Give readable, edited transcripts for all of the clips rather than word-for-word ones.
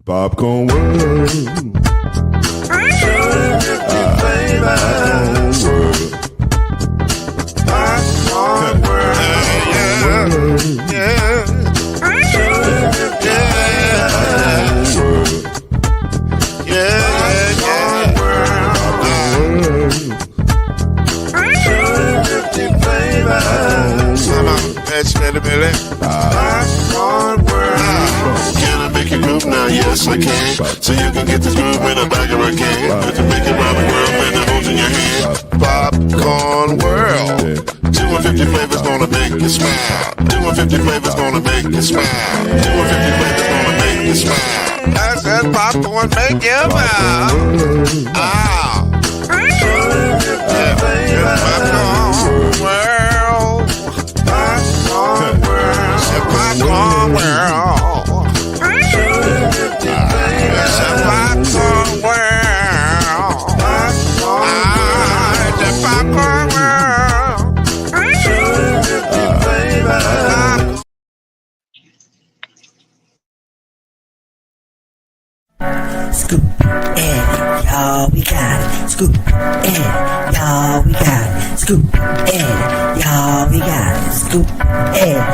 Popcorn world. Popcorn world. Yeah. Can I make you groove now? Yes, I can. So you can get this groove in the back of a can. You can make it round the world and the holes in your hand. Popcorn world. 250 flavors gonna make you smile. 250 flavors gonna make you smile. 250 flavors gonna make you smile. I said popcorn make you smile. Ah. Popcorn world. Popcorn world. Popcorn world. Popcorn world. The popcorn world. Scoop and y'all we got it. Scoop and y'all we got it. Scoop and y'all we got it. Scoop and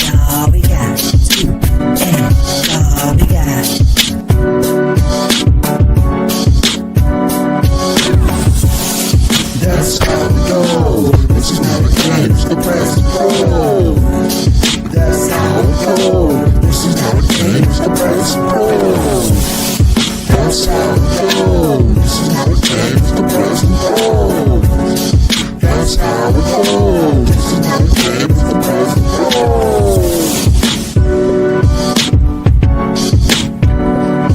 y'all we got it. Scoop and y'all we got it. That's how we go. This is how it ends. The press roll. That's how it goes. This is how it ends. The press roll. That's how it goes. This is how it ends. The press roll. That's how it goes. This is how it ends. The press roll.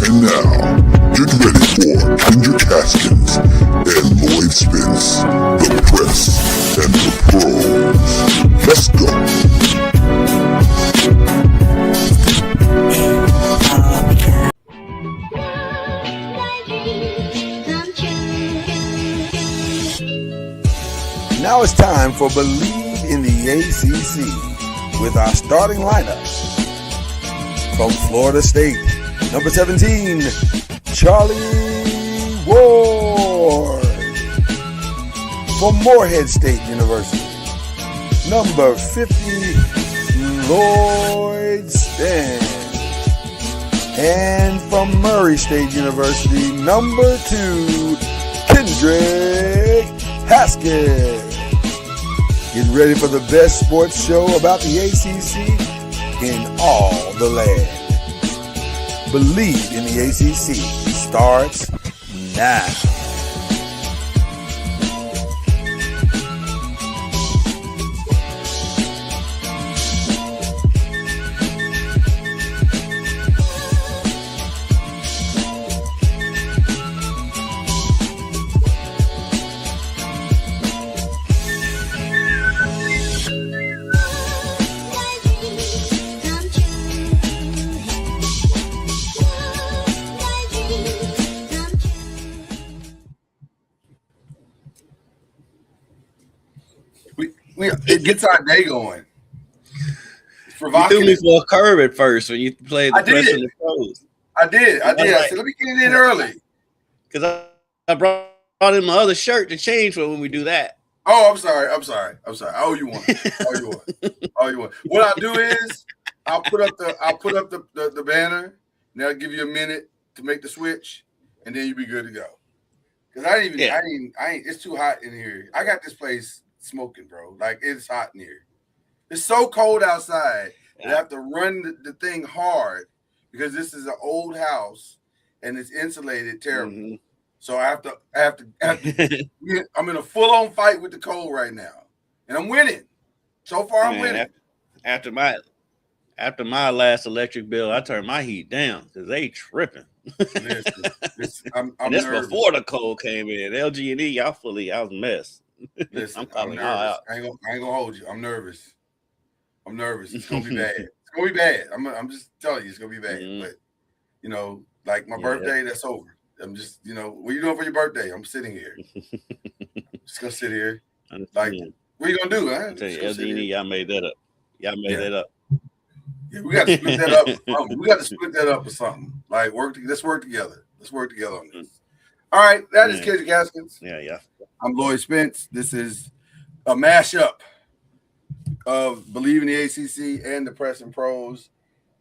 And now, get ready for Ginger Caskins and Lloyd Spence, the press and the pros. Let's go. Now it's time for Bleav in the ACC with our starting lineup. From Florida State, number 17, Charlie Ward. From Morehead State University, number 50, Lloyd Spence. And from Murray State University, number 2, Kendrick Haskins. Get ready for the best sports show about the ACC in all the land. Bleav in the ACC starts now. It gets our day going. You threw me for a curve at first when you played the press and the pros. I did. I said, let me get it in early. Because I brought in my other shirt to change for when we do that. Oh, I'm sorry. I owe you one. What I'll do is I'll put up the banner, and I'll give you a minute to make the switch, and then you'll be good to go. Because I ain't it's too hot in here. I got this place smoking, bro. Like, it's hot in here. It's so cold outside that I have to run the thing hard because this is an old house and it's insulated terrible. Mm-hmm. So I have to I'm in a full-on fight with the cold right now. And I'm winning. So far I'm winning. After my last electric bill, I turned my heat down because they tripping. I'm this nervous. Before the cold came in. LG&E, I was a mess. Listen, I'm calling all out. I ain't gonna hold you. I'm nervous. It's gonna be bad. It's gonna be bad. I'm just telling you, it's gonna be bad. Mm-hmm. But like my birthday, that's over. I'm just, what are you doing for your birthday? I'm sitting here. Just gonna sit here. Like, what are you gonna do, huh? I tell you, LG&E, y'all made that up. Yeah, we got to split that up. We got to split that up or something. Like let's work together. Let's work together on this. All right, that is Kendrick Haskins. Yeah. I'm Lloyd Spence. This is a mashup of Bleav in the ACC and the Press and Pros.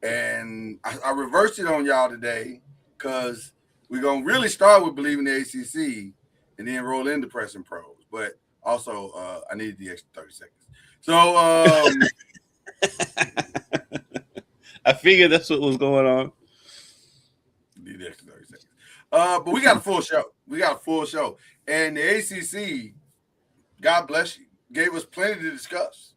And I reversed it on y'all today because we're going to really start with Bleav in the ACC and then roll into Press and Pros. But also, I needed the extra 30 seconds. So, I figured that's what was going on. need the extra 30 seconds. But we got a full show. And the ACC, God bless you, gave us plenty to discuss.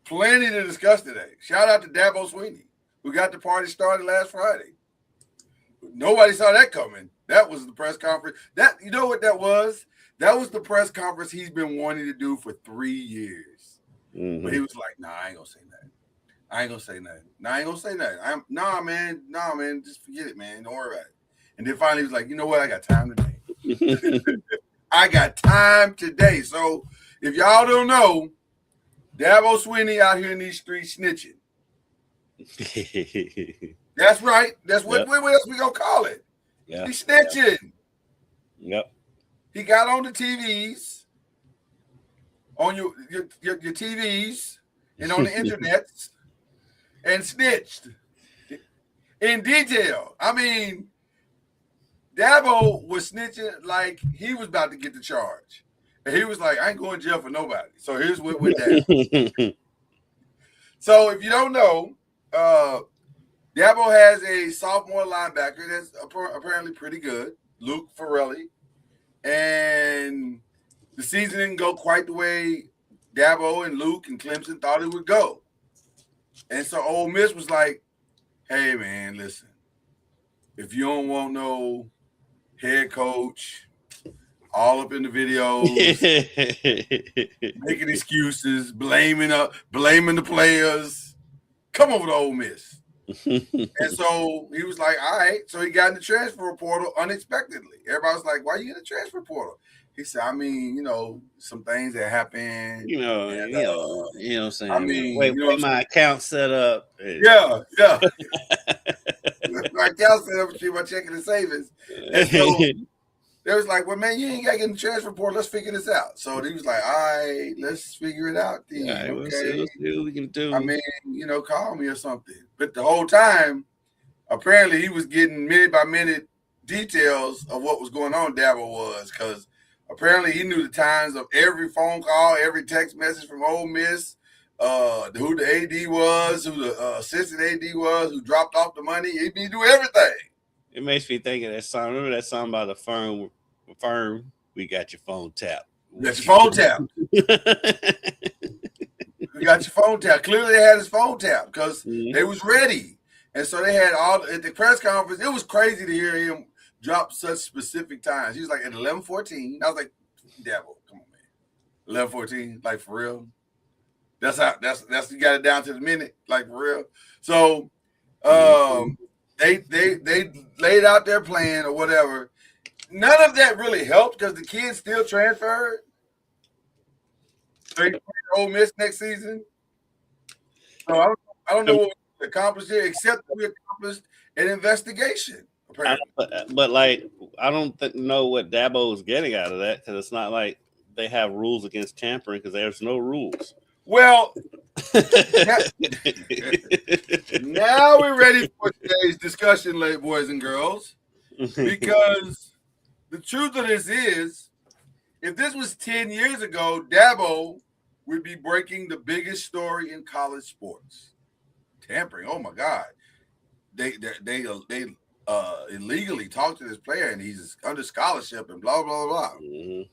Plenty to discuss today. Shout out to Dabo Swinney, who got the party started last Friday. Nobody saw that coming. That was the press conference. You know what that was? That was the press conference he's been wanting to do for 3 years. Mm-hmm. But he was like, nah, I ain't gonna say nothing. Nah, man, just forget it, man. Don't worry about it. And then finally he was like, you know what? I got time today. I got time today. So if y'all don't know, Dabo Swinney out here in these streets snitching. That's right. That's what else we gonna call it. Yeah. He's snitching. Yep. He got on the TVs, on your TVs and on the internet and snitched in detail. I mean, Dabo was snitching like he was about to get the charge. And he was like, I ain't going to jail for nobody. So here's what went down. So if you don't know, Dabo has a sophomore linebacker that's apparently pretty good, Luke Farrelly. And the season didn't go quite the way Dabo and Luke and Clemson thought it would go. And so Ole Miss was like, hey, man, listen, if you don't want no head coach all up in the videos, making excuses, blaming the players, come over to Ole Miss. And so he was like, all right. So he got in the transfer portal unexpectedly. Everybody was like, why are you in the transfer portal? He said, I mean, some things that happen. You know what I'm saying? I mean, wait my account set up. Yeah. My account set up between my checking and savings. And so they was like, well, man, you ain't got to get in the transfer portal. Let's figure this out. So he was like, all right, let's figure it out then. All right, okay. Let's see what we can do. I mean, call me or something. But the whole time, apparently he was getting minute by minute details of what was going on, Dabo was, because apparently he knew the times of every phone call, every text message from Ole Miss, who the AD was, who the assistant AD was, who dropped off the money. He knew everything. It makes me think of that song. Remember that song by the firm? We got your phone tapped. We got your phone tapped. We got your phone tapped. Clearly, they had his phone tapped because they was ready, and so they had all at the press conference. It was crazy to hear him drop such specific times. He was like at 11:14. I was like, Dabo, come on, man, 11:14, like for real. That's you got it down to the minute, like for real. So, They laid out their plan or whatever. None of that really helped because the kids still transferred. They play Ole Miss next season. So I don't know what we accomplished here, except that we accomplished an investigation. Apparently. But like, I don't know what Dabo is getting out of that because it's not like they have rules against tampering because there's no rules. Well, now we're ready for today's discussion, late boys and girls, because the truth of this is, if this was 10 years ago, Dabo would be breaking the biggest story in college sports. Tampering. Oh my God. They illegally talked to this player and he's under scholarship and blah, blah, blah. Mm-hmm.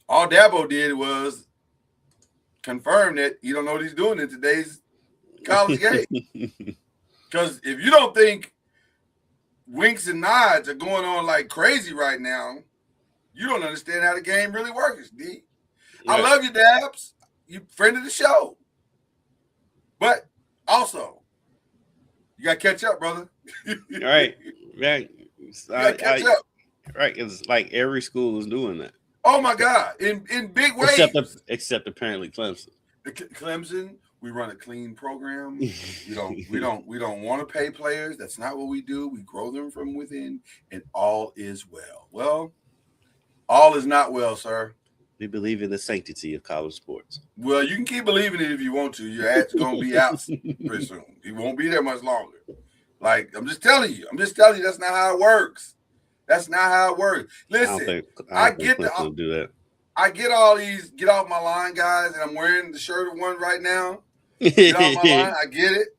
All Dabo did was confirm that you don't know what he's doing in today's college game. Because if you don't think winks and nods are going on like crazy right now, you don't understand how the game really works, D. Yeah. I love you, Dabs. You friend of the show. But also, you got to catch up, brother. Right. Right. You got to catch up. Right. It's like every school is doing that. Oh, my God. In big ways. Except apparently Clemson. Clemson, We run a clean program. We don't want to pay players. That's not what we do. We grow them from within, and all is well. Well, all is not well, sir. We believe in the sanctity of college sports. Well, you can keep believing it if you want to. Your ad's going to be out pretty soon. He won't be there much longer. Like, I'm just telling you. That's not how it works. That's not how it works. Listen, I get all these get off my line guys, and I'm wearing the shirt of one right now. Get off my line. I get it.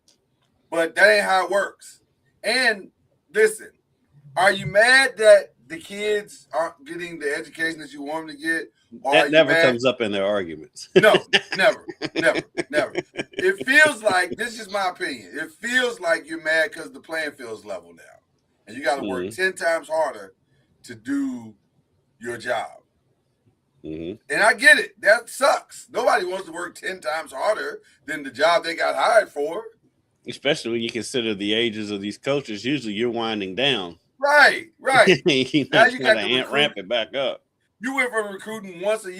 But that ain't how it works. And listen, are you mad that the kids aren't getting the education that you want them to get? That never comes up in their arguments. No, never. It feels like, this is my opinion, it feels like you're mad because the playing field's level now. And you got to work 10 times harder to do your job. And I get it. That sucks. Nobody wants to work 10 times harder than the job they got hired for. Especially when you consider the ages of these coaches. Usually you're winding down. Right. Now you got to ramp it back up. You went from recruiting once or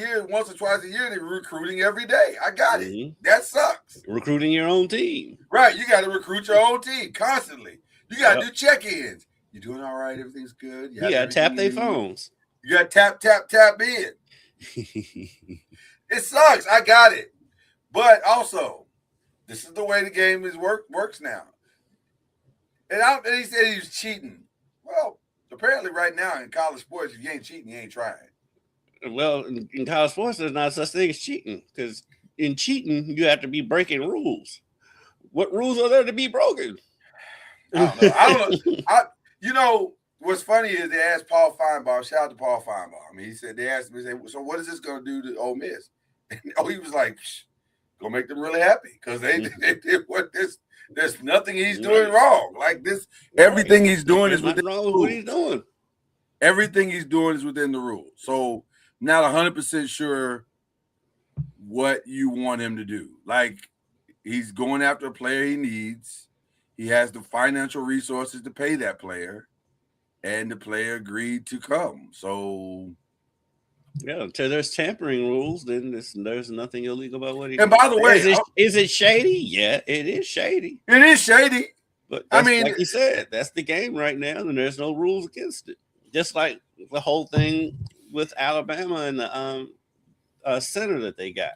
twice a year to recruiting every day. I got it. That sucks. Recruiting your own team. Right. You got to recruit your own team constantly. You got to do check-ins. You doing all right? Everything's good? You got to tap their phones. You got to tap in. It sucks. I got it. But also, this is the way the game works now. And he said he was cheating. Well, apparently right now in college sports, if you ain't cheating, you ain't trying. Well, in college sports, there's not such thing as cheating, because in cheating, you have to be breaking rules. What rules are there to be broken? I don't know. You know, what's funny is they asked Paul Feinbaum. Shout out to Paul Feinbaum. I mean, they asked me, so what is this going to do to Ole Miss? And he was like, gonna make them really happy because they did what this. There's nothing he's doing wrong. Like this, everything he's doing is within wrong with what he's doing. Everything he's doing is within the rules. So not 100% sure what you want him to do. Like, he's going after a player he needs. He has the financial resources to pay that player, and the player agreed to come. So, yeah, until there's tampering rules, then there's nothing illegal about what he. And by the way, is it shady? Yeah, it is shady. It is shady. But I mean, like you said, that's the game right now, and there's no rules against it. Just like the whole thing with Alabama and the center that they got.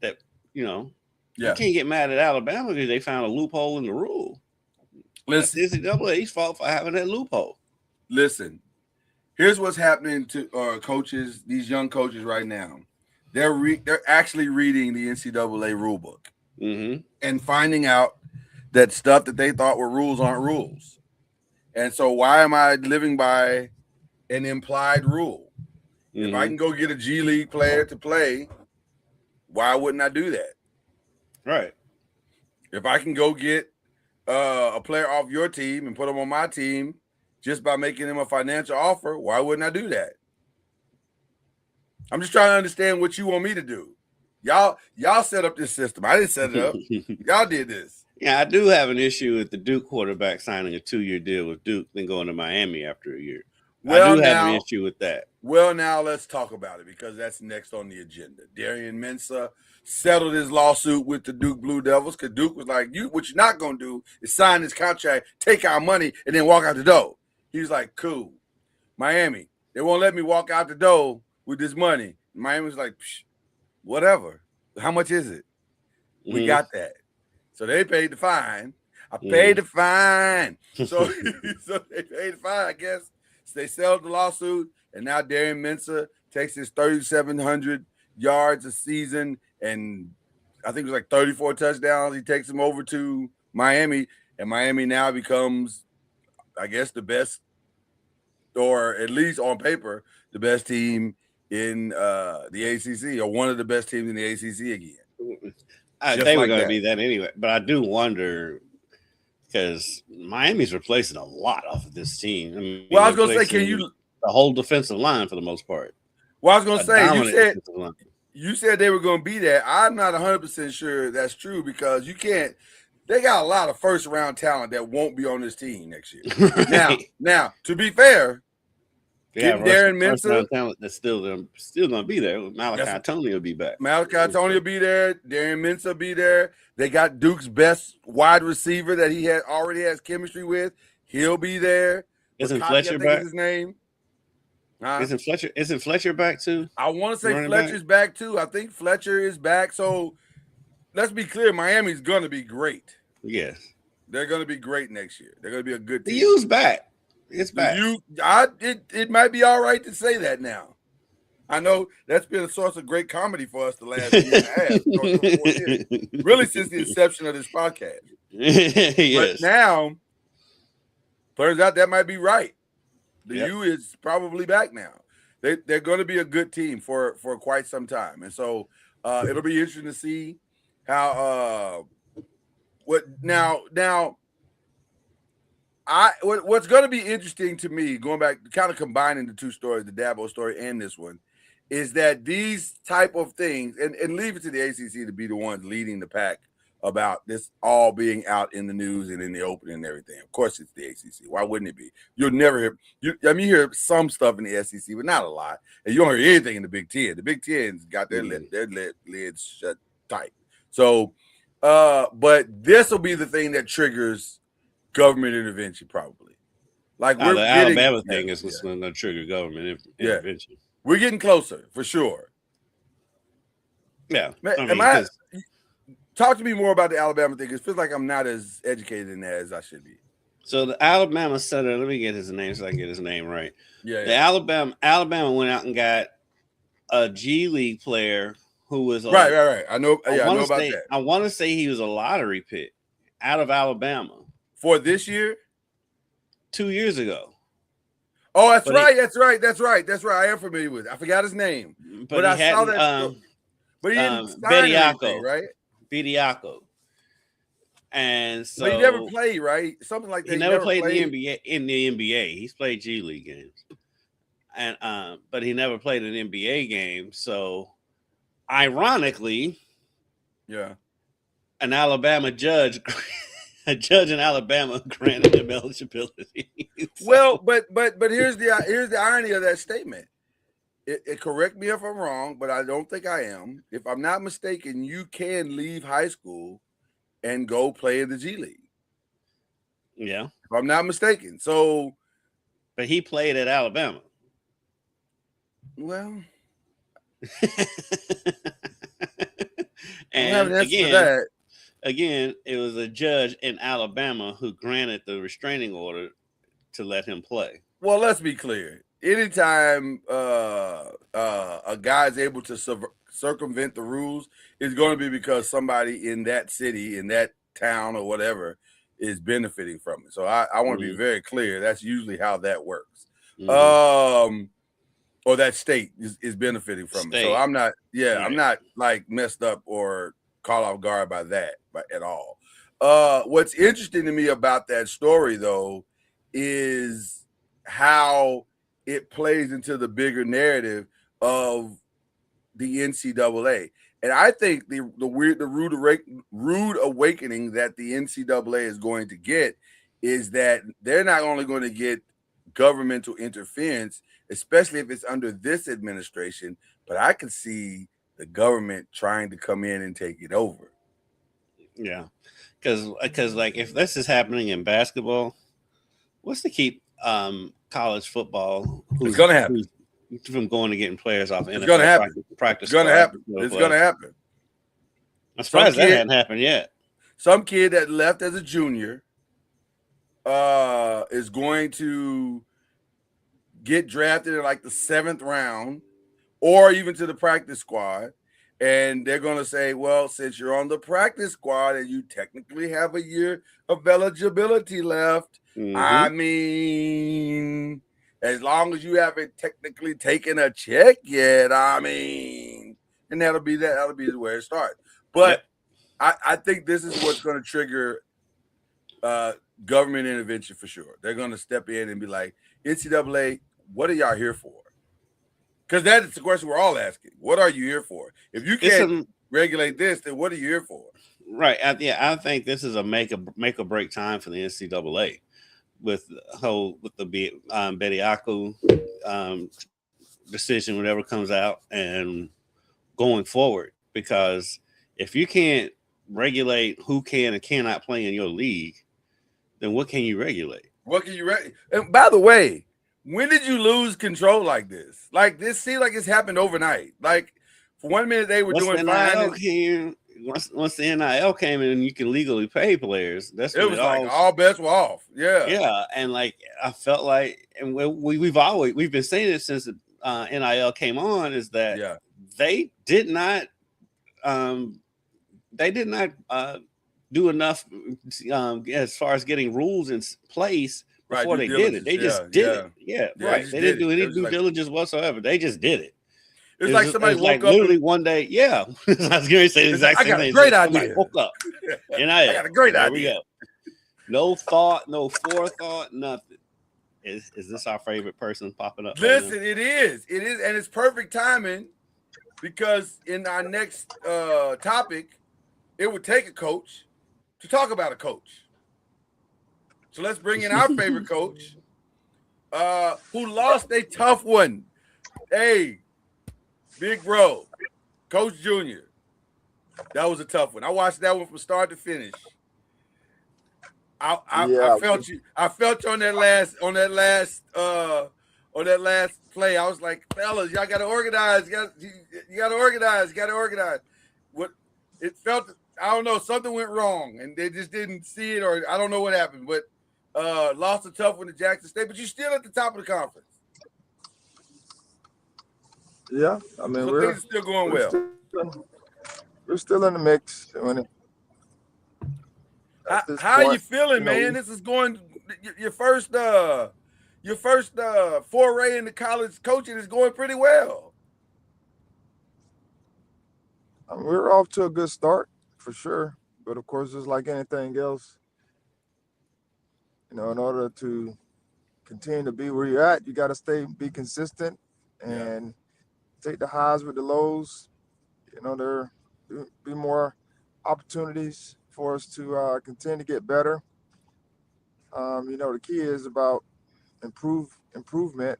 That, you know, you can't get mad at Alabama because they found a loophole in the rule. Listen, it's NCAA's fault for having that loophole. Listen, here's what's happening to coaches, these young coaches right now. They're actually reading the NCAA rule book and finding out that stuff that they thought were rules aren't rules. And so why am I living by an implied rule? If I can go get a G League player to play, why wouldn't I do that? Right. If I can go get a player off your team and put him on my team just by making him a financial offer, why wouldn't I do that? I'm just trying to understand what you want me to do. Y'all set up this system. I didn't set it up. Y'all did this. Yeah, I do have an issue with the Duke quarterback signing a 2-year deal with Duke, then going to Miami after a year. Well, I do have an issue with that. Well, now let's talk about it because that's next on the agenda. Darian Mensah settled his lawsuit with the Duke Blue Devils because Duke was like, what you're not going to do is sign this contract, take our money, and then walk out the door. He was like, cool. Miami, they won't let me walk out the door with this money. Miami was like, whatever. How much is it? We got that. So they paid the fine. I paid the fine. So they paid the fine, I guess. So they settled the lawsuit, and now Darian Mensah takes his 3,700 yards a season, and I think it was like 34 touchdowns. He takes them over to Miami, and Miami now becomes, I guess, the best, or at least on paper, the best team in the ACC, or one of the best teams in the ACC again. I think we're going to be that anyway, but I do wonder because Miami's replacing a lot off of this team. I mean, well, I was going to say, the whole defensive line for the most part? Well, I was going to say, you said they were going to be that. I'm not 100% sure that's true because you can't. They got a lot of first-round talent that won't be on this team next year. Now, to be fair, They have Getting Darren first round Mensah. talent that's still gonna be there. Malachi Tony will be back. Malachi Tony will be there. Darren Mensah will be there. They got Duke's best wide receiver that he already has chemistry with. He'll be there. Isn't McConkey, Fletcher I think back? is his name. Huh? Isn't Fletcher back too? I want to say Running Fletcher's back too. I think Fletcher is back. So let's be clear. Miami's going to be great. Yes. They're going to be great next year. They're going to be a good The team. U's back. It's back. It might be all right to say that now. I know that's been a source of great comedy for us the last year and a half, 4 years. Really since the inception of this podcast. Yes. But now, turns out that might be right. The Yep. U is probably back now. They're going to be a good team for quite some time, and so it'll be interesting to see how what's going to be interesting to me, going back, kind of combining the two stories, the Dabo story and this one, is that these type of things, and leave it to the ACC to be the ones leading the pack about this all being out in the news and in the open and everything. Of course, it's the ACC. Why wouldn't it be? You'll never hear. You hear some stuff in the SEC, but not a lot. And you don't hear anything in the Big Ten. The Big Ten's got their lids shut tight. So, but this will be the thing that triggers government intervention, probably. Like the Alabama thing is going to trigger government intervention. We're getting closer for sure. Yeah. Talk to me more about the Alabama thing. It feels like I'm not as educated in that as I should be. So the Alabama center, let me get his name so I can get his name right. Yeah. The Alabama went out and got a G League player who was right. I know. I know about that. I want to say he was a lottery pick out of Alabama for this year, 2 years ago. Oh, that's right. I am familiar with it. I forgot his name, but I saw that. But he didn't sign anything, right? Bediako. And so but he never played, right? Something like that. He never played in the NBA. He's played G League games. And but he never played an NBA game. So ironically, an Alabama judge, a judge in Alabama granted him eligibility. Well, but here's the irony of that statement. It correct me if I'm wrong, but I don't think I am. If I'm not mistaken, you can leave high school and go play in the G League. Yeah. If I'm not mistaken. So, but he played at Alabama. Well, and again, it was a judge in Alabama who granted the restraining order to let him play. Well, let's be clear. Anytime a guy is able to circumvent the rules, it's going to be because somebody in that city, in that town or whatever, is benefiting from it. So I want to be very clear. That's usually how that works. Or that state is benefiting from it. So I'm not, I'm not like messed up or caught off guard by that at all. What's interesting to me about that story, though, is how it plays into the bigger narrative of the NCAA. And I think the rude awakening that the NCAA is going to get is that they're not only going to get governmental interference, especially if it's under this administration, but I could see the government trying to come in and take it over. Yeah, because like if this is happening in basketball, what's to keep college football? It's going to happen. From going to getting players off. It's going to happen. Practice. It's going to happen. It's going to happen. I'm surprised that hadn't happened yet. Some kid that left as a junior is going to get drafted in like the 7th round or even to the practice squad. And they're going to say, well, since you're on the practice squad and you technically have a year of eligibility left, I mean, as long as you haven't technically taken a check yet, and that'll be where it starts. But I think this is what's going to trigger government intervention for sure. They're going to step in and be like, NCAA, what are y'all here for? Because that is the question we're all asking. What are you here for? If you can't regulate this, then what are you here for? Right. I think this is a make or break time for the NCAA with the Betty Aku decision, whatever comes out, and going forward. Because if you can't regulate who can and cannot play in your league, then what can you regulate? What can you And by the way, when did you lose control like this? Like this seems like it's happened overnight. Like for 1 minute they were doing fine. Once the NIL came in and you can legally pay players, that's it was like all bets were off. Yeah. Yeah. And like I felt like, and we've been saying it since the NIL came on, is that they did not do enough as far as getting rules in place before they did it. They just did it. Yeah, right. They didn't do any due diligence whatsoever. They just did it. It's like somebody woke up literally one day. Yeah, I was going to say the exact same thing. I got a great idea. Woke up. I got a great idea. We go. No thought, no forethought, nothing. Is this our favorite person popping up? Listen, right, it is, and it's perfect timing because in our next topic, it would take a coach to talk about a coach. So let's bring in our favorite coach, who lost a tough one. Hey, big bro, Coach Junior. That was a tough one. I watched that one from start to finish. I felt you. I felt you on that last play. I was like, fellas, y'all got to organize. You got to organize. You got to organize. What it felt. I don't know. Something went wrong, and they just didn't see it, or I don't know what happened. But lost a tough one to Jackson State. But you're still at the top of the conference. Yeah, I mean, so things are still going well. We're still in the mix. How are you feeling, man? This is going your first foray into college coaching is going pretty well. We're off to a good start for sure, but of course, it's like anything else. In order to continue to be where you're at, you got to be consistent and take the highs with the lows. There be more opportunities for us to continue to get better. The key is about improvement,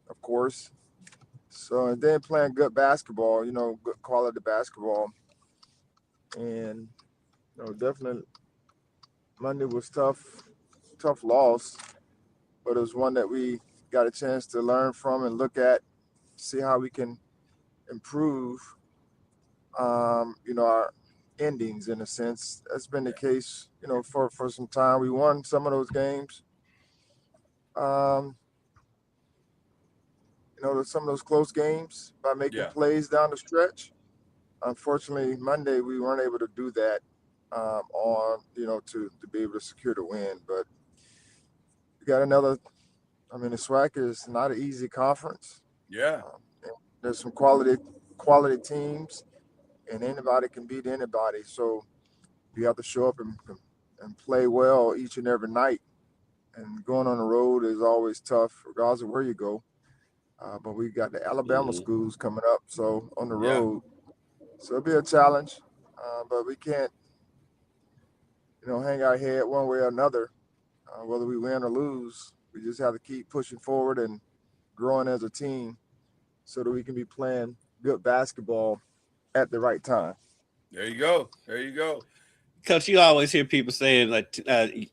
of course. So, and then playing good basketball, good quality basketball. And, definitely Monday was tough loss, but it was one that we got a chance to learn from and look at, see how we can improve, our endings in a sense. That's been the case, for some time. We won some of those games. Some of those close games by making plays down the stretch. Unfortunately, Monday we weren't able to do that to be able to secure the win. But we got another. The SWAC is not an easy conference. Yeah, there's some quality teams, and anybody can beat anybody. So you have to show up and play well each and every night. And going on the road is always tough, regardless of where you go. But we got the Alabama schools coming up, so on the road. So it'll be a challenge, but we can't, hang our head one way or another, whether we win or lose. We just have to keep pushing forward and growing as a team so that we can be playing good basketball at the right time. There you go. Coach, you always hear people saying, like,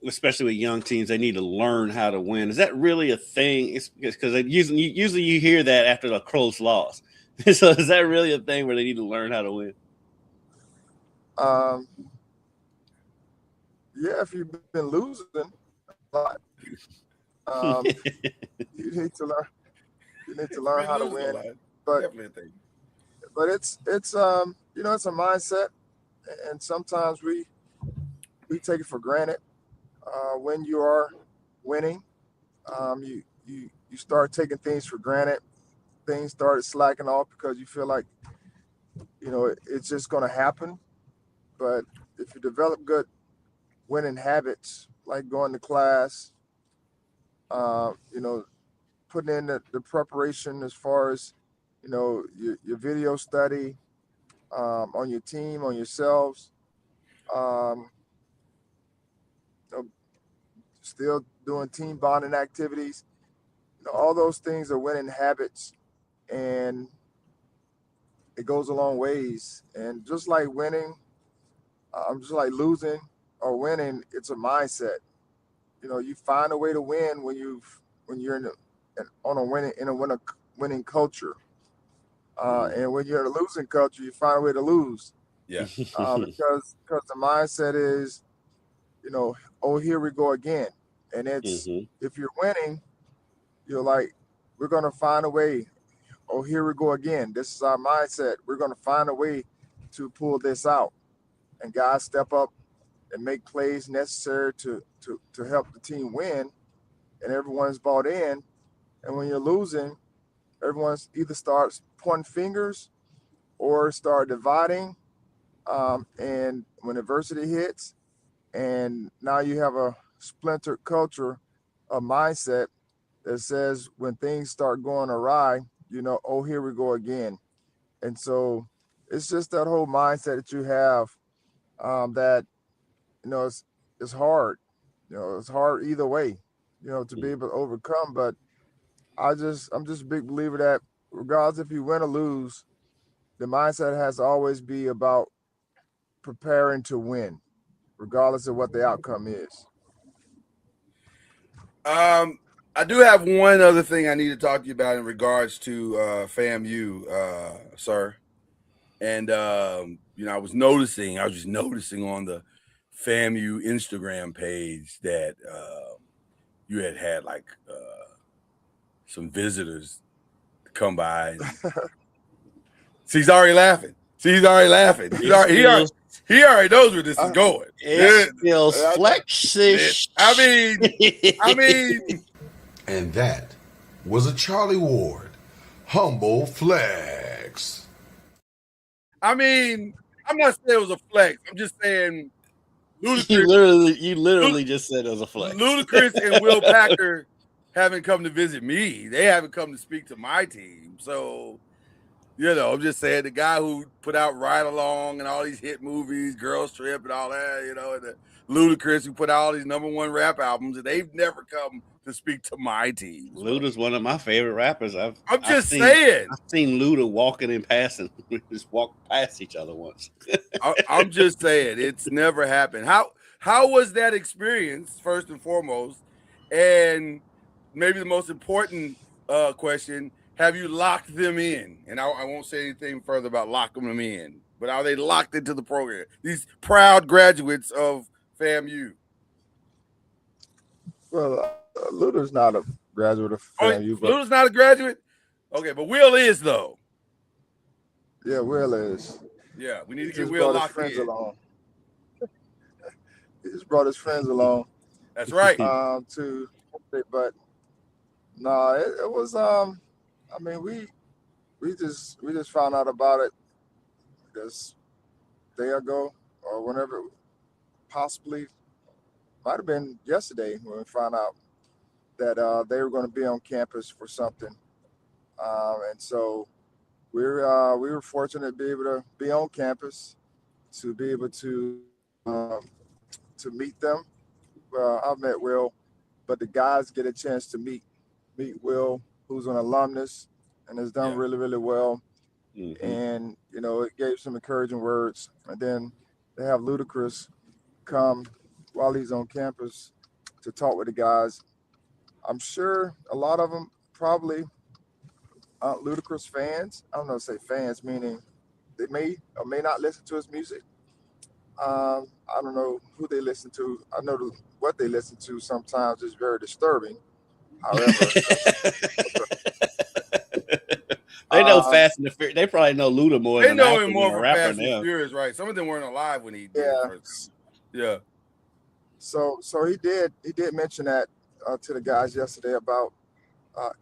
especially with young teams, they need to learn how to win. Is that really a thing? It's because usually you hear that after a close loss. So is that really a thing where they need to learn how to win? Yeah, if you've been losing a lot, you need to learn how to win. But it's it's a mindset, and sometimes we take it for granted. When you are winning, you start taking things for granted. Things started slacking off because you feel like, it's just going to happen. But if you develop good winning habits, like going to class, putting in the preparation as far as, your video study on your team, on yourselves, still doing team bonding activities. You know, all those things are winning habits, and it goes a long ways. And just like winning, just like losing or winning, it's a mindset. You know, you find a way to win when you're on a winning culture. And when you're in a losing culture, you find a way to lose. Yeah. Because the mindset is, you know, oh, here we go again. And it's if you're winning, you're like, we're gonna find a way. Oh, here we go again. This is our mindset. We're gonna find a way to pull this out. And guys step up and make plays necessary to help the team win. And everyone's bought in. And when you're losing, everyone's either starts pointing fingers or start dividing. And when adversity hits, and now you have a splintered culture, a mindset that says when things start going awry, you know, oh, here we go again. And so it's just that whole mindset that you have, that, you know, it's hard. You know, it's hard either way, you know, to be able to overcome. But I'm just a big believer that regardless if you win or lose, the mindset has to always be about preparing to win, regardless of what the outcome is. I do have one other thing I need to talk to you about in regards to FAMU, sir. And you know, I was just noticing on the FAMU Instagram page that you had like some visitors come by. And... See, he's already laughing. He already knows where this is going. It feels flexish. I mean. And that was a Charlie Ward humble flex. I mean, I'm not saying it was a flex. I'm just saying Ludacris. You literally just said it was a flex. Ludacris and Will Packer haven't come to visit me. They haven't come to speak to my team. So, you know, I'm just saying the guy who put out Ride Along and all these hit movies, Girls Trip and all that, you know, and the Ludacris who put out all these #1 rap albums, and they've never come to speak to my team. Luda's one of my favorite rappers. I'm just saying. I've seen Luda walking and passing. We just walked past each other once. I'm just saying it's never happened. How was that experience, first and foremost? And maybe the most important question, have you locked them in? And I won't say anything further about locking them in, but are they locked into the program? These proud graduates of FAMU. Well, Luda's not a graduate of FAMU. But Luda's not a graduate? Okay, but Will is, though. Yeah, Will is. Yeah, we need to get Will locked in. Along. He just brought his friends along. That's right. But no, it was. I mean, we just found out about it this day ago or whenever, possibly might have been yesterday when we found out that they were going to be on campus for something, and so we were fortunate to be able to be on campus, to be able to meet them. I've met Will, but the guys get a chance to meet Will, who's an alumnus and has done really, really well. And, you know, it gave some encouraging words. And then they have Ludacris come while he's on campus to talk with the guys. I'm sure a lot of them probably aren't Ludacris fans. I don't know, say fans, meaning they may or may not listen to his music. I don't know who they listen to. I know what they listen to sometimes is very disturbing. However, they know Fast and the Furious. They probably know Luda more. They than know him more than a from rapper Fast now. and Furious, right? Some of them weren't alive when he did. Yeah. So he did mention that to the guys yesterday about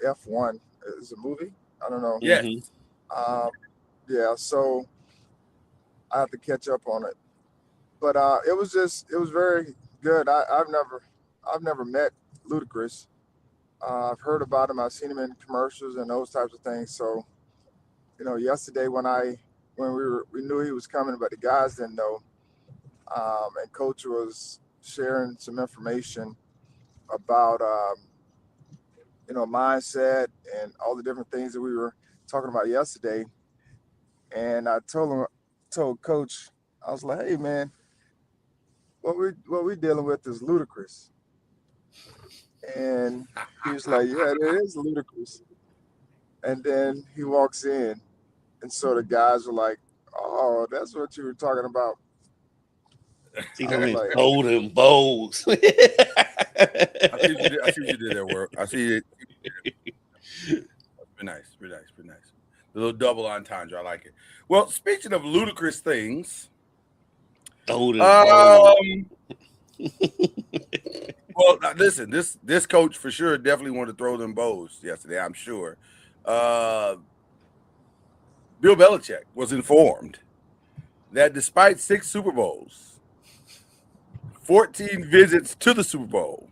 F1 is a movie. I don't know. Yes. Yeah. So I have to catch up on it. But it was very good. I've never met Ludacris. I've heard about him. I've seen him in commercials and those types of things. So, you know, yesterday when we knew he was coming, but the guys didn't know. And Coach was sharing some information. about mindset and all the different things that we were talking about yesterday. And I told Coach, I was like, "Hey man, what we dealing with is ludicrous." And he was like, "Yeah, it is ludicrous." And then he walks in, and so the guys were like, "Oh, that's what you were talking about." See I how was many like, golden bowls. I see what you did there, work. I see it. Pretty nice, pretty nice, pretty nice. The little double entendre, I like it. Well, speaking of ludicrous things, Golden bowl. well, now listen, this coach for sure definitely wanted to throw them bows yesterday. I'm sure. Bill Belichick was informed that despite 6 Super Bowls, 14 visits to the Super Bowl,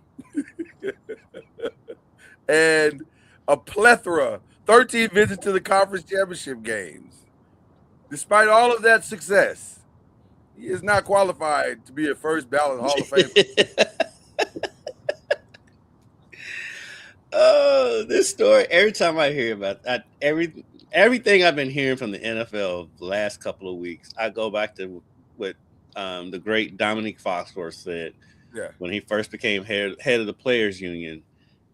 and a plethora, 13 visits to the conference championship games, despite all of that success, he is not qualified to be a first ballot Hall of Famer. Oh, this story. Every time I hear about that, everything I've been hearing from the NFL the last couple of weeks, I go back to what the great Dominique Foxworth said Yeah. when he first became head of the players union,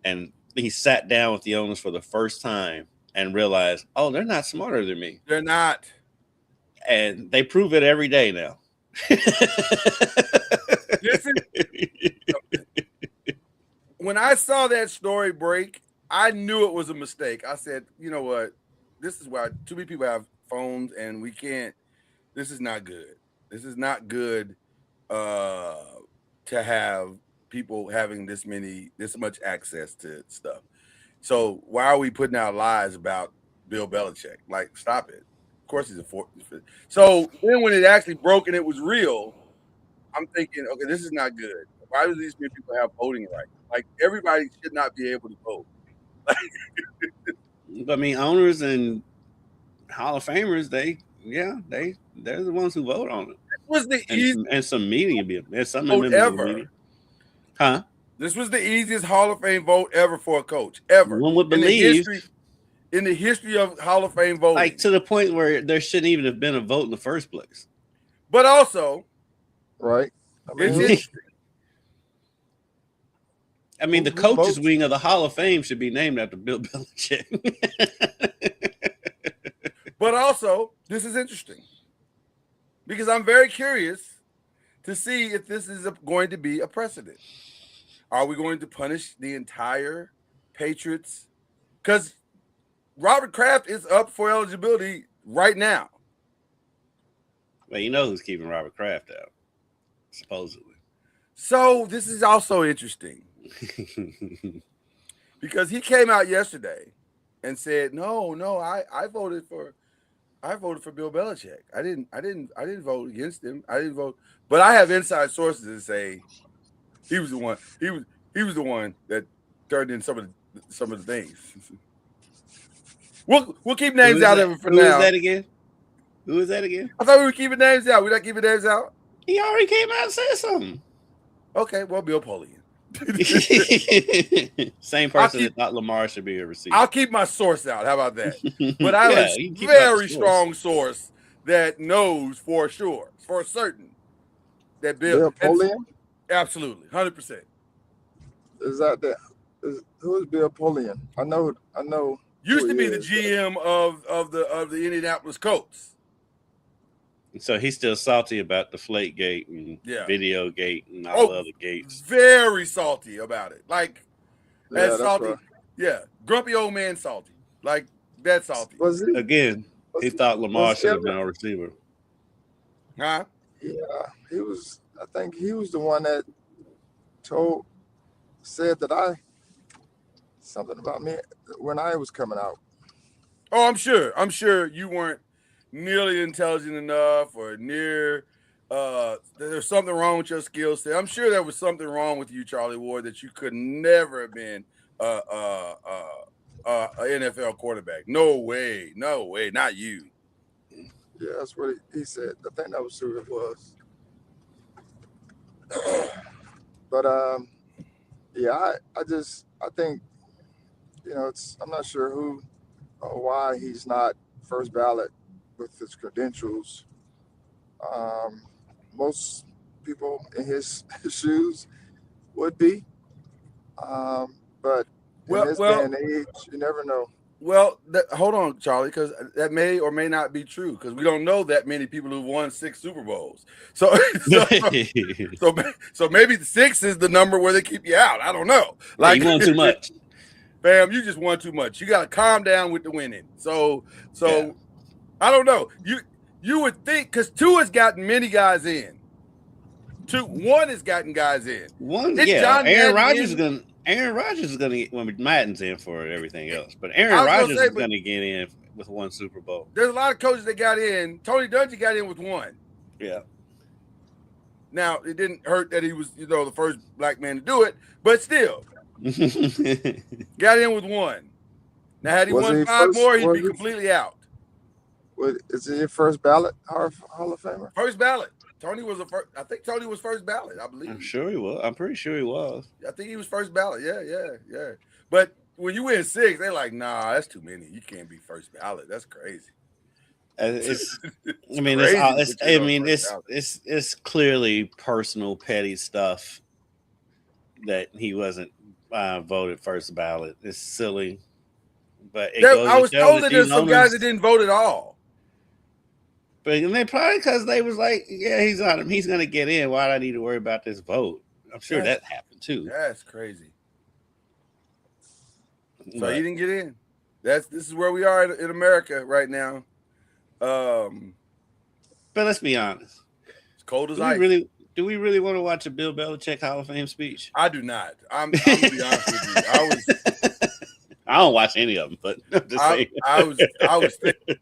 and he sat down with the owners for the first time and realized, oh, they're not smarter than me. They're not. And they prove it every day now. When I saw that story break, I knew it was a mistake. I said, you know what? This is why too many people have phones and we can't. This is not good. This is not good to have people having this much access to stuff. So why are we putting out lies about Bill Belichick? Like, stop it. Of course he's a fourth. So then when it actually broke and it was real, I'm thinking, okay, this is not good. Why do these people have voting rights? Like, everybody should not be able to vote. I mean, owners and Hall of Famers, they're the ones who vote on it. This was the easiest And some media, there's some vote members of the ever. media. Huh? This was the easiest Hall of Fame vote ever for a coach, ever. One would in believe. In the history of Hall of Fame voting. Like, to the point where there shouldn't even have been a vote in the first place. But also, right? It's interesting. I mean, the coaches wing of the Hall of Fame should be named after Bill Belichick. But also, this is interesting because I'm very curious to see if this is going to be a precedent. Are we going to punish the entire Patriots? Because Robert Kraft is up for eligibility right now. Well, you know who's keeping Robert Kraft out, supposedly. So this is also interesting because he came out yesterday and said, "No, I voted for Bill Belichick. I didn't vote against him. I didn't vote, but I have inside sources that say he was the one. He was the one that turned in some of the things." We'll keep names out of it for now. Who is that again? Who is that again? I thought we were keeping names out. We're not keeping names out. He already came out and said something. Okay, well, Bill Polian. Same person that thought Lamar should be a receiver. I'll keep my source out. How about that? But I have a very strong source that knows for sure, for certain, that Bill Polian? Absolutely, 100%. Who is Bill Polian? I know. Used to be the GM of the Indianapolis Colts. So he's still salty about the Deflategate and Video Gate and all the other gates. Very salty about it. Like, as salty. Right. Yeah. Grumpy old man salty. Like, that salty. He thought Lamar should have been a receiver. Huh? Yeah. I think he was the one that said that something about me when I was coming out. Oh, I'm sure you weren't nearly intelligent enough or there's something wrong with your skill set. I'm sure there was something wrong with you, Charlie Ward, that you could never have been an NFL quarterback. No way, not you. Yeah, that's what he said. I think that was who it was. But Yeah, I think, I'm not sure who or why he's not first ballot with his credentials. Um, most people in his shoes would be, but in Well, this day well, and age, you never know. well. Hold on, Charlie, because that may or may not be true because we don't know that many people who won 6 Super Bowls. So, so maybe 6 is the number where they keep you out. I don't know. Like, you won too much. Fam, you just won too much. You got to calm down with the winning. So Yeah. I don't know. You would think because 2 has gotten many guys in. 1 has gotten guys in. One, It's yeah. John Aaron Madden Rodgers is gonna get Madden's in for everything else, but Aaron Rodgers is gonna get in with 1 Super Bowl. There's a lot of coaches that got in. Tony Dungy got in with 1. Yeah. Now it didn't hurt that he was, the first black man to do it, but still got in with 1. Now had he won 5 more, he'd be completely out. Is it your first ballot Hall of Famer? First ballot. Tony was I think Tony was first ballot, I believe. I'm sure he was. I'm pretty sure he was. I think he was first ballot. Yeah. But when you win 6, they're like, nah, that's too many. You can't be first ballot. That's crazy. It's clearly personal petty stuff that he wasn't voted first ballot. It's silly, but I was told that there's some guys that didn't vote at all. But they probably because they was like, yeah, he's on him. He's gonna get in. Why do I need to worry about this vote? I'm sure that happened too. That's crazy. So he didn't get in. This is where we are in America right now. But let's be honest. It's cold as ice. Do we really want to watch a Bill Belichick Hall of Fame speech? I do not. I'm gonna be honest with you. I don't watch any of them, but I'm just saying. I was thinking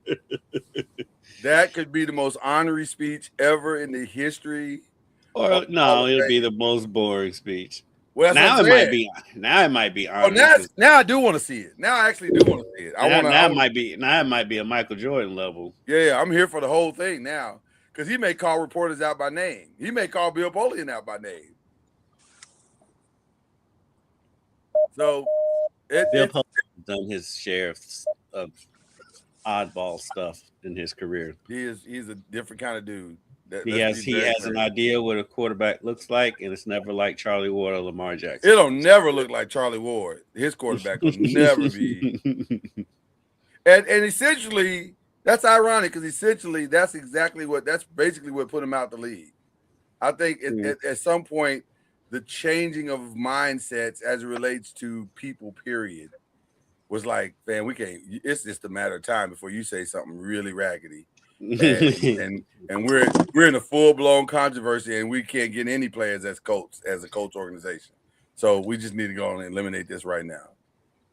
that could be the most honorary speech ever in the history. Or no, it'll be the most boring speech. Well, now it might be. Now it might be. Oh, now I do want to see it. Now I actually do want to see it. Now it might be a Michael Jordan level. Yeah, I'm here for the whole thing now because he may call reporters out by name. He may call Bill Polian out by name. So Bill Polian has done his share of oddball stuff in his career. He's a different kind of dude. He has an idea what a quarterback looks like, and it's never like Charlie Ward or Lamar Jackson. It'll never look like Charlie Ward. His quarterback will never be. And essentially, that's ironic because essentially that's basically what put him out the league. I think at some point, the changing of mindsets as it relates to people, period, was like, man, we can't. It's just a matter of time before you say something really raggedy. and we're in a full-blown controversy and we can't get any players as a coach organization. So we just need to go and eliminate this right now.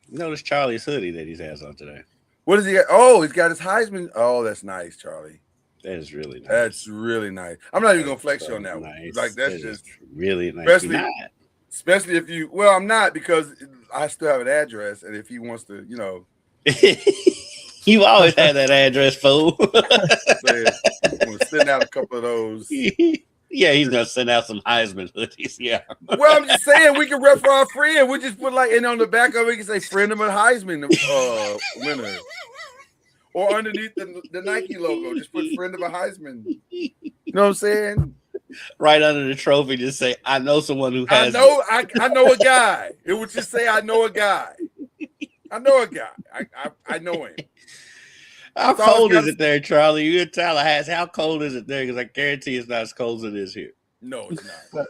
Notice Charlie's hoodie that he has on today. What does he got? Oh, he's got his Heisman. Oh, that's nice, Charlie. That is really nice. That's really nice. I'm not even gonna flex you on that one. Like that's just really nice. Especially if you I'm not because I still have an address and if he wants to, You've always had that address, fool. I'm gonna send out a couple of those. Yeah, he's gonna send out some Heisman hoodies. Yeah. Well, I'm just saying we can rep for our friend. We just put and on the back of it, we can say friend of a Heisman winner. Or underneath the Nike logo, just put friend of a Heisman. You know what I'm saying? Right under the trophy, just say, I know someone who has I know a guy. It would just say I know a guy. I know a guy. I know him. How cold is it there, Charlie? You're in Tallahassee. How cold is it there? Because I guarantee it's not as cold as it is here. No, it's not.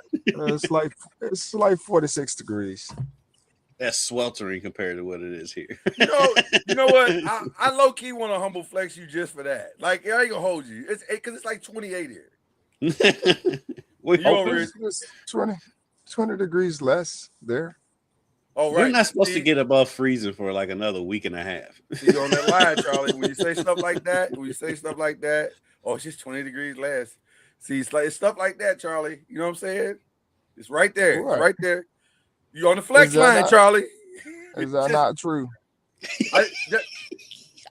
It's like 46 degrees. That's sweltering compared to what it is here. You know what? I low key want to humble flex you just for that. Like I ain't gonna hold you. It's because it's like 28 here. It's 20 degrees less there. Oh, right. We're not supposed to get above freezing for like another week and a half. See, on that line, Charlie, when you say stuff like that, oh, it's just 20 degrees less. See, it's stuff like that, Charlie. You know what I'm saying? It's right there. What? It's right there. You on the flex line, Charlie. Is that not true?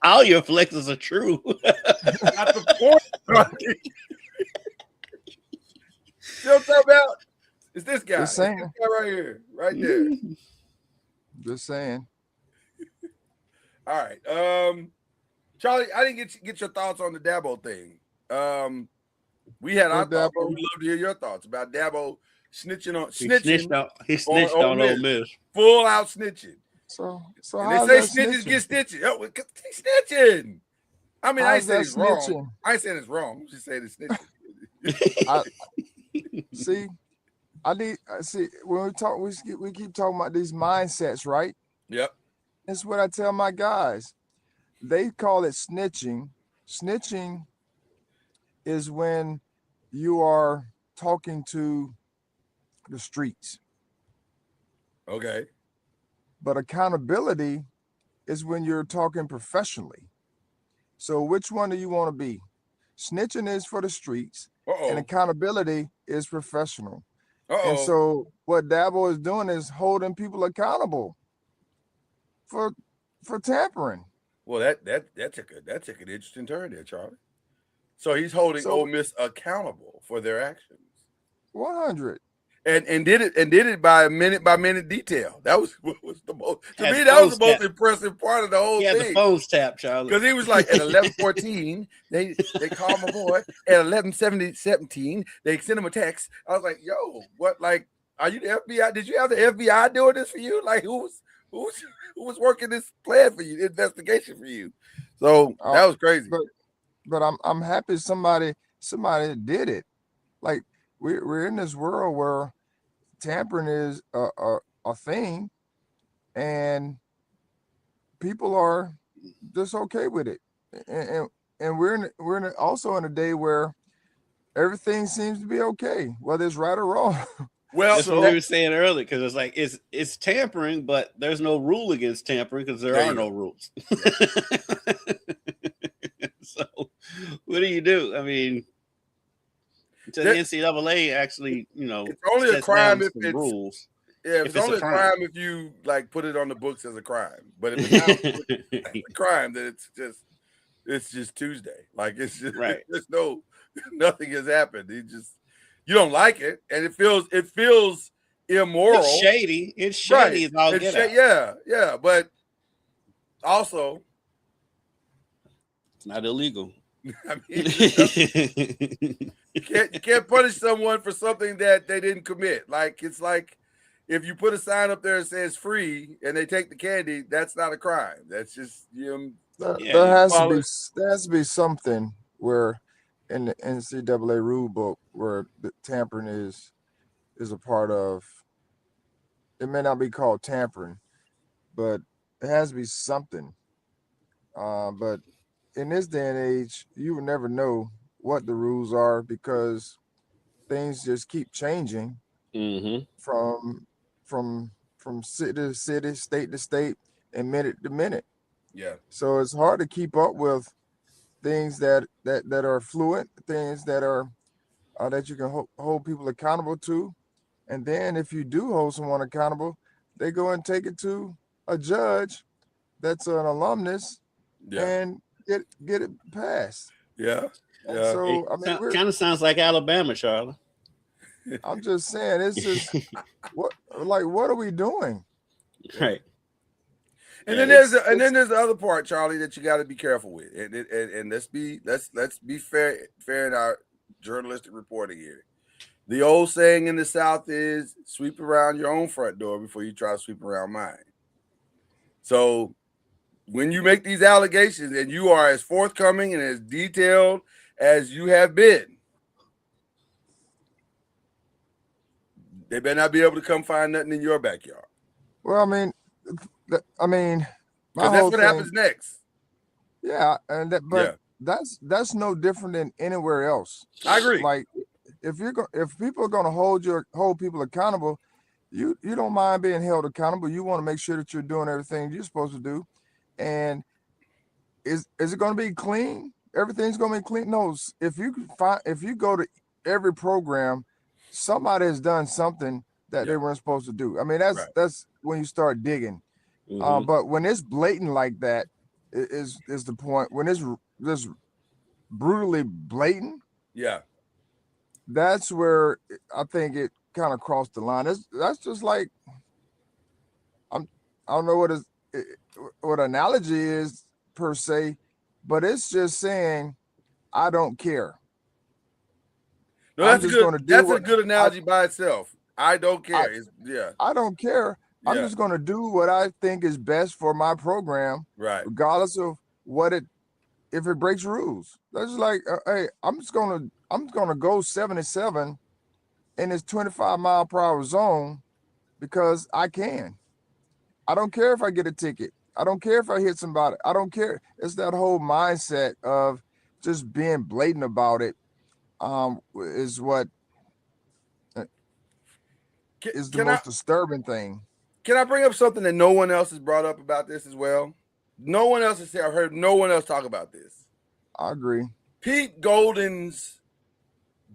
All your flexes are true. Not the point, Charlie. You know what I'm talking about? It's this guy. Just It's this saying. guy right here, right there. Just saying. All right. Charlie, I didn't get your thoughts on the Dabo thing. We had our What thoughts, but Dabo? we'd love to hear your thoughts about Dabo snitching on He snitched Ole on Ole Miss. Miss. Full out snitching. So And they how's say that snitches snitching? get stitching. Oh, he's snitching. I mean, I ain't How's saying that it's wrong. snitching? I ain't saying it's wrong. I'm just saying it's snitching. See, see when we talk, we keep talking about these mindsets, right? Yep. That's what I tell my guys. They call it snitching. Snitching is when you are talking to the streets. Okay. But accountability is when you're talking professionally. So which one do you want to be? Snitching is for the streets, and accountability is professional. And so what Dabo is doing is holding people accountable for tampering. Well, that took an interesting turn there, Charlie. So he's holding Ole Miss accountable for their actions. 100. And did it by minute detail. That was the most, to Had me, the that was the phones most tapped. impressive part of the whole Yeah, thing. the phones tapped, Charlie. Because he was like, at 11:14, they called my boy. At 11:17, they sent him a text. I was like, yo, what? Like, are you the FBI? Did you have the FBI doing this for you? Like, who was working this plan for you, investigation for you? So that was crazy. But I'm happy somebody did it. Like we're in this world where tampering is a thing, and people are just okay with it. And we're also in a day where everything seems to be okay, whether it's right or wrong. Well, that's what we were saying earlier, because it's like it's tampering, but there's no rule against tampering because there are no rules. So what do you do? I mean, the NCAA actually, it's only a crime if it's rules. Yeah, it's only a crime if you like put it on the books as a crime. But if it's not a crime, then it's just Tuesday. Like it's just right. There's nothing has happened. You don't like it, and it feels immoral. It's shady. It's shady. Right. I'll get it. Yeah. But also, it's not illegal. I mean, you can't punish someone for something that they didn't commit. Like it's like if you put a sign up there that says free and they take the candy, that's not a crime. That's just there has to be something where in the NCAA rule book where the tampering is a part of. It may not be called tampering, but it has to be something. But in this day and age, you will never know what the rules are because things just keep changing from city to city, state to state, and minute to minute. Yeah. So it's hard to keep up with things that are fluent, things that are that you can hold people accountable to. And then if you do hold someone accountable, they go and take it to a judge that's an alumnus and get it passed. Yeah. So I mean, kind of sounds like Alabama, Charlie. I'm just saying, it's just what are we doing? Right. And then there's the other part, Charlie, that you got to be careful with, and let's be fair in our journalistic reporting here. The old saying in the South is sweep around your own front door before you try to sweep around mine. So when you make these allegations and you are as forthcoming and as detailed as you have been, they better not be able to come find nothing in your backyard. Well, I mean, because that's what happens next. Yeah, and that's no different than anywhere else. I agree. Like if people are going to hold people accountable, you don't mind being held accountable. You want to make sure that you're doing everything you're supposed to do. And is it going to be clean? Everything's going to be clean? No. If you go to every program, somebody has done something that they weren't supposed to do. I mean, that's when you start digging. But when it's blatant like that, is the point. When it's just brutally blatant, yeah, that's where I think kind of crossed the line. That's just like I don't know what analogy is per se, but it's just saying I don't care. No, I'm just going to do that's a what good analogy by itself. I don't care. Yeah. I don't care. I'm Yeah. just going to do what I think is best for my program, Right. regardless of if it breaks rules. That's like, hey, I'm gonna go 77 in this 25-mile-per-hour zone because I can. I don't care if I get a ticket. I don't care if I hit somebody. I don't care. It's that whole mindset of just being blatant about it. Is what is the Can I most disturbing thing. can I bring up something that no one else has brought up about this as well? No one else has said. I've heard no one else talk about this. I agree. Pete Golden's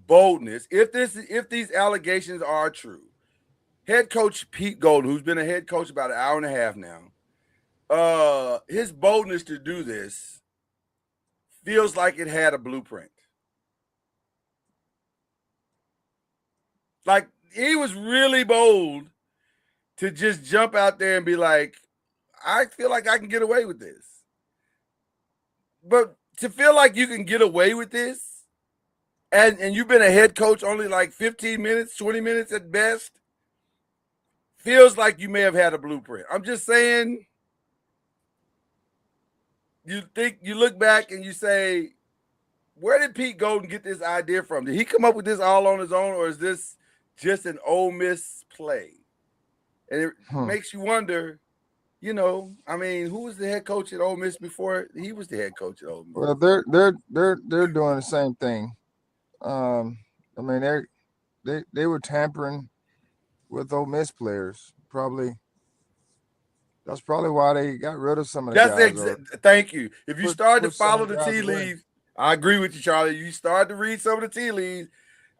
boldness, if these allegations are true, head coach Pete Golden, who's been a head coach about an hour and a half now, his boldness to do this feels like it had a blueprint. Like he was really bold to just jump out there and be like, I feel like I can get away with this. But to feel like you can get away with this, and you've been a head coach only like 15 minutes, 20 minutes at best, feels like you may have had a blueprint. I'm just saying, you look back and you say, where did Pete Golden get this idea from? Did he come up with this all on his own, or is this just an Ole Miss play? And it makes you wonder, I mean, who was the head coach at Ole Miss before he was the head coach at Ole Miss? Well, they're doing the same thing. I mean, they were tampering with Ole Miss players. That's probably why they got rid of some of the guys. Thank you. If you start to follow the guys tea away. leaves, I agree with you, Charlie. You start to read some of the tea leaves,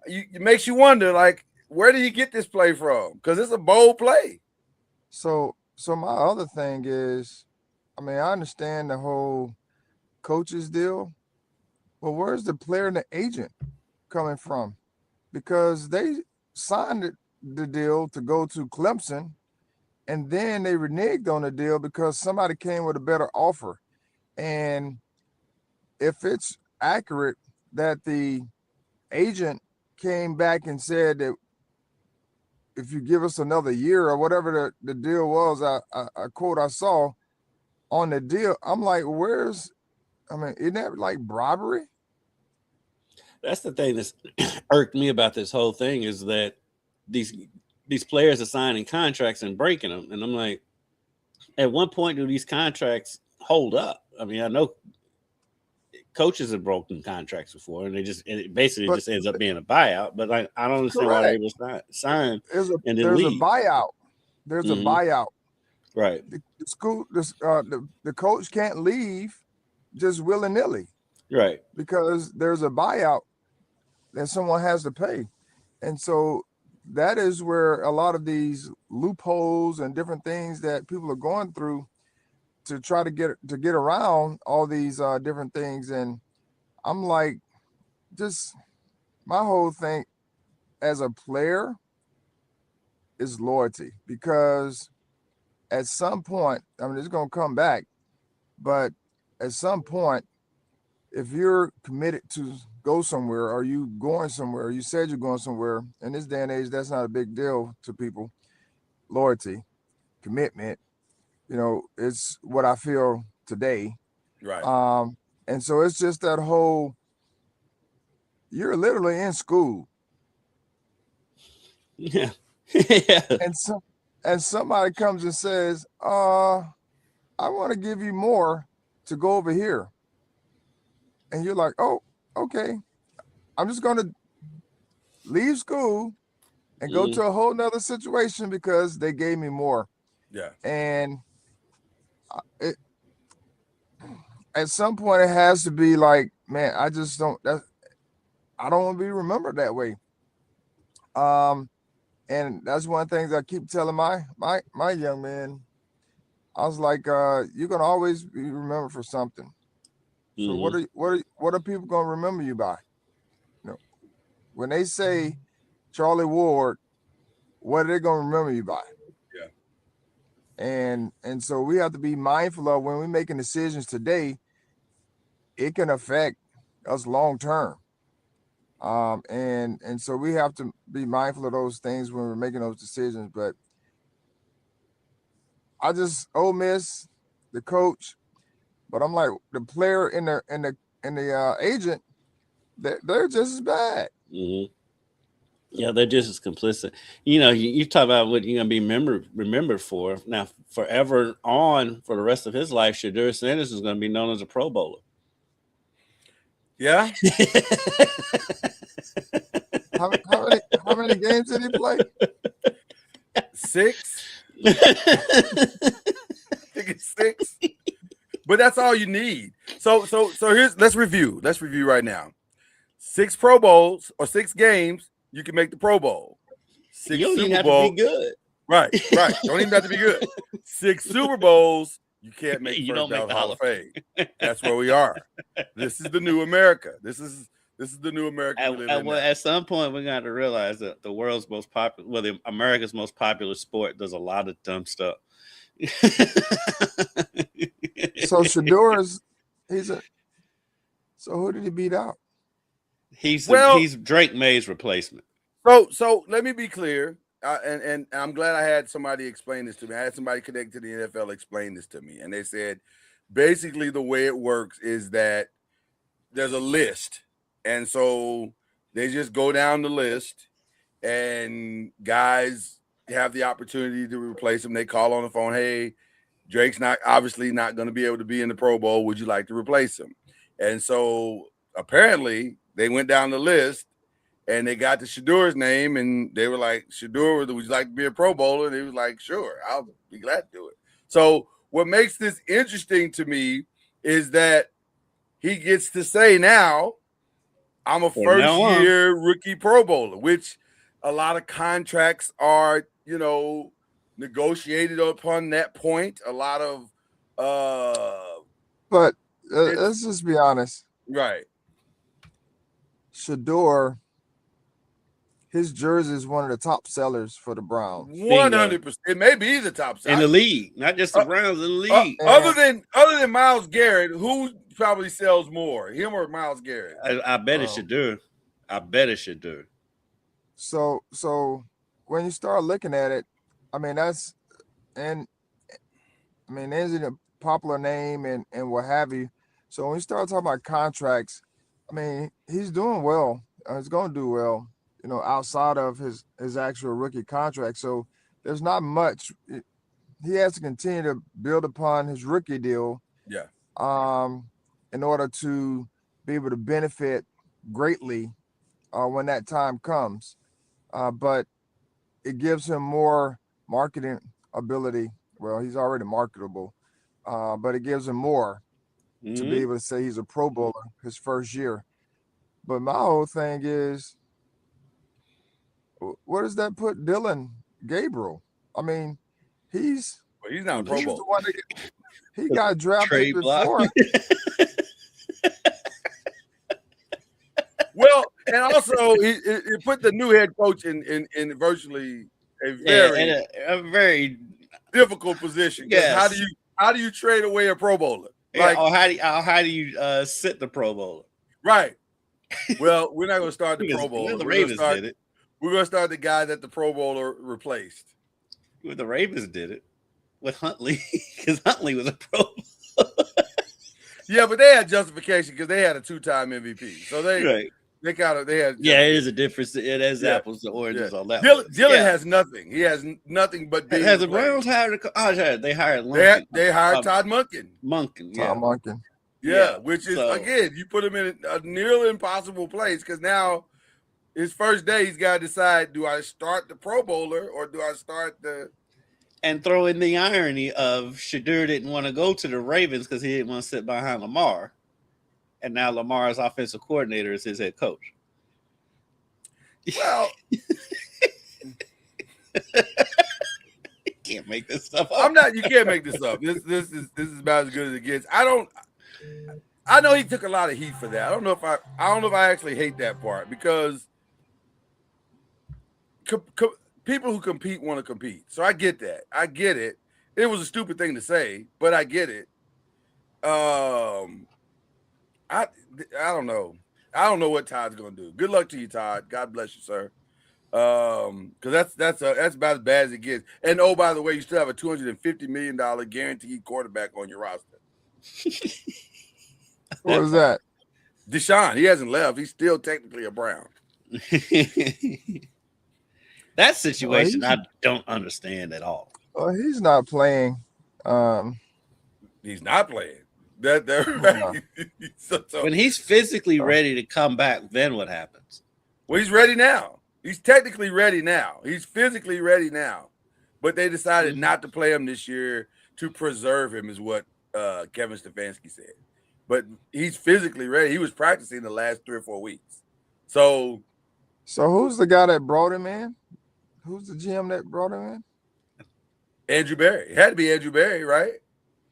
it makes you wonder, like, where did he get this play from? Because it's a bold play. So my other thing is, I mean, I understand the whole coaches deal, but where's the player and the agent coming from? Because they signed the deal to go to Clemson, and then they reneged on the deal because somebody came with a better offer. And if it's accurate that the agent came back and said that if you give us another year or whatever the deal was, a quote I saw on the deal, I'm like, isn't that like bribery? That's the thing that's irked me about this whole thing is that these players are signing contracts and breaking them. And I'm like, at one point, do these contracts hold up? I mean, I know coaches have broken contracts before, and it basically just ends up being a buyout. But I don't understand why they're able to sign and then leave. A buyout. There's a buyout. Right. The coach can't leave just willy-nilly. Right. Because there's a buyout that someone has to pay. And so that is where a lot of these loopholes and different things that people are going through to try to get around all these different things. And I'm like, just my whole thing as a player is loyalty, because at some point, I mean, it's going to come back, but at some point, if you're committed to go somewhere, or you going somewhere, or you said you're going somewhere, in this day and age, that's not a big deal to people. Loyalty, commitment, it's what I feel today. Right. And so it's just that whole, you're literally in school. Yeah. Yeah. And somebody comes and says, I want to give you more to go over here. And you're like, oh, okay. I'm just going to leave school and go to a whole nother situation because they gave me more. Yeah. And at some point it has to be like, man, I don't want to be remembered that way. And that's one of the things I keep telling my young man. I was like, you're gonna always be remembered for something. So what are people gonna remember you by? When they say Charlie Ward what are they going to remember you by? Yeah. And so we have to be mindful of when we're making decisions today, it can affect us long term. And so we have to be mindful of those things when we're making those decisions. But I just Ole Miss, the coach, but I'm like the player and the agent, they're just as bad. Mm-hmm. Yeah, they're just as complicit. You talk about what you're gonna be remembered for. Now, forever on for the rest of his life, Shadur Sanders is gonna be known as a Pro Bowler. Yeah. How many games did he play? 6. I think it's 6. But that's all you need. So let's review. Let's review right now. 6 Pro Bowls or 6 games, you can make the Pro Bowl. 6 You don't even Super have Bowls. to be good. Right. Don't even have to be good. 6 Super Bowls, you can't make You first don't make ballot the Hall of Fame. That's where we are. This is the new America. This is the new America we live in now. At some point, we're going to realize that the world's most popular, America's most popular sport does a lot of dumb stuff. So Shador's so who did he beat out? He's Drake May's replacement. So let me be clear, and I'm glad I had somebody explain this to me. I had somebody connected to the NFL explain this to me, and they said basically the way it works is that there's a list, and so they just go down the list, and guys have the opportunity to replace him. They call on the phone, hey, Drake's obviously not going to be able to be in the Pro Bowl. Would you like to replace him? And so apparently they went down the list and they got to Shadur's name and they were like, Shadur, would you like to be a Pro Bowler? And he was like, sure, I'll be glad to do it. So what makes this interesting to me is that he gets to say now, I'm a first-year rookie Pro Bowler, which a lot of contracts are, negotiated upon that point. A lot of but let's just be honest. Right. Shador, his jersey is one of the top sellers for the Browns. 100%. It may be the top seller in the league, not just the Browns, in the league. Other than Myles Garrett, who probably sells more, him or Myles Garrett? I bet it should do. I bet it should do. So when you start looking at it, I mean is it a popular name and what have you? So when you start talking about contracts, I mean he's doing well. He's going to do well, outside of his actual rookie contract. So there's not much. He has to continue to build upon his rookie deal. Yeah. In order to be able to benefit greatly when that time comes. But it gives him more marketing ability. Well, he's already marketable, but it gives him more to be able to say he's a Pro Bowler his first year. But my whole thing is, where does that put Dylan Gabriel? I mean, he's not a Pro Bowler. He got drafted before. Well, and also it put the new head coach in virtually a very difficult position. Yes. How do you trade away a Pro Bowler? How do you sit the Pro Bowler? Right. Well, we're not going to start the Pro Bowler. The Ravens did it. We're going to start the guy that the Pro Bowler replaced. Well, the Ravens did it with Huntley because Huntley was a Pro Bowler. Yeah, but they had justification because they had a 2-time MVP. So they had. Yeah, it is a difference. It is apples to oranges on that. Dylan has nothing. He has nothing but being. Has the Browns hired? They hired Lunkin. They hired Todd Monken. Todd Monken. Yeah, which is again, you put him in a nearly impossible place because now his first day he's got to decide: do I start the Pro Bowler or do I start the? And throw in the irony of Shadur didn't want to go to the Ravens because he didn't want to sit behind Lamar. And now Lamar's offensive coordinator is his head coach. Well, you can't make this stuff up. You can't make this up. This is about as good as it gets. I know he took a lot of heat for that. I don't know if I actually hate that part because people who compete want to compete. So I get that. I get it. It was a stupid thing to say, but I get it. I don't know. I don't know what Todd's gonna do. Good luck to you, Todd. God bless you, sir. Because that's about as bad as it gets. And oh, by the way, you still have a $250 million guaranteed quarterback on your roster. What was that? Deshaun, he hasn't left. He's still technically a Brown. That situation I don't understand at all. Well, he's not playing. He's not playing. That so, When he's physically ready to come back, then what happens? well, he's ready now. He's technically ready now. He's physically ready now. But they decided not to play him this year to preserve him, is what Kevin Stefanski said. But he's physically ready. He was practicing the last 3 or 4 weeks. So who's the guy that brought him in? Who's the GM that brought him in? Andrew Berry. It had to be Andrew Berry, right?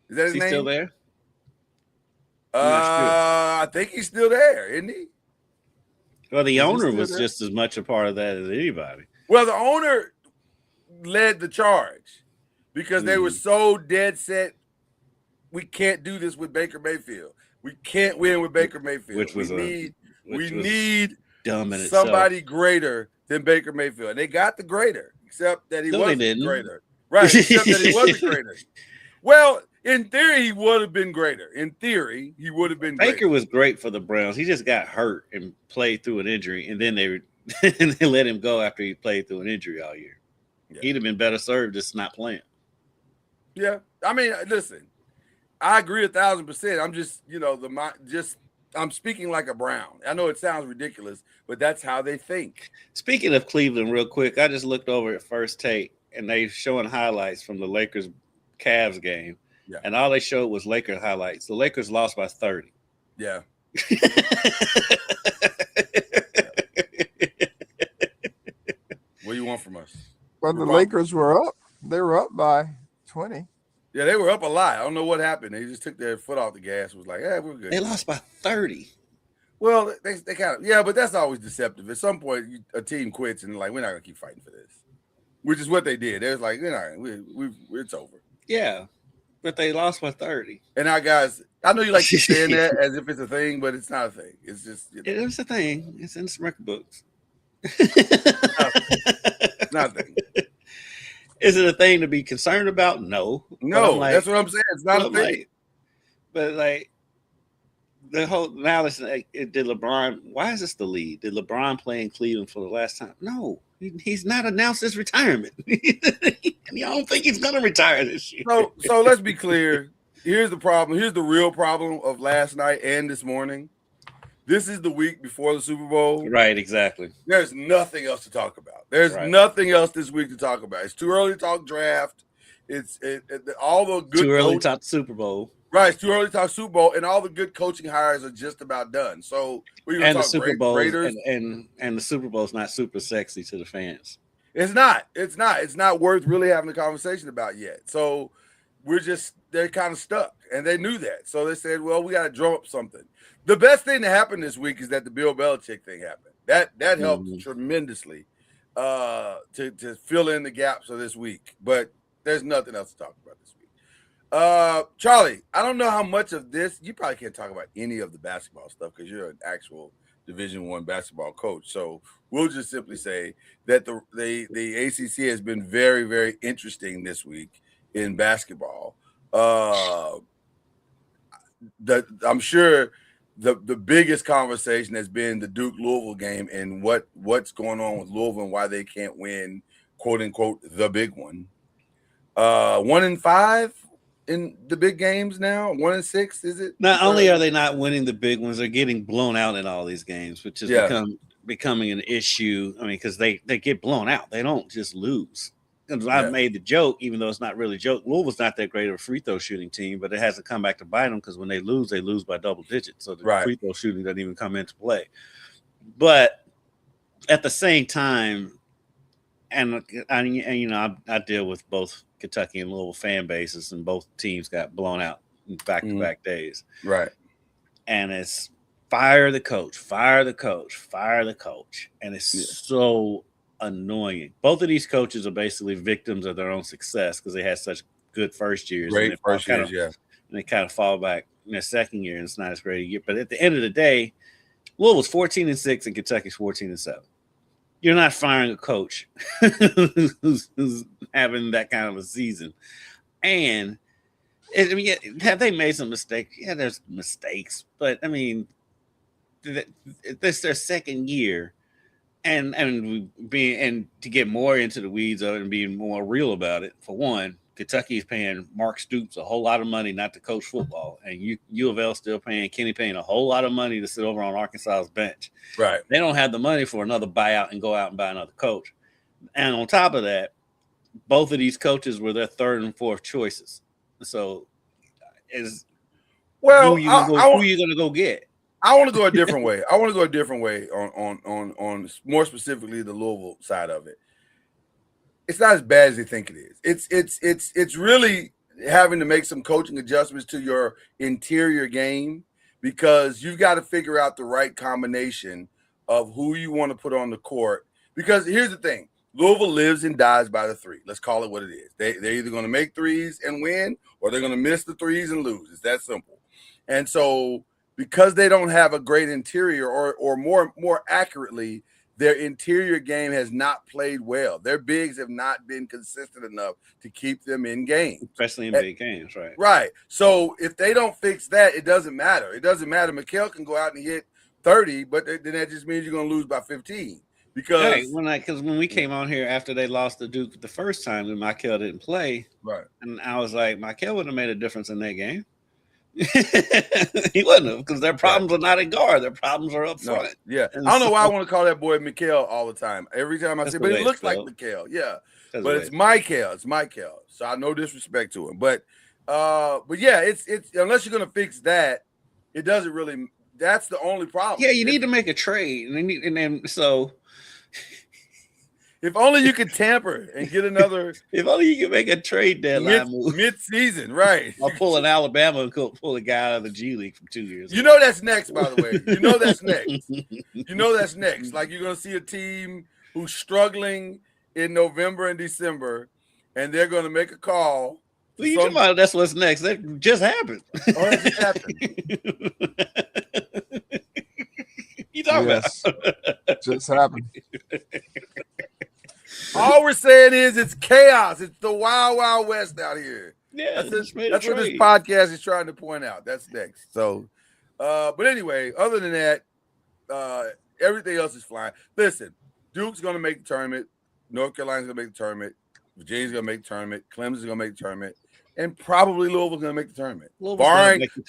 Is that his Is he name? still there? I think he's still there, isn't he? Well, the owner still was there? just as much a part of that as anybody. Well, the owner led the charge because they were so dead set. We can't do this with Baker Mayfield. We can't win with Baker Mayfield. We need Dumb in itself. somebody greater than Baker Mayfield. And they got the greater, except that he No, they wasn't didn't. greater. Right, except that he wasn't greater. Well, in theory, he would have been greater. In theory, he would have been Baker greater. was great for the Browns. He just got hurt and played through an injury, and then they let him go after he played through an injury all year. Yeah. He'd have been better served just not playing. Yeah. I mean, listen, I agree 1,000%. I'm just, I'm speaking like a Brown. I know it sounds ridiculous, but that's how they think. Speaking of Cleveland, real quick, I just looked over at First Take, and they showing highlights from the Lakers-Cavs game. Yeah. And all they showed was Lakers highlights. The Lakers lost by 30. Yeah. What do you want from us? But the Lakers were up. They were up by 20. Yeah, they were up a lot. I don't know what happened. They just took their foot off the gas. Was like, we're good. They lost by 30. Well, they kind of, but that's always deceptive. At some point, a team quits and like, we're not gonna keep fighting for this, which is what they did. They was like, it's over. Yeah, but they lost by 30. And now, guys, I know you like to saying that as if it's a thing, but it's not a thing. It's just It is a thing. It's in some record books. It's not a thing. Is it a thing to be concerned about? No. No, that's what I'm saying. It's not a thing. But the whole now it's like, did LeBron? Why is this the lead? Did LeBron play in Cleveland for the last time? No, he's not announced his retirement. And y'all don't think he's gonna retire this year. So let's be clear. Here's the problem. Here's the real problem of last night and this morning. This is the week before the Super Bowl. Right, exactly. There's nothing else to talk about. There's Right. nothing else this week to talk about. It's too early to talk draft. It's all the good Too early to talk Super Bowl. Right, it's too early to talk Super Bowl, and all the good coaching hires are just about done. So we're going And to the talk Super Bowl Raiders. and the Super Bowl is not super sexy to the fans. It's not. It's not worth really having a conversation about yet. So they're kind of stuck, and they knew that. So they said, well, we got to drum up something. The best thing that happened this week is that the Bill Belichick thing happened. That helped tremendously to fill in the gaps of this week. But there's nothing else to talk about this week. Charlie, I don't know how much of this you probably can't talk about any of the basketball stuff because you're an actual Division I basketball coach. So we'll just simply say that the ACC has been very, very interesting this week in basketball. I'm sure the biggest conversation has been the Duke Louisville game and what's going on with Louisville and why they can't win, quote unquote, the big one. 1-5 in the big games now. 1-6, is it? Not only are they not winning the big ones, they're getting blown out in all these games, which has becoming an issue. I mean, because they get blown out. They don't just lose. I've made the joke, even though it's not really a joke. Louisville's not that great of a free throw shooting team, but it hasn't come back to bite them because when they lose by double digits. So the free throw shooting doesn't even come into play. But at the same time, and I deal with both Kentucky and Louisville fan bases, and both teams got blown out in back-to-back days. Right. And it's fire the coach, and it's so annoying. Both of these coaches are basically victims of their own success because they had such good first years. And Great first years, yeah. And they kind of fall back in their second year, and it's not as great a year. But at the end of the day, Louisville's 14-6 and Kentucky's 14-7. You're not firing a coach who's having that kind of a season. And I mean, have they made some mistakes? Yeah, there's mistakes, but I mean, this their second year, and to get more into the weeds of it and being more real about it. For one, Kentucky's paying Mark Stoops a whole lot of money not to coach football, and U of L still paying Kenny Payne a whole lot of money to sit over on Arkansas's bench. Right. They don't have the money for another buyout and go out and buy another coach. And on top of that, both of these coaches were their third and fourth choices. So, who are you going to go get? I want to go a different way. I want to go a different way on more specifically the Louisville side of it. It's not as bad as they think it is. It's really having to make some coaching adjustments to your interior game because you've got to figure out the right combination of who you want to put on the court. Because here's the thing. Louisville lives and dies by the three. Let's call it what it is. They're either going to make threes and win or they're going to miss the threes and lose. It's that simple. And so because they don't have a great interior or more accurately, their interior game has not played well. Their bigs have not been consistent enough to keep them in games. Especially in big games, right? Right. So if they don't fix that, it doesn't matter. It doesn't matter. Mikal can go out and hit 30, but then that just means you're going to lose by 15. Because when we came on here after they lost to Duke the first time and Mikal didn't play, right? And I was like, Mikal wouldn't have made a difference in that game. He wouldn't have because their problems are not in guard. Their problems are up front. No, yeah. And I don't know why I want to call that boy Mikal all the time. Every time I say, but it looks like Mikal. Yeah. But it's Mikal. It's Mikal. So I no disrespect to him. But yeah, it's unless you're gonna fix that, it doesn't really. That's the only problem. Yeah, you need to make a trade, and then so. If only you could tamper and get another. If only you could make a trade deadline move mid-season, right? Or pull an Alabama and pull a guy out of the G League from 2 years ago. You know that's next, by the way. You know that's next. You know that's next. Like you're gonna see a team who's struggling in November and December, and they're gonna make a call. Well, you talking about that's what's next? That just happened. Oh, that just happened. You talking about? Just happened. All we're saying is it's chaos. It's the wild, wild west out here. Yeah, that's what this podcast is trying to point out. That's next. So, but anyway, other than that, everything else is flying. Listen, Duke's going to make the tournament. North Carolina's going to make the tournament. Virginia's going to make the tournament. Clemson's going to make the tournament. And probably Louisville's going to make the tournament.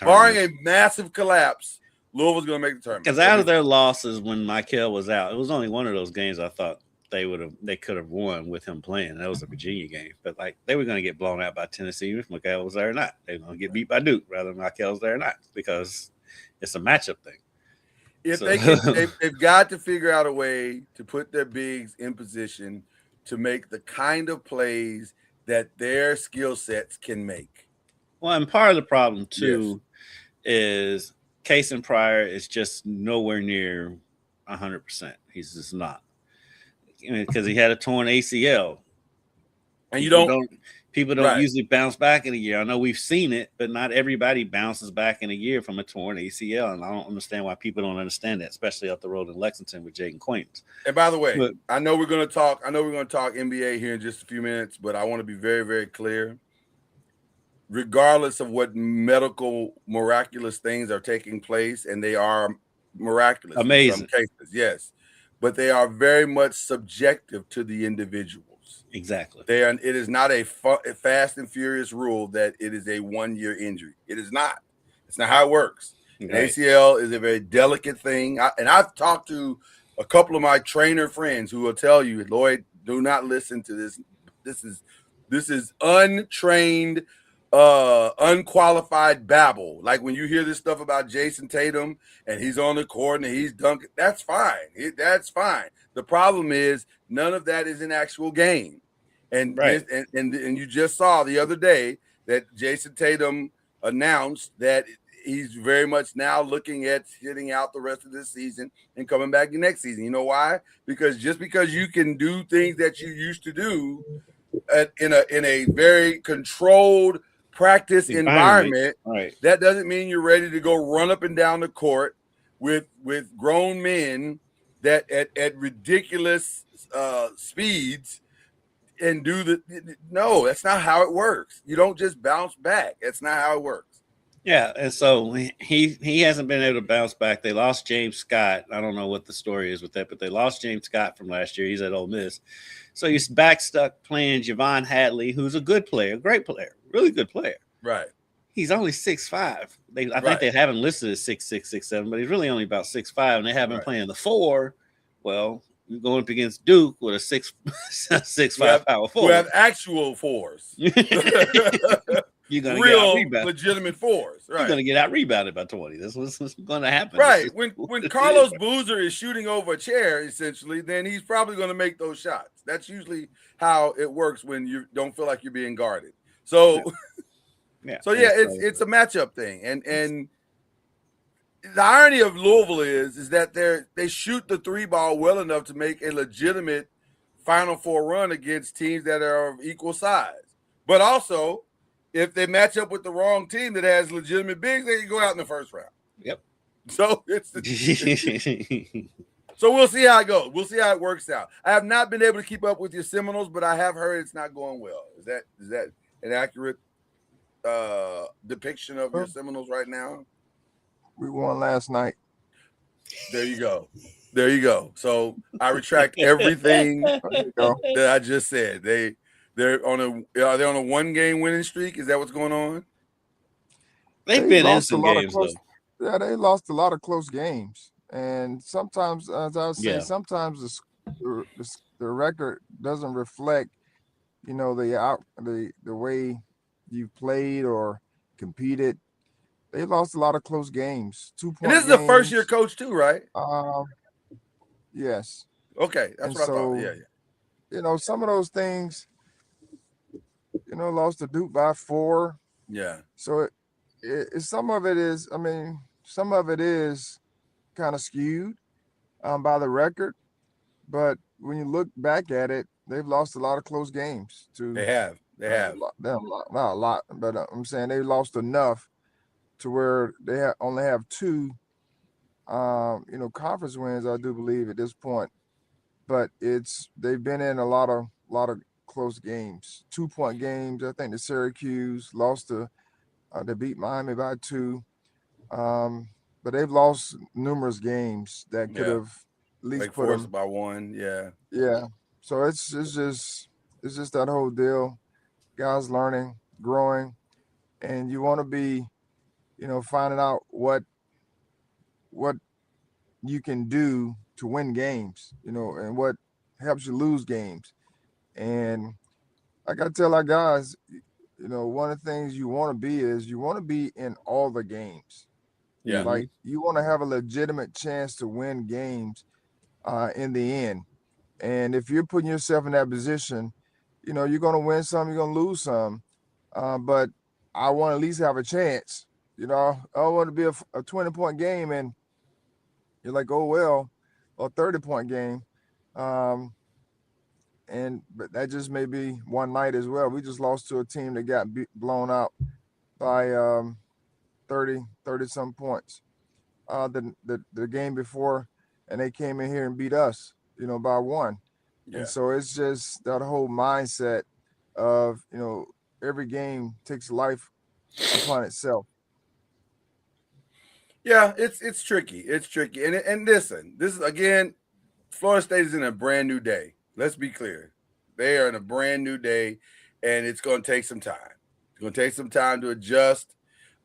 Barring a massive collapse, Louisville's going to make the tournament. Because out of their losses when Mikal was out, it was only one of those games I thought they could have won with him playing. That was a Virginia game. But like they were going to get blown out by Tennessee if Mikal was there or not. They were going to get beat by Duke rather than Mikal was there or not because it's a matchup thing. If they've got to figure out a way to put their bigs in position to make the kind of plays that their skill sets can make. Well, and part of the problem too is Case Pryor is just nowhere near 100%. He's just not. Because he had a torn ACL. And people don't usually bounce back in a year. I know we've seen it, but not everybody bounces back in a year from a torn ACL. And I don't understand why people don't understand that, especially up the road in Lexington with Jaden Quaintance. And by the way, I know we're going to talk NBA here in just a few minutes, but I want to be very, very clear. Regardless of what medical miraculous things are taking place, and they are miraculous amazing in some cases, yes. But they are very much subjective to the individuals. Exactly. It is not a fast and furious rule that it is a 1 year injury. It is not. It's not how it works. Right. ACL is a very delicate thing. And I've talked to a couple of my trainer friends who will tell you, Lloyd, do not listen to this. This is untrained, unqualified babble. Like when you hear this stuff about Jason Tatum and he's on the court and he's dunking, that's fine. That's fine. The problem is none of that is an actual game. And you just saw the other day that Jason Tatum announced that he's very much now looking at sitting out the rest of this season and coming back the next season. You know why? Because just because you can do things that you used to do in a very controlled practice environment, right? That doesn't mean you're ready to go run up and down the court with grown men that at ridiculous speeds and do no, that's not how it works. You don't just bounce back. That's not how it works. Yeah, and so he hasn't been able to bounce back. They lost James Scott. I don't know what the story is with that, but they lost James Scott from last year. He's at Ole Miss. So he's back stuck playing Javon Hadley, who's a good player, great player, really good player. Right. He's only 6'5". I think they haven't listed as 6'6", 6'7", but he's really only about 6'5", and they have him playing the 4. Well, you're going up against Duke with a 6'5" power forward. We have actual 4s. You're going to real get legitimate 4s. Right. You're going to get out rebounded by 20. That's what's going to happen. Right. When Carlos Boozer is shooting over a chair, essentially, then he's probably going to make those shots. That's usually how it works when you don't feel like you're being guarded. So, it's a matchup thing, and the irony of Louisville is that they shoot the 3 ball well enough to make a legitimate Final Four run against teams that are of equal size, but also, if they match up with the wrong team that has legitimate bigs, they can go out in the first round. Yep. So so we'll see how it goes. We'll see how it works out. I have not been able to keep up with your Seminoles, but I have heard it's not going well. Is that an accurate depiction of your Seminoles right now? We won last night. There you go. So I retract everything that I just said. Are they on a 1-game winning streak? Is that what's going on? They've been in some games though. Yeah, they lost a lot of close games, and sometimes, as I was saying, sometimes the record doesn't reflect, the way you played or competed. They lost a lot of close games. 2-point And this is the first year coach too, right? Yes. Okay, that's what I thought. Yeah. Some of those things. Lost to Duke by 4. Yeah. So some of it is kind of skewed by the record, but when you look back at it, they've lost a lot of close games. They have. Not a lot, but I'm saying they lost enough to where they only have 2, conference wins. I do believe at this point, but they've been in a lot of close games, 2-point games. I think the Syracuse lost they beat Miami by 2, but they've lost numerous games that could have at least put them by 1. Yeah. So it's just that whole deal. Guys learning, growing, and you want to be, finding out what you can do to win games, and what helps you lose games. And I got to tell our guys, one of the things you want to be in all the games. Yeah. Like you want to have a legitimate chance to win games in the end. And if you're putting yourself in that position, you're going to win some, you're going to lose some. But I want to at least have a chance. I want to be a 20-point game and you're like, oh, well, or 30-point game. But that just may be one night as well. We just lost to a team that got blown out by 30 some points the game before, and they came in here and beat us, by 1. Yeah. And so it's just that whole mindset of, every game takes life upon itself. Yeah, it's tricky. It's tricky. And listen, this is, again, Florida State is in a brand new day. Let's be clear. They are in a brand new day, and it's going to take some time. It's going to take some time to adjust.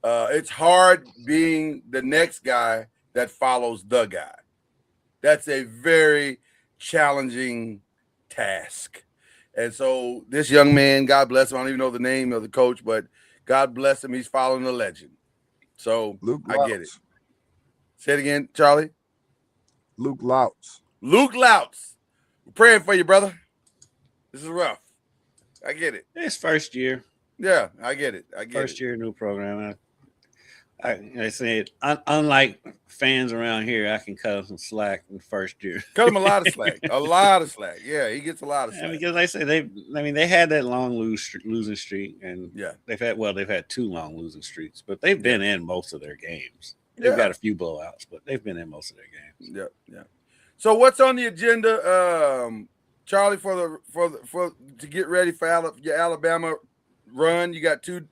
It's hard being the next guy that follows the guy. That's a very challenging task. And so this young man, God bless him, I don't even know the name of the coach, but God bless him, he's following the legend. So I get it. Say it again, Charlie. Luke Louts. Luke Louts. We're praying for you, brother. This is rough. I get it. It's first year. Yeah, I get it. First year, new program. I said, unlike fans around here, I can cut him some slack in the first year. Cut him a lot of slack. A lot of slack. Yeah, he gets a lot of slack. Because I say they had that long losing streak, and Yeah. they've had 2 long losing streaks, but they've been in most of their games. They've Yeah. got a few blowouts, but they've been in most of their games. Yeah, yeah. So what's on the agenda, Charlie, for to get ready for your Alabama run? You got two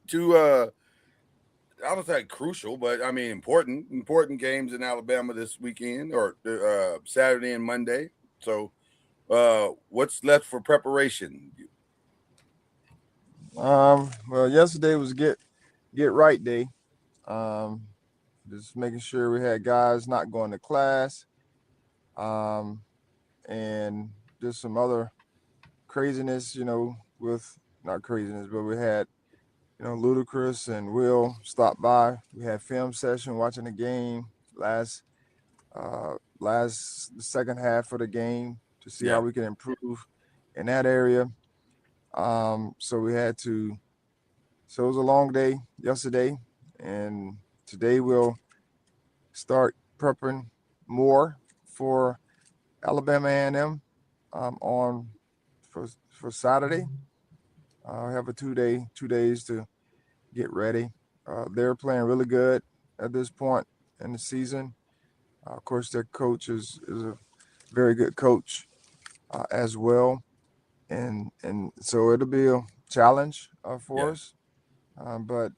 I don't say crucial, but I mean important games in Alabama this weekend, or Saturday and Monday. So what's left for preparation? Well, yesterday was get right day. Just making sure we had guys not going to class, and just some other craziness, with not craziness, but we had, Ludacris and Will stop by. We had film session watching the game the second half of the game to see how we can improve in that area. So we had to. So it was a long day yesterday, and today we'll start prepping more for Alabama A&M for Saturday. I have a 2 days to get ready. They're playing really good at this point in the season. Of course, their coach is a very good coach as well, and so it'll be a challenge for us. But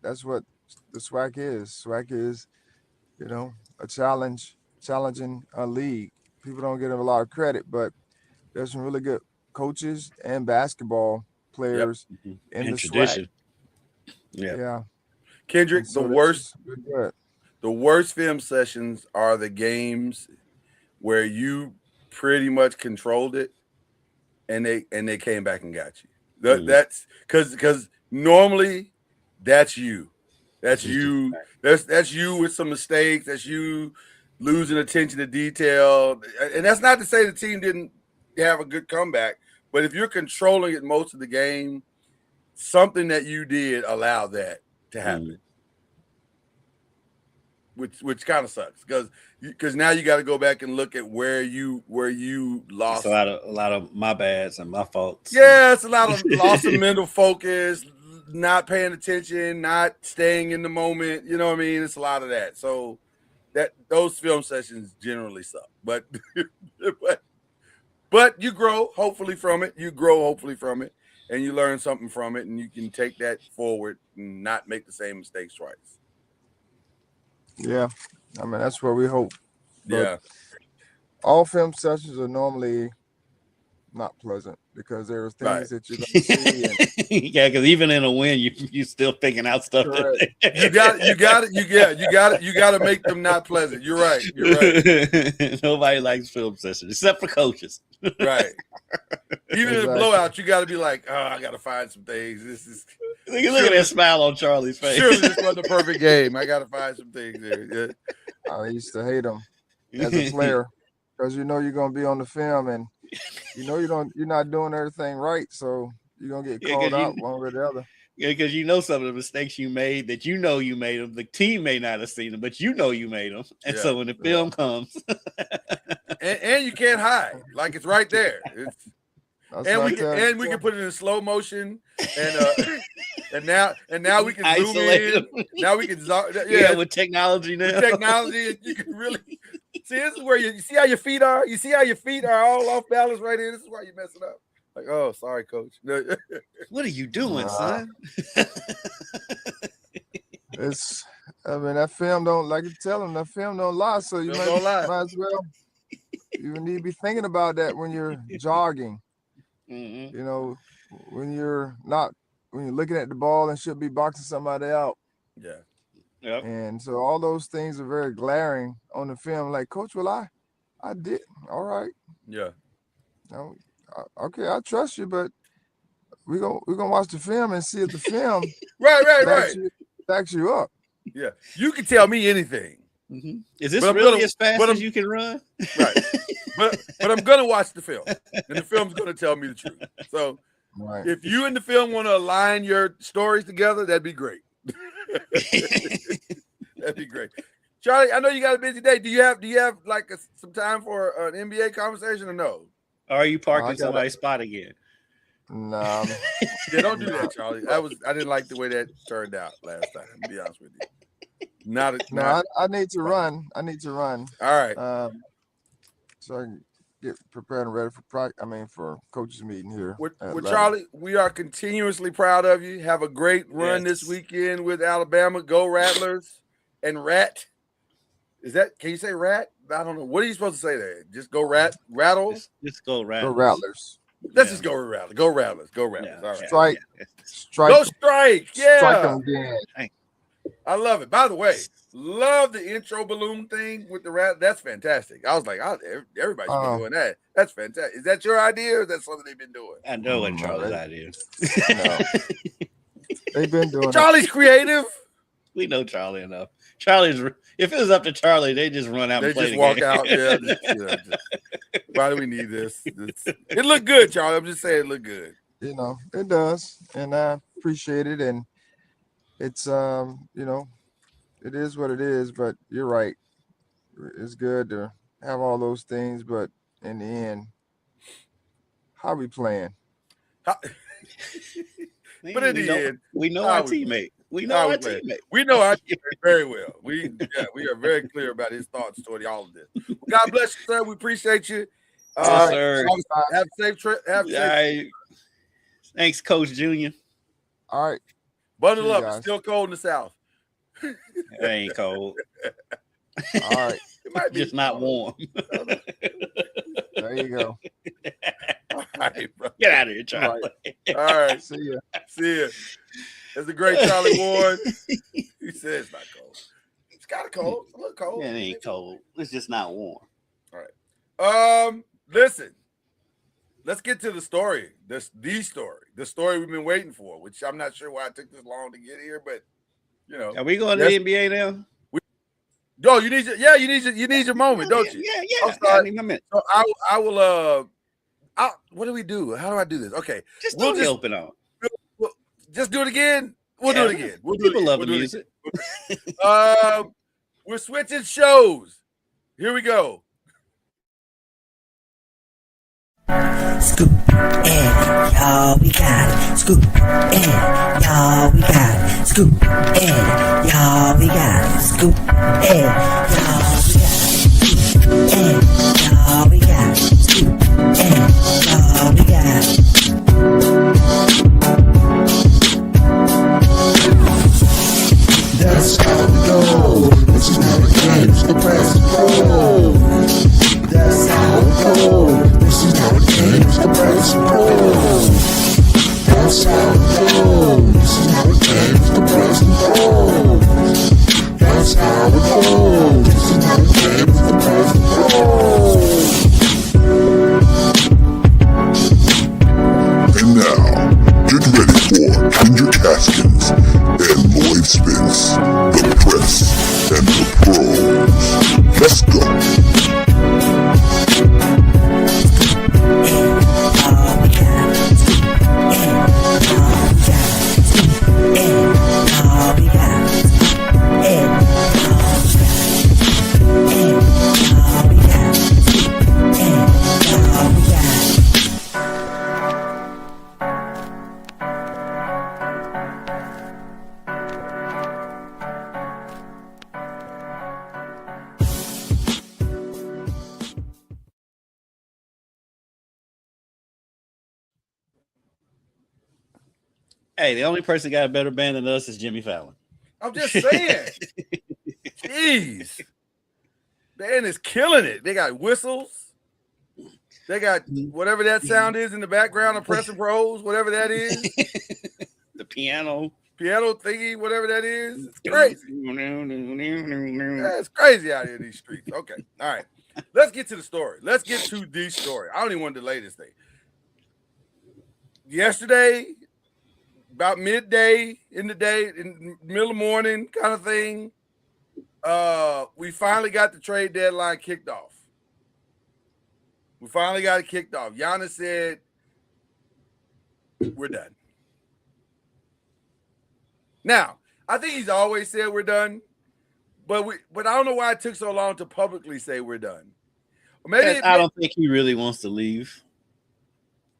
that's what the SWAC is. SWAC is, a challenging league. People don't give them a lot of credit, but there's some really good coaches and basketball players in the tradition. SWAC. Yeah. Kendrick, So the worst film sessions are the games where you pretty much controlled it, and they came back and got you. That's because normally that's you. That's you. That's you with some mistakes. That's you losing attention to detail. And that's not to say the team didn't have a good comeback, but if you're controlling it most of the game, something that you did allowed that to happen. Which kind of sucks because now you got to go back and look at where you lost. It's a lot of my bads and my faults. Yeah, it's a lot of loss of mental focus, not paying attention, not staying in the moment. You know what I mean? It's a lot of that. So those film sessions generally suck, but you grow hopefully from it. And you learn something from it, and you can take that forward and not make the same mistakes twice. Yeah, I mean that's what we hope. But Yeah, all film sessions are normally not pleasant because there are things that you don't see. And Yeah, because even in a win, you still picking out stuff. Correct. you got to make them not pleasant. You're right. Nobody likes film sessions except for coaches. Right. Even in a Exactly. blowout, you got to be like, oh, I got to find some things. This is Look at that smile on Charlie's face. surely this wasn't a perfect game. I got to find some things there. Yeah. I used to hate them as a player because you're going to be on the film and you're not doing everything right, so you're going to get called out one way or the other. Yeah, because some of the mistakes you made that you made them. The team may not have seen them, but you made them. And so when the film comes, and you can't hide, like it's right there. We can put it in slow motion, and now we can zoom in. Now we can with technology now. With technology, you can really see. This is where you see how your feet are. You see how your feet are all off balance right here. This is why you messing up. Like, oh, sorry, coach. What are you doing, son? That film don't, like you tell them, that film don't lie. So you might as well. You need to be thinking about that when you're jogging. Mm-hmm. When you're looking at the ball and should be boxing somebody out. Yeah. Yep. And so all those things are very glaring on the film. Like, Coach, well, I did. All right. Yeah. No. Okay, I trust you, but we're gonna watch the film and see if the film right backs you up. Yeah, you can tell me anything. Mm-hmm. Is this really as fast as you can run? Right, but I'm gonna watch the film, and the film's gonna tell me the truth. So if you and the film want to align your stories together, that'd be great. That'd be great. Charlie, I know you got a busy day. Do you have like some time for an NBA conversation or no? Or are you parking I got somebody's spot again? Nah, Yeah, don't do that, Charlie. I didn't like the way that turned out last time. To be honest with you, I need to run. I need to run. All right. So I can get prepared and ready for coaches meeting here. Well, Charlie, we are continuously proud of you. Have a great run this weekend with Alabama. Go Rattlers and Rat. Can you say rat? I don't know. What are you supposed to say there? Just go rattle? Just go Rattlers. Go Rattlers. Let's just go Rattlers. Go Rattlers. Go Rattlers. Yeah. All right. Strike. Yeah. Strike. Go Strike. Yeah. Strike them again. I love it. By the way, love the intro balloon thing with the rat. That's fantastic. I was like, everybody should be doing that. That's fantastic. Is that your idea or is that something they've been doing? I know what Charlie's idea. No. They've been doing Charlie's creative. We know Charlie enough. If it was up to Charlie, they just run out and play just walk game. out. Yeah, why do we need this? It looked good, Charlie. I'm just saying it looked good. It does. And I appreciate it. And it's, it is what it is. But you're right. It's good to have all those things. But in the end, how are we playing? But in the end, we know our teammate. We know our teammate. We know our teammate very well. We are very clear about his thoughts toward all of this. Well, God bless you, sir. We appreciate you. Yes, sir. Have a safe trip. Thanks, Coach Junior. All right. Bundle up. It's still cold in the South. It ain't cold. All right. It might be just not warm. There you go. All right, bro. Get out of here, Charlie. All right. See ya. See ya. That's the great Charlie Ward. He said it's not cold. It's kind of cold. It's a little cold. Yeah, it ain't cold. It's just not warm. All right. Listen. Let's get to the story. The story we've been waiting for, which I'm not sure why it took this long to get here, but Are we going to the NBA now? No, you need your moment, don't you? Yeah. I'm sorry. I need my minute. So I will what do we do? How do I do this? Okay. Just don't open on. Just do it again. We'll do it again. People love the music. We're switching shows. Here we go. Scoop in, y'all, we got it. Scoop in, y'all, we got it. Scoop in, y'all, we got it. Scoop in, y'all, we got it. Scoop in, y'all, we got it. That's how we go. This is how it games the press pro. That's how we go. This is how it games the press pro. That's how we go. This is how it games the press pro. That's how we go. This is how it games the press pro. And now, get ready for Kendrick Haskins and Lloyd Spence, the press and the pros. Let's go. Hey, the only person got a better band than us is Jimmy Fallon. I'm just saying. Jeez. Band is killing it. They got whistles. They got whatever that sound is in the background of Press and Pros, whatever that is. The piano thingy, whatever that is. It's crazy. Yeah, it's crazy out here in these streets. Okay. All right. Let's get to the story. I don't even want to delay this thing. Yesterday, about midday in the day, in the middle of the morning kind of thing, we finally got the trade deadline kicked off. Giannis said, we're done. Now, I think he's always said we're done, but I don't know why it took so long to publicly say we're done. Maybe I don't think he really wants to leave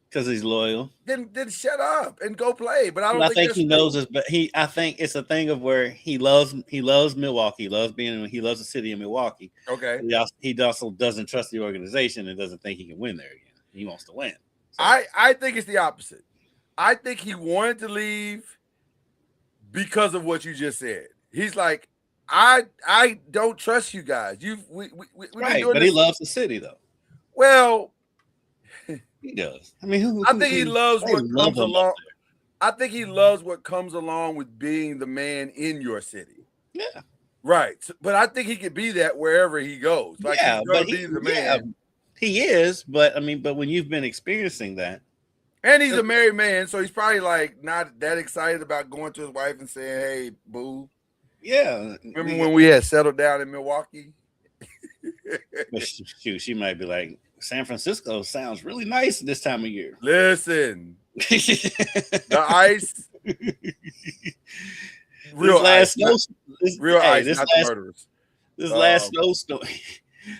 because he's loyal. Then shut up and go play. But I don't I think think that's he knows true. this, but I think it's a thing of where he loves Milwaukee, he loves the city of Milwaukee. Okay. He also doesn't trust the organization and doesn't think he can win there again. He wants to win. So. I think it's the opposite. I think he wanted to leave because of what you just said. He's like, I don't trust you guys. We right, but he loves the city though. Well, he does. I mean, I think he loves what comes along. I think he loves what comes along with being the man in your city. Yeah. Right. But I think he could be that wherever he goes. Like yeah, he's gonna be the man. Yeah, he is, but I mean, but when you've been experiencing that. And he's a married man, so he's probably like not that excited about going to his wife and saying, "Hey, boo." Yeah. Remember when we had settled down in Milwaukee? Shoot, she might be like, San Francisco sounds really nice this time of year. Listen, the ice, real ice, not the murderers. This last snowstorm.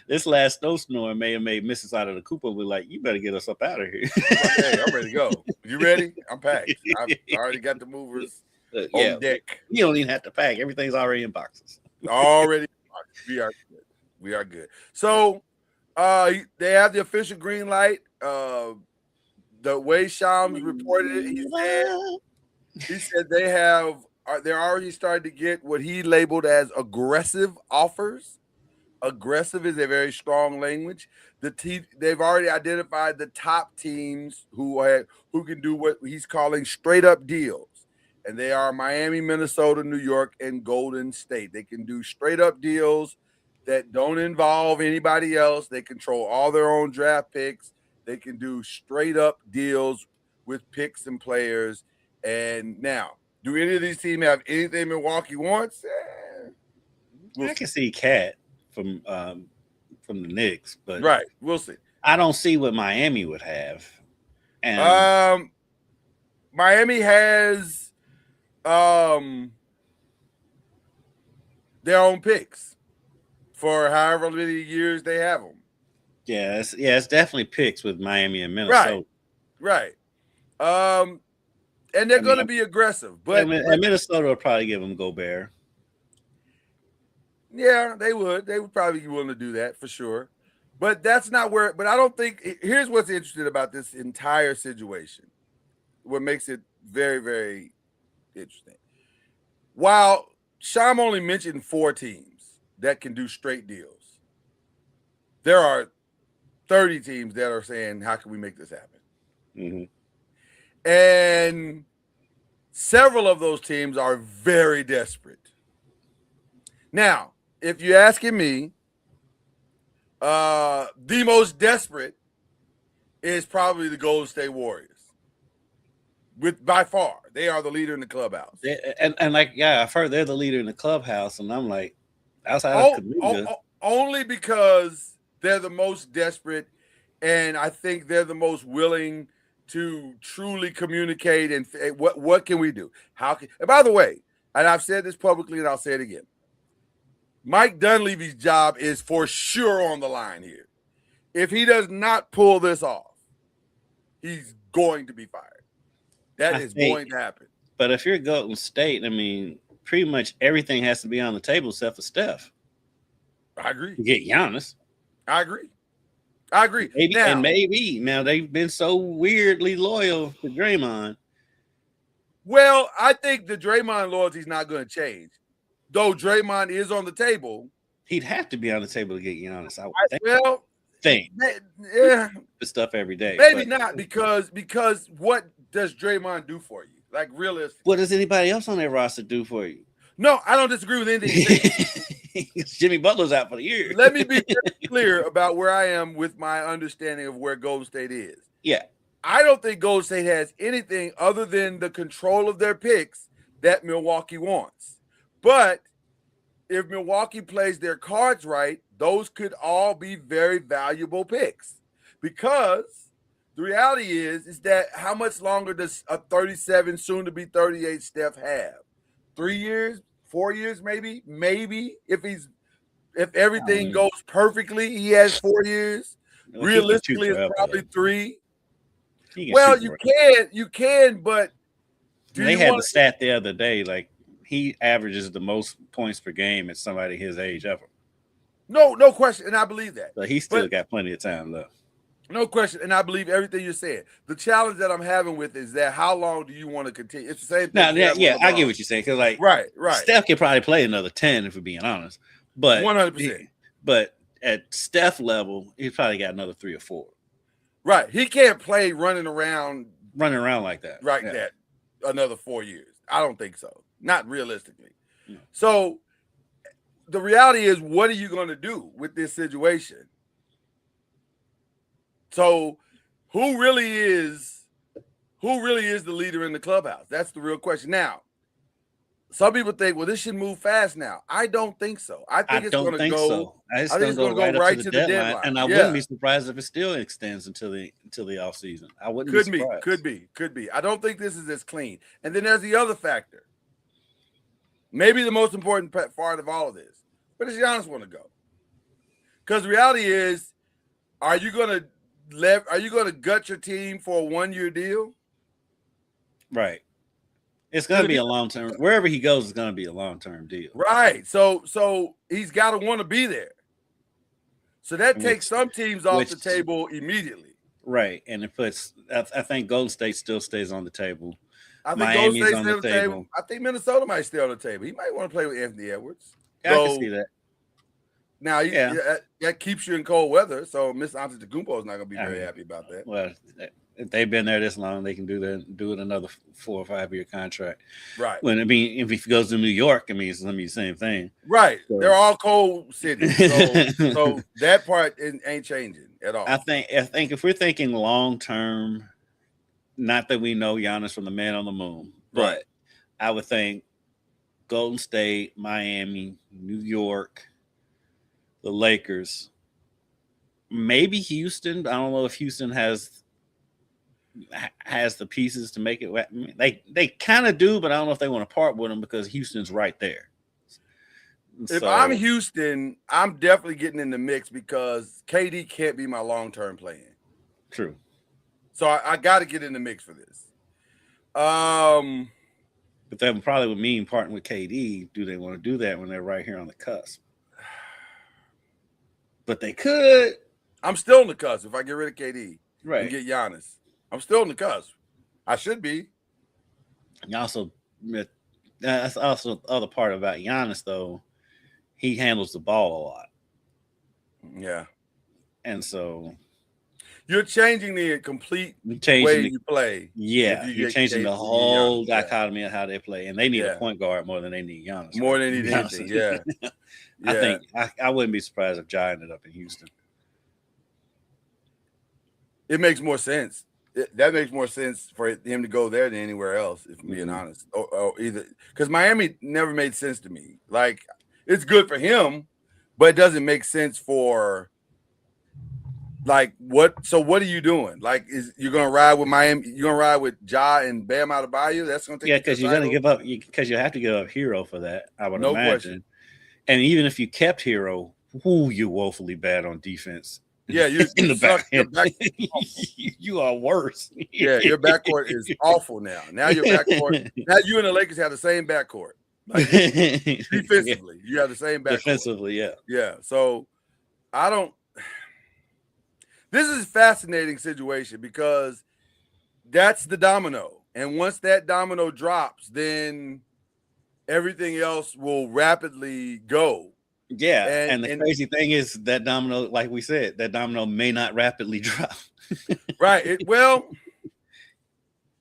This last snowstorm may have made Mrs. out of the Cooper be like, you better get us up out of here. Hey, I'm ready to go. You ready? I'm packed. I already got the movers on deck. You don't even have to pack. Everything's already in boxes. Already. We are good. We are good. So they have the official green light. The way Shams reported it, he said they're already starting to get what he labeled as aggressive offers. Aggressive is a very strong language. They've already identified the top teams who can do what he's calling straight up deals. And they are Miami, Minnesota, New York, and Golden State. They can do straight up deals that don't involve anybody else. They control all their own draft picks. They can do straight up deals with picks and players. And now, do any of these teams have anything Milwaukee wants? I can see Cat from the Knicks, but right, we'll see. I don't see what Miami would have. And Miami has their own picks for however many years they have them. Yeah, it's definitely picks with Miami and Minnesota. Right. And they're going to be aggressive, but and Minnesota will probably give them Gobert. Yeah, they would. They would probably be willing to do that for sure. But that's not where. But I don't think. Here's what's interesting about this entire situation. What makes it very, very interesting. While Sham only mentioned 4 teams that can do straight deals, there are 30 teams that are saying, "How can we make this happen?" Mm-hmm. And several of those teams are very desperate. Now, if you're asking me, the most desperate is probably the Golden State Warriors. By far, they are the leader in the clubhouse. I've heard they're the leader in the clubhouse, and I'm like, outside of Kuminga. Only because they're the most desperate, and I think they're the most willing to truly communicate. And what can we do? And by the way, and I've said this publicly, and I'll say it again. Mike Dunleavy's job is for sure on the line here. If he does not pull this off, he's going to be fired. That is going to happen. But if you're Golden State, I mean, pretty much everything has to be on the table except for Steph. I agree. You get Giannis. I agree. Maybe now they've been so weirdly loyal to Draymond. Well, I think the Draymond loyalty is not going to change. Though Draymond is on the table, he'd have to be on the table to get Giannis. Yeah, the stuff every day. Maybe not because what does Draymond do for you? Like realistically, what does anybody else on their roster do for you? No, I don't disagree with anything. Jimmy Butler's out for the year. Let me be clear about where I am with my understanding of where Golden State is. Yeah, I don't think Golden State has anything other than the control of their picks that Milwaukee wants. But if Milwaukee plays their cards right, those could all be very valuable picks. Because the reality is that how much longer does a 37, soon to be 38 Steph have? 3 years, 4 years, maybe if everything goes perfectly, he has 4 years. Well, he can shoot Realistically, it's forever, probably though. 3. He can Well, shoot you can, but do they you had want the stat the other day, like he averages the most points per game at somebody his age ever. no question, and I believe that. But he still But- got plenty of time left. No question, and I believe everything you're saying. The challenge that I'm having with is that how long do you want to continue? It's the same thing. Now, we have with yeah, I LeBron. get what you're saying because, like, Right. Steph could probably play another 10 if we're being honest, but 100%. But at Steph level, he's probably got another 3 or 4 Right. He can't play running around like that. right Yeah. that another 4 years. I don't think so. Not realistically. No. So the reality is, what are you going to do with this situation? So who really is the leader in the clubhouse? That's the real question. Now, some people think, well, this should move fast now. I don't think so. I think it's going to go. So. I think think it's going to go right to the deadline. And I wouldn't be surprised if it still extends until the offseason. I wouldn't be surprised. Could be. I don't think this is as clean. And then there's the other factor. Maybe the most important part of all of this. Where does Giannis want to go? Because the reality is, are you going to gut your team for a 1-year deal? Right. It's going to be a long-term. Wherever he goes, it's going to be a long-term deal. Right. So he's got to want to be there. So that takes some teams off the table immediately. Right. And it puts. I think Golden State still stays on the table. I think Miami's Golden State's on the table. I think Minnesota might stay on the table. He might want to play with Anthony Edwards. Yeah, I can see that. Now, that keeps you in cold weather. So Mr. Antetokounmpo is not going to be very happy about that. Well, if they've been there this long, they can do it another 4 or 5 year contract. Right. When if he goes to New York, I mean, it's going to be the same thing. Right. So, they're all cold cities. So that part ain't changing at all. I think if we're thinking long term, not that we know Giannis from the man on the moon, but I would think Golden State, Miami, New York, the Lakers, maybe Houston. I don't know if Houston has the pieces to make it. I mean, they kind of do, but I don't know if they want to part with them because Houston's right there. If I'm Houston, I'm definitely getting in the mix because KD can't be my long-term plan. True. So I got to get in the mix for this. But that probably would mean partnering with KD. Do they want to do that when they're right here on the cusp? But they could. I'm still on the cusp if I get rid of KD and get Giannis. I'm still on the cusp. I should be. And also, that's also the other part about Giannis, though. He handles the ball a lot. Yeah. And so you're changing the complete way you play. Yeah, you're changing the whole dichotomy of how they play. And they need a point guard more than they need Giannis. More than they need anything, yeah. I think I wouldn't be surprised if Ja ended up in Houston. It makes more sense. That makes more sense for him to go there than anywhere else, if I'm being honest. Or either because Miami never made sense to me. Like, it's good for him, but it doesn't make sense for like what. So what are you doing? Like, you're gonna ride with Miami? You're gonna ride with Ja and Bam Adebayo? That's gonna take because you're gonna give up because you have to give up Hero for that. I would imagine. Question. And even if you kept Hero, you're woefully bad on defense. Yeah, you're in the back. You are worse. Yeah, your backcourt is awful now. Now your backcourt. Now you and the Lakers have the same backcourt. Like, defensively, you have the same backcourt. Defensively, yeah. Yeah. So I don't. This is a fascinating situation because that's the domino, and once that domino drops, then everything else will rapidly go. Yeah, and the crazy thing is that domino, like we said, that domino may not rapidly drop. Right.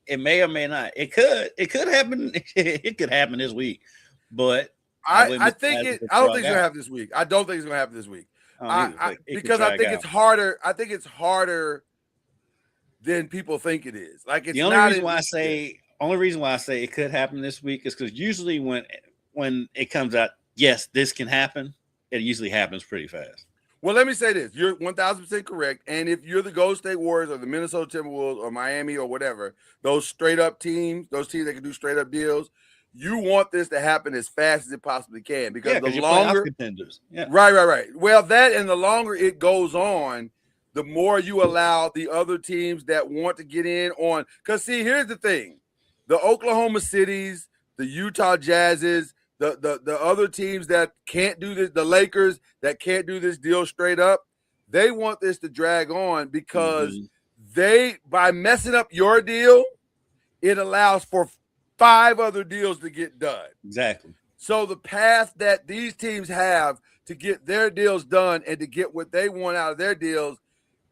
It may or may not. It could happen. It could happen this week, but I don't think it's gonna happen this week. I don't think it's gonna happen this week. Because I think it's harder. I think it's harder than people think it is. Like, it's the only reason why I say it could happen this week is because usually when it comes out, yes, this can happen. It usually happens pretty fast. Well, let me say this. You're 1,000% correct. And if you're the Golden State Warriors or the Minnesota Timberwolves or Miami or whatever, those straight up teams, those teams that can do straight up deals, you want this to happen as fast as it possibly can because the you're playoff longer contenders. Yeah. Right. Well, that and the longer it goes on, the more you allow the other teams that want to get in on. Because see, here's the thing: the Oklahoma Cities, the Utah Jazzes, the other teams that can't do this, the Lakers that can't do this deal straight up, they want this to drag on because they, by messing up your deal, it allows for 5 other deals to get done. Exactly. So the path that these teams have to get their deals done and to get what they want out of their deals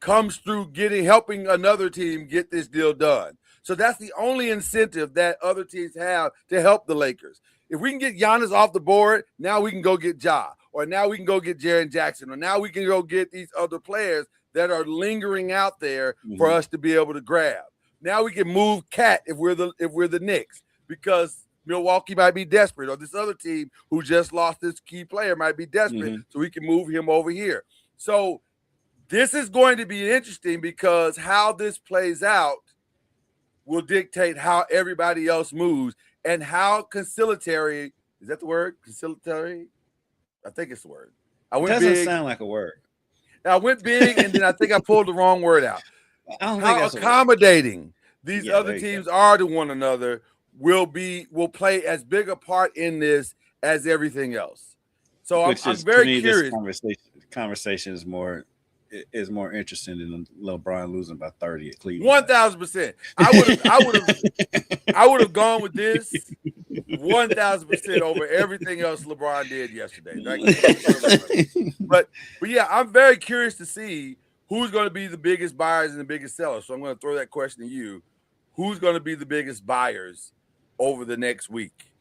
comes through helping another team get this deal done. So that's the only incentive that other teams have to help the Lakers. If we can get Giannis off the board, now we can go get Ja, or now we can go get Jaren Jackson, or now we can go get these other players that are lingering out there for us to be able to grab. Now we can move Cat if we're the Knicks, because Milwaukee might be desperate, or this other team who just lost this key player might be desperate, so we can move him over here. So this is going to be interesting because how this plays out will dictate how everybody else moves and how conciliatory, is that the word? Conciliatory? I think it's the word. It doesn't sound like a word. I went big and then I think I pulled the wrong word out. I don't think How that's accommodating these other there you teams are to one another will play as big a part in this as everything else. So I'm very curious. This conversation is more interesting than LeBron losing by 30 at Cleveland. 1,000%. I would have gone with this 1,000% over everything else LeBron did yesterday. But yeah, I'm very curious to see who's going to be the biggest buyers and the biggest sellers. So I'm going to throw that question to you. Who's going to be the biggest buyers over the next week?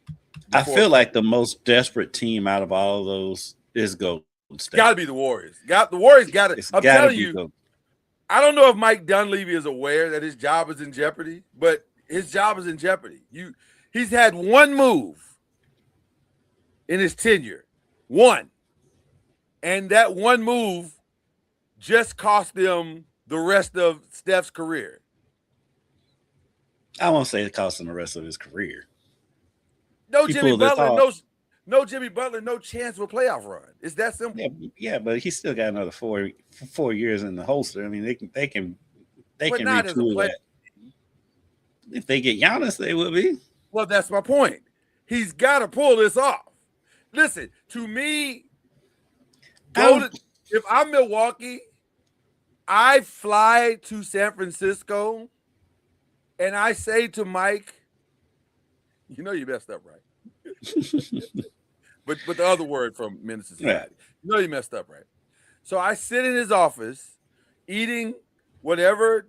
I feel like the most desperate team out of all of those is Golden State. Got to be the Warriors. The Warriors got it. I'm telling you, Golden. I don't know if Mike Dunleavy is aware that his job is in jeopardy, but his job is in jeopardy. He's had one move in his tenure, one, and that one move just cost them the rest of Steph's career. I won't say it cost him the rest of his career. No Jimmy Butler, no Jimmy Butler, no chance of a playoff run. It's that simple. Yeah, but he's still got another 4 years in the holster. I mean, they can retool that. If they get Giannis, they will be. Well, that's my point. He's got to pull this off. Listen, to me, if I'm Milwaukee, I fly to San Francisco and I say to Mike, you know you messed up, right? but the other word from Minister Society, you know you messed up, right? So I sit in his office eating whatever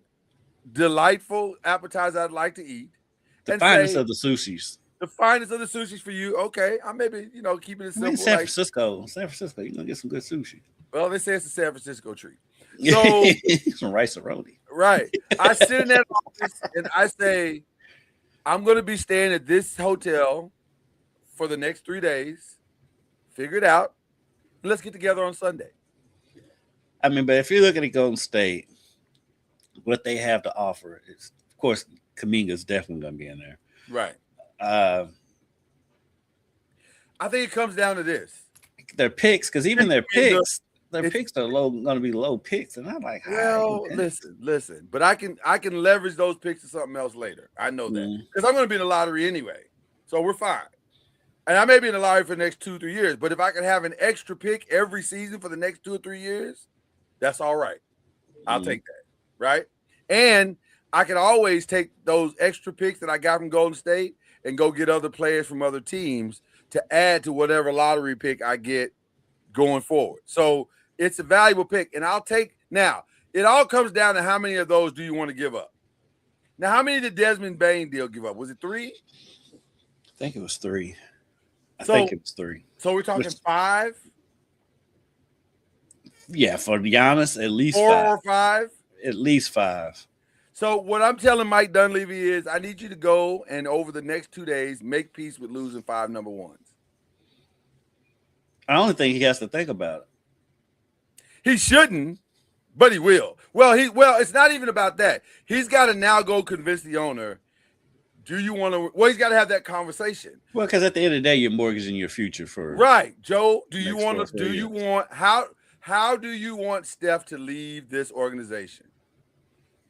delightful appetizer I'd like to eat. The finest of the sushis. The finest of the sushis for you. Okay. I maybe, keeping it simple. San Francisco, you're going to get some good sushi. Well, they say it's a San Francisco treat. So some rice-a-roni. Right. I sit in that office and I say, I'm going to be staying at this hotel for the next 3 days. Figure it out. Let's get together on Sunday. I mean, but if you're looking at Golden State, what they have to offer is, of course, Kuminga's definitely going to be in there. Right. I think it comes down to this. Their picks, because even their picks are going to be low picks, and I'm like, well, listen. But I can leverage those picks to something else later. I know that because I'm going to be in the lottery anyway, so we're fine. And I may be in the lottery for the next 2-3 years, but if I can have an extra pick every season for the next 2 or 3 years, that's all right. I'll take that, right? And I can always take those extra picks that I got from Golden State and go get other players from other teams to add to whatever lottery pick I get going forward. So it's a valuable pick. And I'll take – now, it all comes down to how many of those do you want to give up. Now, how many did Desmond Bain deal give up? Was it 3? I think it was 3. I think it was 3. So we're talking 5? Yeah, for Giannis, at least 4 5. or 5? At least 5. So what I'm telling Mike Dunleavy is I need you to go and over the next 2 days make peace with losing 5 number ones. I only think he has to think about it. He shouldn't, but he will. Well, it's not even about that. He's got to now go convince the owner Do you want to? Well, he's got to have that conversation. Well, because at the end of the day, you're mortgaging your future for Right, Joe. Do you next want 4 or to? 4 Do you years. want how do you want Steph to leave this organization?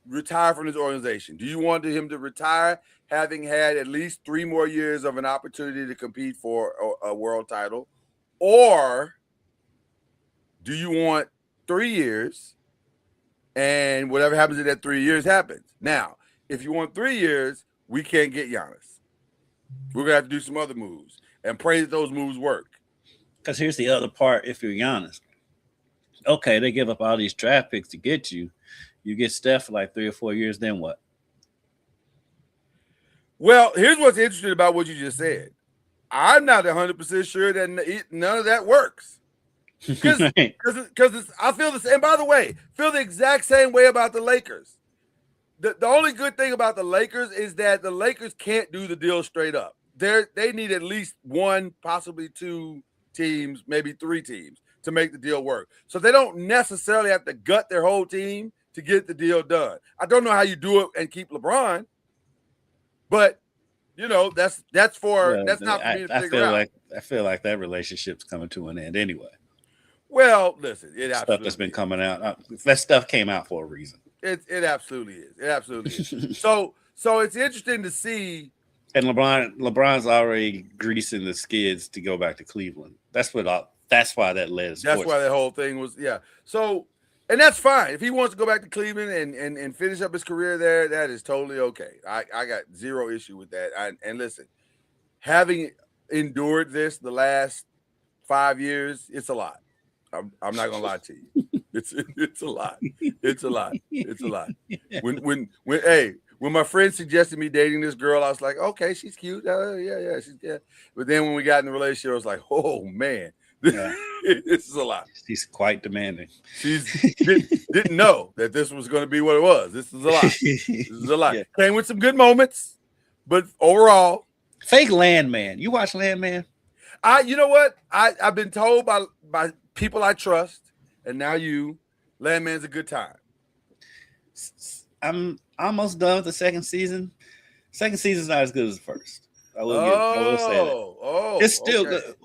Retire from this organization? Do you want him to retire having had at least 3 more years of an opportunity to compete for a world title, or do you want 3 years and whatever happens in that 3 years happens? Now, if you want 3 years, we can't get Giannis. We're gonna have to do some other moves and pray that those moves work. Because here's the other part. If you're Giannis, okay, they give up all these draft picks to get you. You get Steph for like 3 or 4 years. Then what? Well, here's what's interesting about what you just said. I'm not 100% sure that none of that works. Because I feel the same. And by the way, feel the exact same way about the Lakers. The only good thing about the Lakers is that the Lakers can't do the deal straight up. They need at least 1, possibly 2 teams, maybe 3 teams to make the deal work. So they don't necessarily have to gut their whole team to get the deal done. I don't know how you do it and keep LeBron, but that's not for me to figure out. I feel like that relationship's coming to an end anyway. Well, listen, Stuff that's been coming out. That stuff came out for a reason. It absolutely is. It absolutely is. So it's interesting to see. And LeBron's already greasing the skids to go back to Cleveland. That's why that led. That's why that whole thing was, yeah. So, and that's fine. If he wants to go back to Cleveland and finish up his career there, that is totally okay. I got zero issue with that. And listen, having endured this the last 5 years, it's a lot. I'm not gonna lie to you. It's a lot. It's a lot. It's a lot. When my friend suggested me dating this girl, I was like, okay, she's cute. Yeah. But then when we got in the relationship, I was like, oh man, this is a lot. She's quite demanding. She didn't know that this was going to be what it was. This is a lot. This is a lot. Yeah. Came with some good moments, but overall, fake Landman. You watch Landman? You know what? I've been told by people I trust, and now Landman's a good time. I'm almost done with the second season. Second season's not as good as the first. I will say that. It's still good.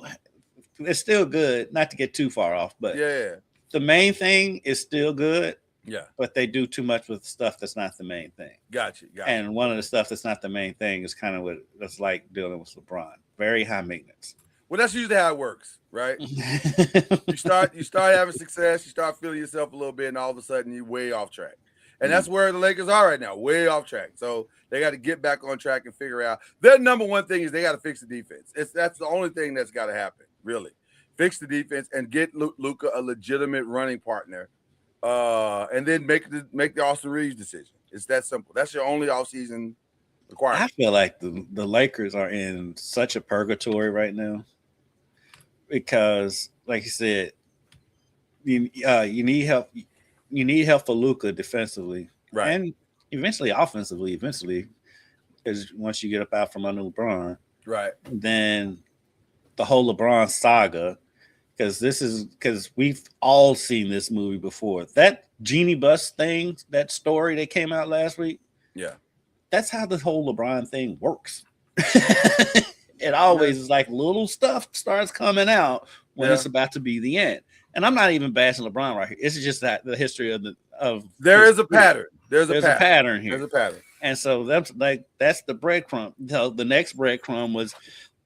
It's still good. Not to get too far off, but the main thing is still good. Yeah. But they do too much with stuff that's not the main thing. Gotcha. And one of the stuff that's not the main thing is kind of what it's like dealing with LeBron. Very high maintenance. Well, that's usually how it works, right? you start having success, you start feeling yourself a little bit, and all of a sudden you're way off track. And that's where the Lakers are right now, way off track. So they got to get back on track and figure out. Their number one thing is they got to fix the defense. That's the only thing that's got to happen, really. Fix the defense and get Luka a legitimate running partner, and then make the Austin Reeves decision. It's that simple. That's your only offseason requirement. I feel like the Lakers are in such a purgatory right now because, like you said, you need help. You need help for Luka defensively, right? And eventually offensively. Eventually, is once you get up out from under LeBron, right? Then the whole LeBron saga, because we've all seen this movie before. That Genie Bus thing, that story that came out last week, that's how the whole LeBron thing works. It always is like little stuff starts coming out when it's about to be the end. And I'm not even bashing LeBron right here. It's just that the history of there is a pattern. There's a pattern here. There's a pattern. And so that's the breadcrumb. The next breadcrumb was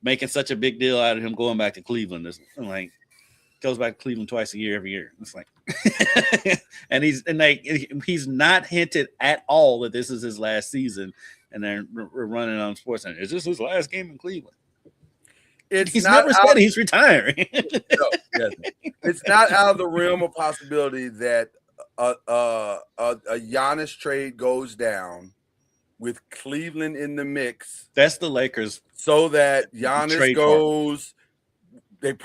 making such a big deal out of him going back to Cleveland. It's like goes back to Cleveland twice a year, every year. It's like, and he's not hinted at all that this is his last season. And then we're running on SportsCenter. Is this his last game in Cleveland? He's never said he's retiring. No, it's not out of the realm of possibility that a Giannis trade goes down with Cleveland in the mix. That's the Lakers. So that Giannis goes, the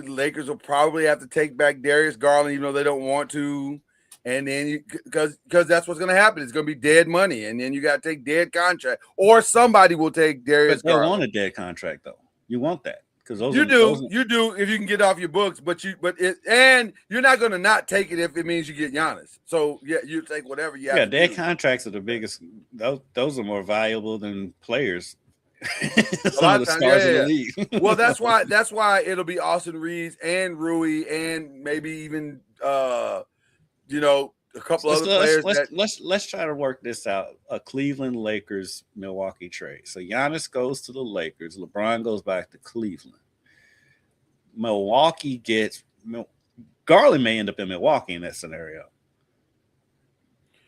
Lakers will probably have to take back Darius Garland, even though they don't want to. And then because that's what's going to happen. It's going to be dead money. And then you got to take dead contract. Or somebody will take Darius Garland. But they want a dead contract, though. You want that. because those You are, do, those are, you do if you can get off your books, but you're not going to not take it if it means you get Giannis. So yeah, you take whatever you have yeah, to their do. contracts are the biggest. Those are more valuable than players. A Some lot of of the times, stars in the yeah. league. Well, that's why it'll be Austin Reeves and Rui and maybe even a couple let's, other let's players let's that let's try to work this out. A Cleveland Lakers Milwaukee trade. So Giannis goes to the Lakers. LeBron goes back to Cleveland. Milwaukee gets Garland may end up in Milwaukee in that scenario.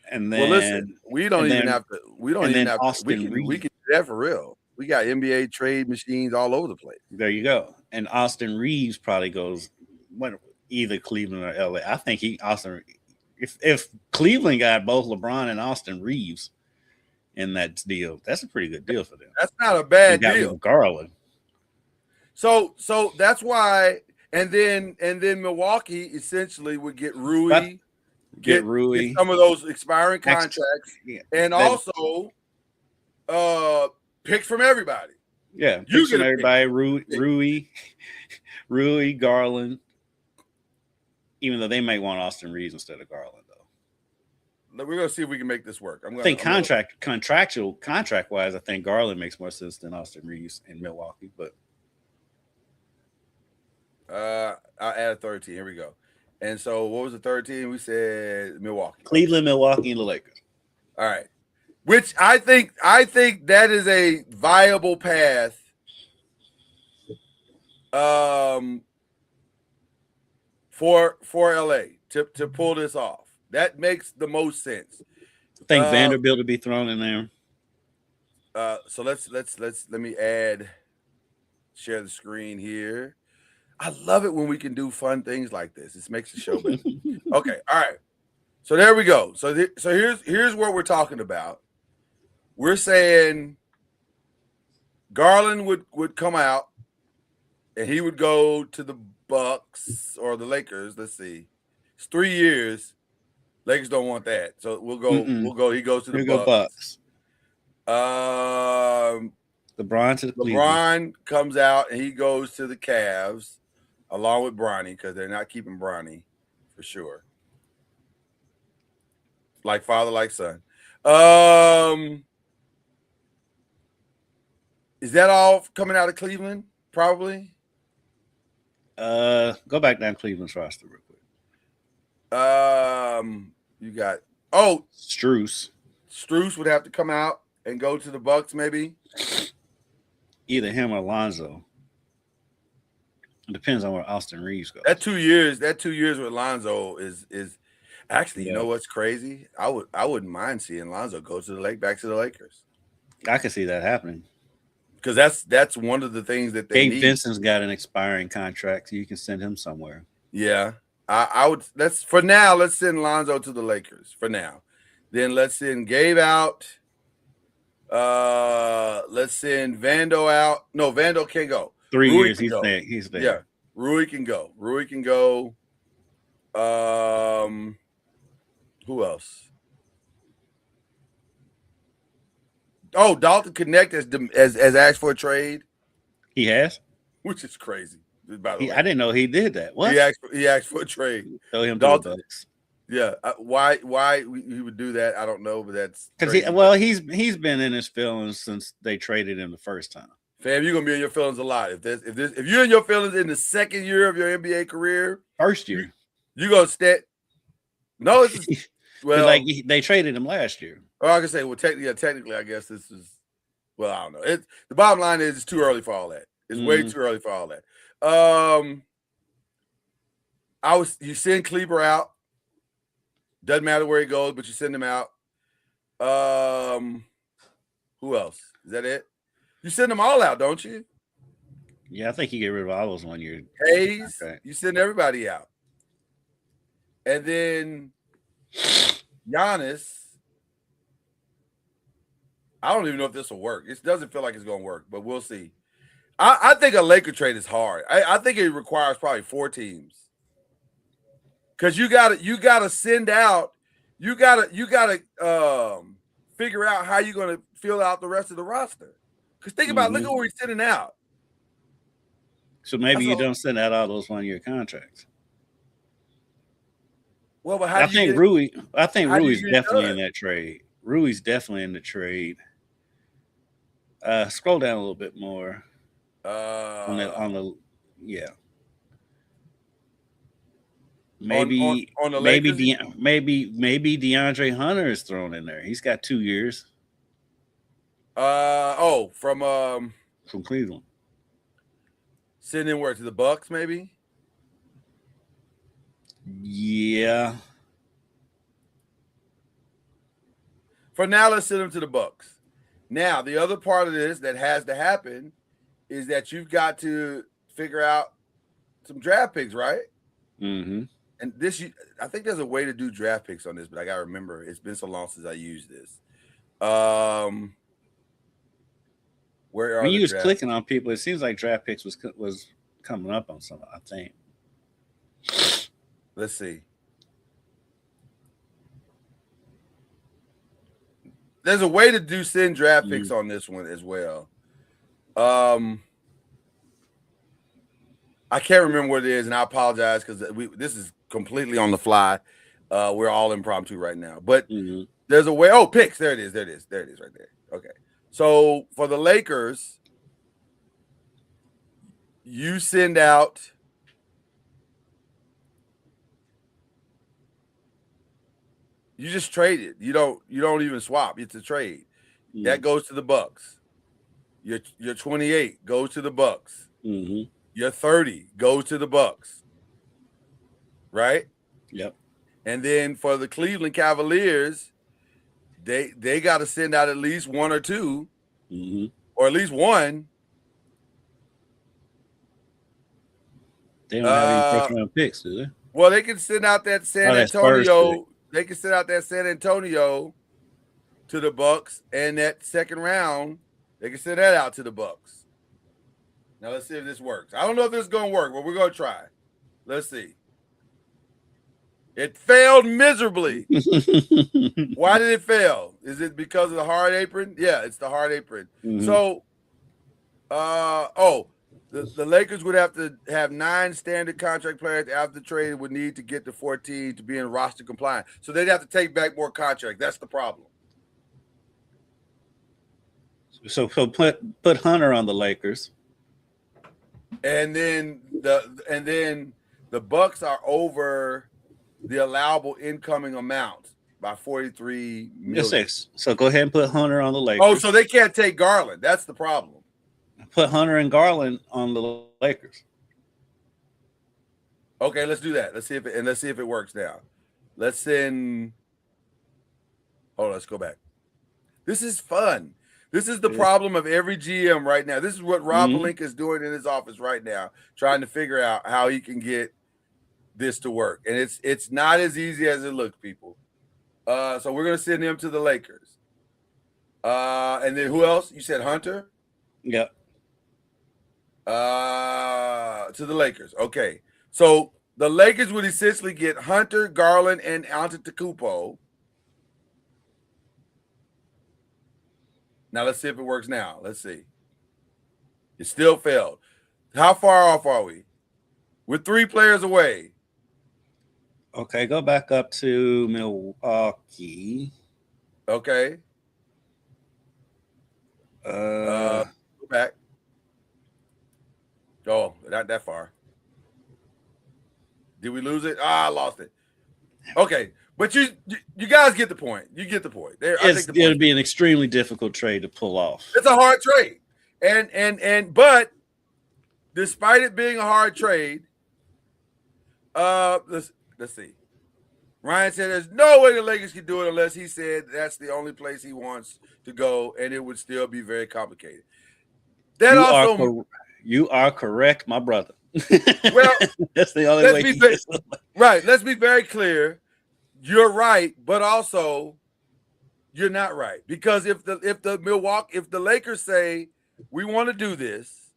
And then well, listen, we don't and even then have to. We don't and even then have to. We Austin can Reeves. do that for real. We got NBA trade machines all over the place. There you go. And Austin Reeves probably goes either Cleveland or LA. I think if Cleveland got both LeBron and Austin Reeves in that deal, that's a pretty good deal for them. That's not a bad Got deal. Garland. So that's why, and then Milwaukee essentially would get Rui, get Rui, get some of those expiring contracts, and also picks from everybody. Yeah, you picks get from everybody. Rui, Garland. Even though they might want Austin Reeves instead of Garland, though. We're gonna see if we can make this work. I think contract wise, I think Garland makes more sense than Austin Reeves in Milwaukee. But I'll add a third team. Here we go. And so, what was the third team? We said Milwaukee, Cleveland, Milwaukee, and the Lakers. All right, which I think that is a viable path. For LA to pull this off, that makes the most sense. I think Vanderbilt would be thrown in there. So let me share the screen here. I love it when we can do fun things like this. This makes the show better. Okay, all right. So there we go. So here's what we're talking about. We're saying Garland would come out, and he would go to the Bucks or the Lakers. Let's see. It's 3 years. Lakers don't want that. So we'll go. Mm-mm. We'll go. He goes to the Bucks. LeBron to the LeBron comes out and he goes to the Cavs along with Bronny because they're not keeping Bronny for sure. Like father, like son. Is that all coming out of Cleveland? Probably. Go back down Cleveland's roster real quick. You got Strus. Strus would have to come out and go to the Bucks, maybe. Either him or Lonzo. It depends on where Austin Reeves goes. That 2 years with Lonzo is actually, you know what's crazy? I wouldn't mind seeing Lonzo go to back to the Lakers. I can see that happening. Because that's one of the things that they need. Vincent's got an expiring contract, so you can send him somewhere. Yeah. I would let's send Lonzo to the Lakers for now. Then let's send Gabe out. Let's send Vando out. No, Vando can't go. 3 Rui years, he's there. Yeah. Rui can go. Who else? Oh, Dalton Connect has asked for a trade. He has, which is crazy. By the way, I didn't know he did that. What? He asked for a trade. Throw him Dalton. to the Bucks. Yeah. Why he would do that? I don't know, but that's because he's been in his feelings since they traded him the first time. Fam, you're gonna be in your feelings a lot. If you're in your feelings in the second year of your NBA career, first year, you're gonna stay. No, it's well, like they traded him last year. Or I can say, well, technically, I guess this is. Well, I don't know. The bottom line is it's too early for all that. It's way too early for all that. You send Kleber out. Doesn't matter where he goes, but you send him out. Who else? Is that it? You send them all out, don't you? Yeah, I think you get rid of all those 1 year. Hayes, you send everybody out. And then Giannis, I don't even know if this will work. It doesn't feel like it's going to work, but we'll see. I think a Laker trade is hard. I think it requires probably 4 teams. Because you gotta send out, you gotta figure out how you're gonna fill out the rest of the roster. Because think about look at what we're sending out. So maybe That's you all. don't send out all those 1-year contracts. Well, but how I do you think get? Rui. I think how do you Rui's get it definitely in done? that trade. Rui's definitely in the trade. Scroll down a little bit more on the Uh, yeah. on Maybe on the Lakers. maybe DeAndre Hunter is thrown in there. He's got 2 years From from Cleveland. sending where to the Bucks, maybe. Yeah. For now, let's send him to the Bucks. Now, the other part of this that has to happen is that you've got to figure out some draft picks, right? Mm-hmm. And I think there's a way to do draft picks on this, but I gotta remember it's been so long since I used this. Where are When you the was draft? clicking on people, it seems like draft picks was coming up on some. I think. Let's see. There's a way to do send draft picks on this one as well. I can't remember what it is, and I apologize because this is completely on the fly. We're all impromptu right now, but there's a way. Oh, picks. There it is. There it is right there. Okay. So for the Lakers, you send out. You just trade it. You don't even swap. It's a trade. That goes to the Bucks. Your 28 goes to the Bucks. Mm-hmm. Your 30 goes to the Bucks. Right? Yep. And then for the Cleveland Cavaliers, they got to send out at least one or two, or at least one. They don't have any first round picks, do they? Well, they can send out that San Antonio. They can send out that San Antonio to the Bucks, and that second round, they can send that out to the Bucks. Now let's see if this works. I don't know if this is going to work, but we're going to try. Let's see. It failed miserably. Why did it fail? Is it because of the hard apron? Yeah, it's the hard apron. So, the Lakers would have to have 9 standard contract players after the trade would need to get to 14 to be in roster compliant. So they'd have to take back more contracts. That's the problem. So put Hunter on the Lakers. And then the Bucks are over the allowable incoming amount by 43 million. So go ahead and put Hunter on the Lakers. Oh, so they can't take Garland. That's the problem. Put Hunter and Garland on the Lakers. Okay, let's do that. Let's see if it works now. Let's send. Oh, let's go back. This is fun. This is the problem of every GM right now. This is what Rob Pelinka is doing in his office right now, trying to figure out how he can get this to work. And it's not as easy as it looks, people. So we're gonna send him to the Lakers. And then who else? You said Hunter? Yep. To the Lakers. Okay. So the Lakers would essentially get Hunter, Garland, and Antetokounmpo. Now let's see if it works now. Let's see. It still failed. How far off are we? We're 3 players away. Okay, go back up to Milwaukee. Okay. Go back. Oh, not that far. Did we lose it? I lost it. Okay, but you guys get the point. You get the point. It'll be an extremely difficult trade to pull off. It's a hard trade, but despite it being a hard trade, let's see. Ryan said there's no way the Lakers can do it unless he said that's the only place he wants to go, and it would still be very complicated. You are correct, my brother. Well, that's the only way. Right. Let's be very clear. You're right, but also you're not right, because if the Lakers say we want to do this,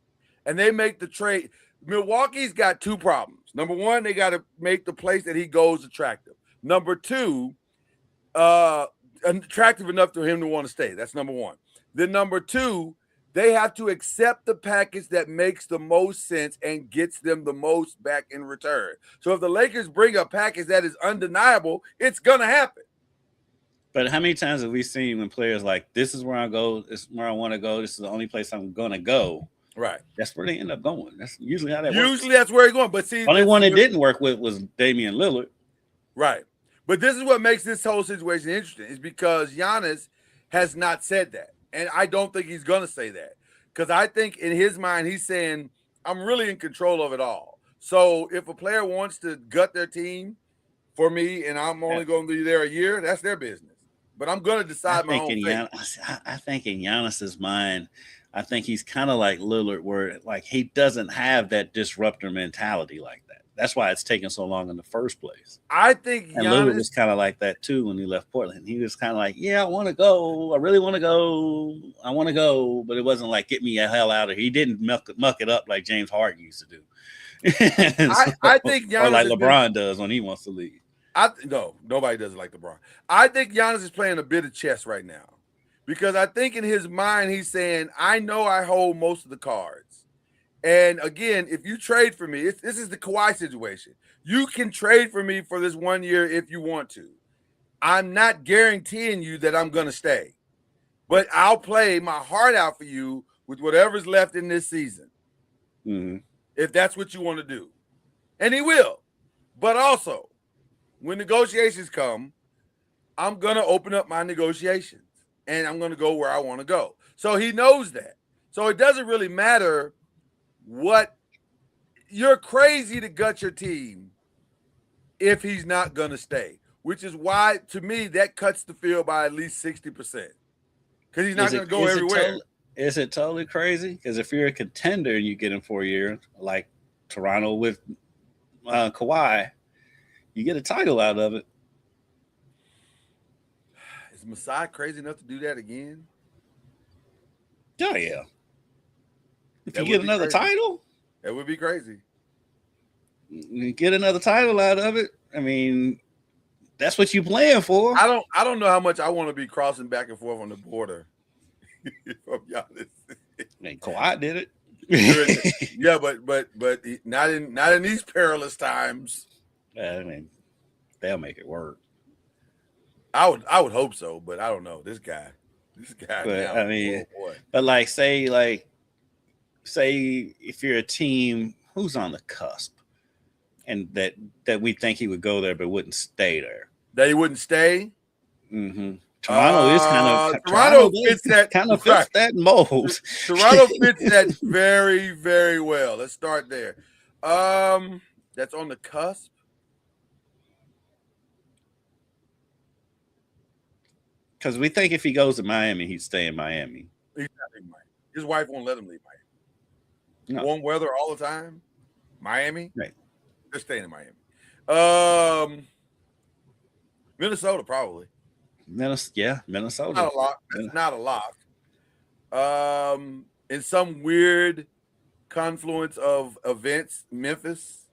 and they make the trade, Milwaukee's got 2 problems. Number 1, they got to make the place that he goes attractive. Number 2, attractive enough for him to want to stay. That's number 1. Then number 2, They have to accept the package that makes the most sense and gets them the most back in return. So if the Lakers bring a package that is undeniable, it's going to happen. But how many times have we seen when players like, this is where I go, this is where I want to go, this is the only place I'm going to go. Right. That's where they end up going. That's usually how that works. Usually that's where he's going. But see, only one it didn't work with was Damian Lillard. Right. But this is what makes this whole situation interesting, is because Giannis has not said that. And I don't think he's going to say that. Because I think in his mind, he's saying, I'm really in control of it all. So if a player wants to gut their team for me and I'm only going to be there a year, that's their business. But I'm going to decide my own fate. I think in Giannis's mind, I think he's kind of like Lillard, where like he doesn't have that disruptor mentality like that. That's why it's taken so long in the first place. I think and Lillard was kind of like that too when he left Portland. He was kind of like, yeah, I want to go. I really want to go. I want to go. But it wasn't like, get me the hell out of here. He didn't muck it up like James Harden used to do. I think Giannis or like LeBron does when he wants to leave. No, nobody does it like LeBron. I think Giannis is playing a bit of chess right now, because I think in his mind he's saying, I know I hold most of the cards. And again, if you trade for me, this is the Kawhi situation. You can trade for me for this 1 year if you want to. I'm not guaranteeing you that I'm going to stay, but I'll play my heart out for you with whatever's left in this season. Mm-hmm. If that's what you want to do. And he will. But also, when negotiations come, I'm going to open up my negotiations and I'm going to go where I want to go. So he knows that. So it doesn't really matter what you're crazy to gut your team if he's not going to stay, which is why, to me, that cuts the field by at least 60%, because he's not going to go everywhere. Is it totally crazy? Because if you're a contender and you get him for a year, like Toronto with Kawhi, you get a title out of it. Is Masai crazy enough to do that again? Oh, yeah. If you get another title, that would be crazy. You get another title out of it. I mean, that's what you're playing for. I don't know how much I want to be crossing back and forth on the border. From Giannis. I mean, Kawhi did it. Yeah, but not in these perilous times. I mean, they'll make it work. I would hope so, but I don't know. This guy. But now, I mean, but like say if you're a team who's on the cusp, and that we think he would go there but wouldn't stay there. That he wouldn't stay? Mm-hmm. Toronto is kind of fits that mold. Toronto fits that very, very well. Let's start there. That's on the cusp. Because we think if he goes to Miami, he'd stay in Miami. He's not in Miami. His wife won't let him leave Miami. No. Warm weather all the time. Miami? Right. They're staying in Miami. Minnesota, probably. Minnesota. Not a lot. That's not a lot. In some weird confluence of events, Memphis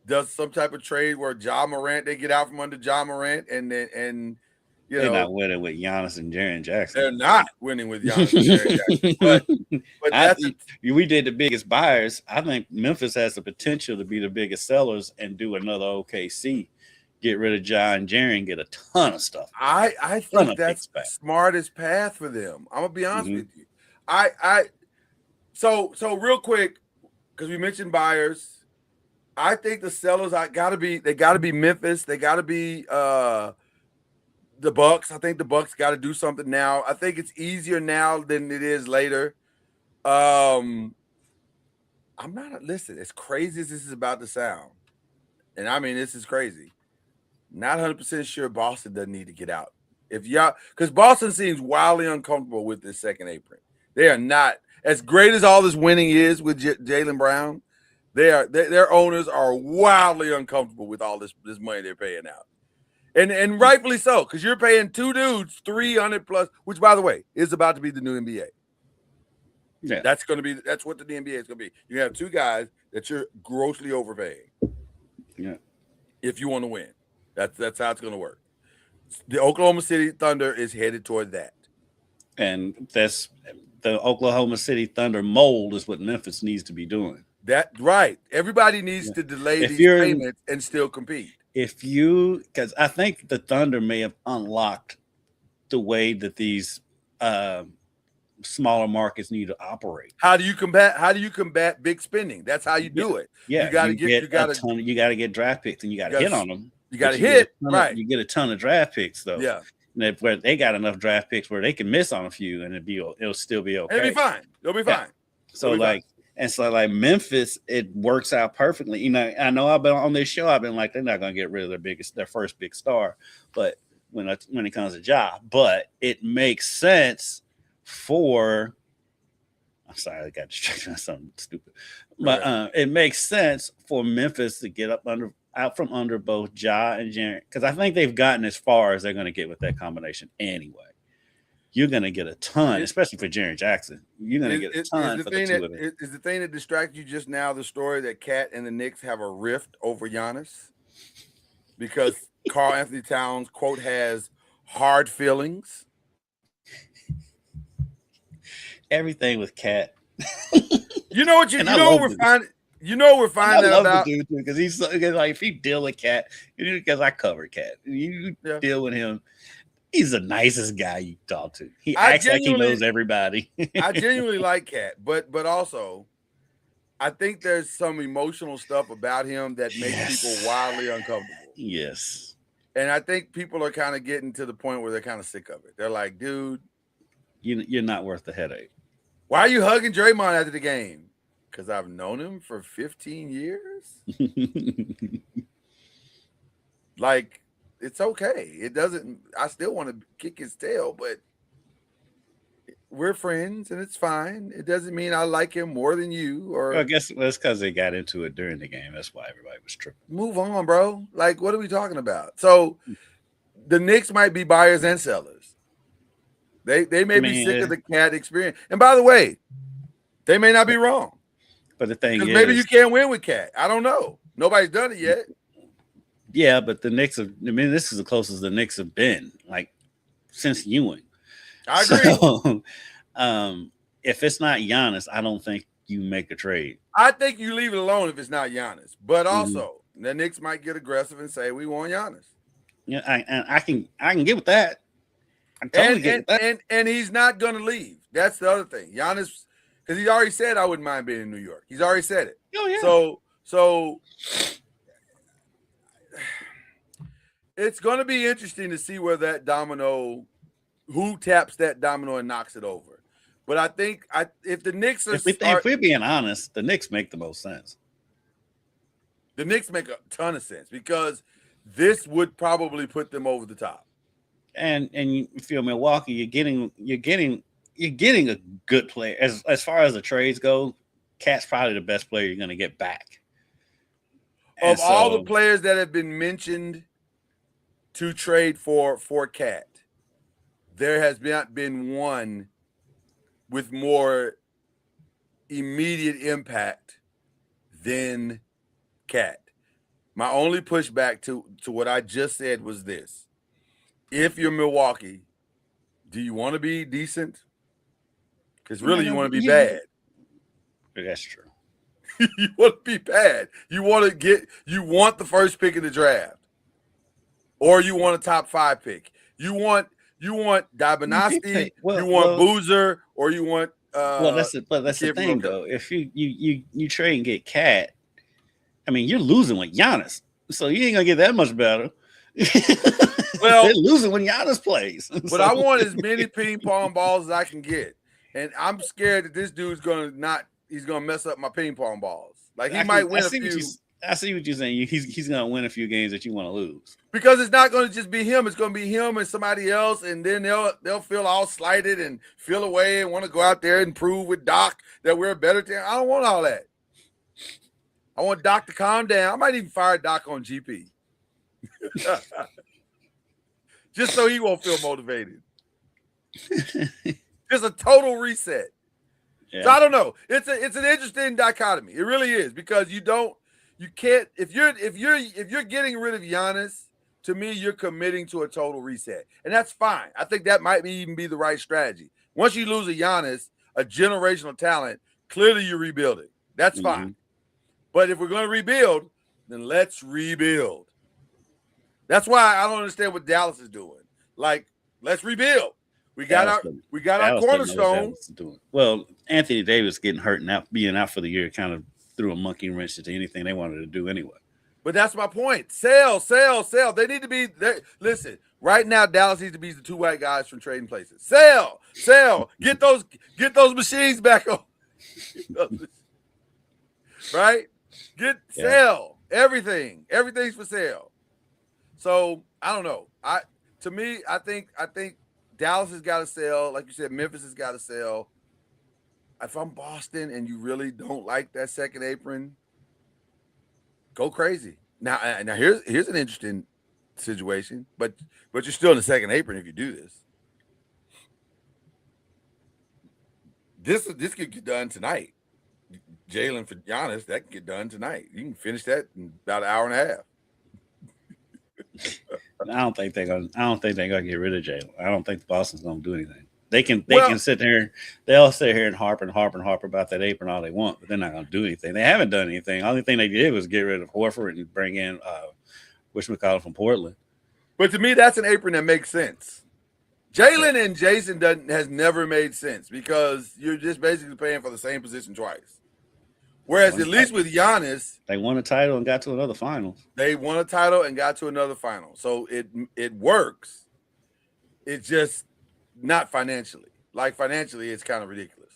does some type of trade where Ja Morant, they get out from under Ja Morant, and they're not winning with Giannis and Jaren Jackson. They're not winning with Giannis and Jaren Jackson. But we did the biggest buyers. I think Memphis has the potential to be the biggest sellers and do another OKC. Get rid of Ja and Jaren, get a ton of stuff. I think that's the smartest path for them. I'm gonna be honest with you. So real quick, because we mentioned buyers, I think the sellers they gotta be Memphis. They gotta be the Bucks. I think the Bucks got to do something now. I think it's easier now than it is later. Listen, as crazy as this is about to sound, and I mean this is crazy. Not 100% sure Boston doesn't need to get out. Because Boston seems wildly uncomfortable with this second apron. They are not, as great as all this winning is with Jaylen Brown. Their owners are wildly uncomfortable with all this money they're paying out, and rightfully so, because you're paying two dudes $300 plus, which by the way is about to be the new NBA. Yeah, that's what the NBA is going to be. You have two guys that you're grossly overpaying. Yeah, if you want to win. That's how it's going to work. The Oklahoma City Thunder is headed toward that. And that's the Oklahoma City Thunder mold is what Memphis needs to be doing. That right. Everybody needs to delay If these you're payments and still compete. because I think the Thunder may have unlocked the way that these smaller markets need to operate. How do you combat big spending? That's how you do it. Yeah, you got to get get draft picks and you got to hit on them. You got to but hit right. You get a ton of draft picks though. Yeah, and where they got enough draft picks where they can miss on a few and it'll still be okay. It'll be fine. It'll be fine. So like Memphis, it works out perfectly. You know, I know I've been on this show. I've been like, they're not going to get rid of their first big star, but when it comes to Ja, but it makes sense for. I'm sorry, I got distracted by something stupid, but it makes sense for Memphis to get out from under both Ja and Jaren, because I think they've gotten as far as they're going to get with that combination anyway. You're going to get a ton, especially for Jaren Jackson. You're going to get a ton for the two of them. Is the thing that distracted you just now the story that Cat and the Knicks have a rift over Giannis? Because Karl Anthony Towns, quote, has hard feelings. Everything with Cat. You know what we're finding. You know we're finding out about the dude too, because he's like, if you deal with Cat, because I cover Cat, you deal with him. He's the nicest guy you talk to. He acts like he knows everybody. I genuinely like Cat, but also, I think there's some emotional stuff about him that makes people wildly uncomfortable. Yes, and I think people are kind of getting to the point where they're kind of sick of it. They're like, dude, you're not worth the headache. Why are you hugging Draymond after the game? Because I've known him for 15 years. Like, it's okay. It doesn't. I still want to kick his tail, but we're friends and it's fine. It doesn't mean I like him more than you. Or I guess that's because they got into it during the game. That's why everybody was tripping. Move on, bro. Like, what are we talking about? So, the Knicks might be buyers and sellers. They may be sick of the Cat experience. And by the way, they may not be wrong. But the thing is, maybe you can't win with Cat. I don't know. Nobody's done it yet. Yeah, but the Knicks have. I mean, this is the closest the Knicks have been, like, since Ewing. I agree. So, if it's not Giannis, I don't think you make a trade. I think you leave it alone if it's not Giannis. But also, the Knicks might get aggressive and say we want Giannis. Yeah, I can get with that. I totally get with that. And he's not going to leave. That's the other thing. Giannis. Because he already said I wouldn't mind being in New York. He's already said it. Oh, yeah. So it's going to be interesting to see where that domino, who taps that domino and knocks it over. But I think if the Knicks are, if we're being honest, the Knicks make the most sense. The Knicks make a ton of sense because this would probably put them over the top. And you feel Milwaukee, you're getting a good player. As far as the trades go, Cat's probably the best player you're going to get back. Of all the players that have been mentioned to trade for Cat, there has not been one with more immediate impact than Cat. My only pushback to what I just said was this. If you're Milwaukee, do you want to be decent? Because really, you want to be bad. That's true. You want to be bad. You want the first pick in the draft, or you want a top 5 pick. You want Diabanovsky. You want Boozer, or you want. That's the thing though. If you trade and get Cat, I mean, you're losing with Giannis, so you ain't gonna get that much better. Well, they're losing when Giannis plays. But I want as many ping pong balls as I can get. And I'm scared that this dude's he's gonna mess up my ping pong balls. Like he might win a few. I see what you're saying. He's gonna win a few games that you want to lose. Because it's not gonna just be him, it's gonna be him and somebody else, and then they'll feel all slighted and feel away and want to go out there and prove with Doc that we're a better team. I don't want all that. I want Doc to calm down. I might even fire Doc on GP. Just so he won't feel motivated. Just a total reset. Yeah. So I don't know. It's an interesting dichotomy. It really is, because you can't if you're getting rid of Giannis, to me, you're committing to a total reset. And that's fine. I think that might even be the right strategy. Once you lose a Giannis, a generational talent, clearly you're rebuilding. That's fine. But if we're going to rebuild, then let's rebuild. That's why I don't understand what Dallas is doing. Like, let's rebuild. We got our Dallas cornerstone. Dallas is doing. Well, Anthony Davis getting hurt and being out for the year kind of threw a monkey wrench into anything they wanted to do anyway. But that's my point. Sell. They need to be there. Listen, right now, Dallas needs to be the two white guys from Trading Places. Sell. Get those machines back on. Right? Sell everything. Everything's for sale. So I don't know. I think Dallas has got to sell. Like you said, Memphis has got to sell. If I'm Boston and you really don't like that second apron, go crazy. Now here's an interesting situation, but you're still in the second apron if you do this. This could get done tonight. Jalen for Giannis, that can get done tonight. You can finish that in about an hour and a half. I don't think they're gonna get rid of Jalen. I don't think Boston's gonna do anything. They can sit there. They'll sit here and harp about that apron all they want, but they're not gonna do anything. They haven't done anything. The only thing they did was get rid of Horford and bring in whatchamacallit from Portland. But to me, that's an apron that makes sense. Jalen and Jason has never made sense because you're just basically paying for the same position twice. Whereas at least with Giannis, they won a title and got to another final. So it works. It's just not financially. Like financially, it's kind of ridiculous.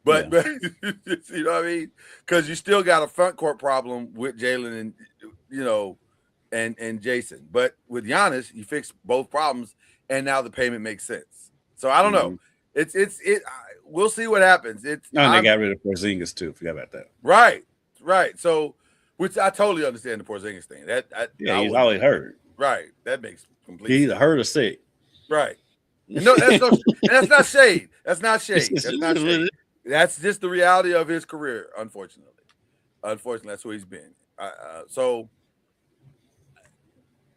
But you know what I mean? Because you still got a front court problem with Jalen and Jason. But with Giannis, you fix both problems, and now the payment makes sense. So I don't know. We'll see what happens. They got rid of Porzingis too. Forgot about that. Right. So, which I totally understand the Porzingis thing. He's always hurt. Right. That makes complete He's sense. hurt or sick. Right. No, that's not shade. That's not shade. That's just the reality of his career. Unfortunately, that's where he's been. So,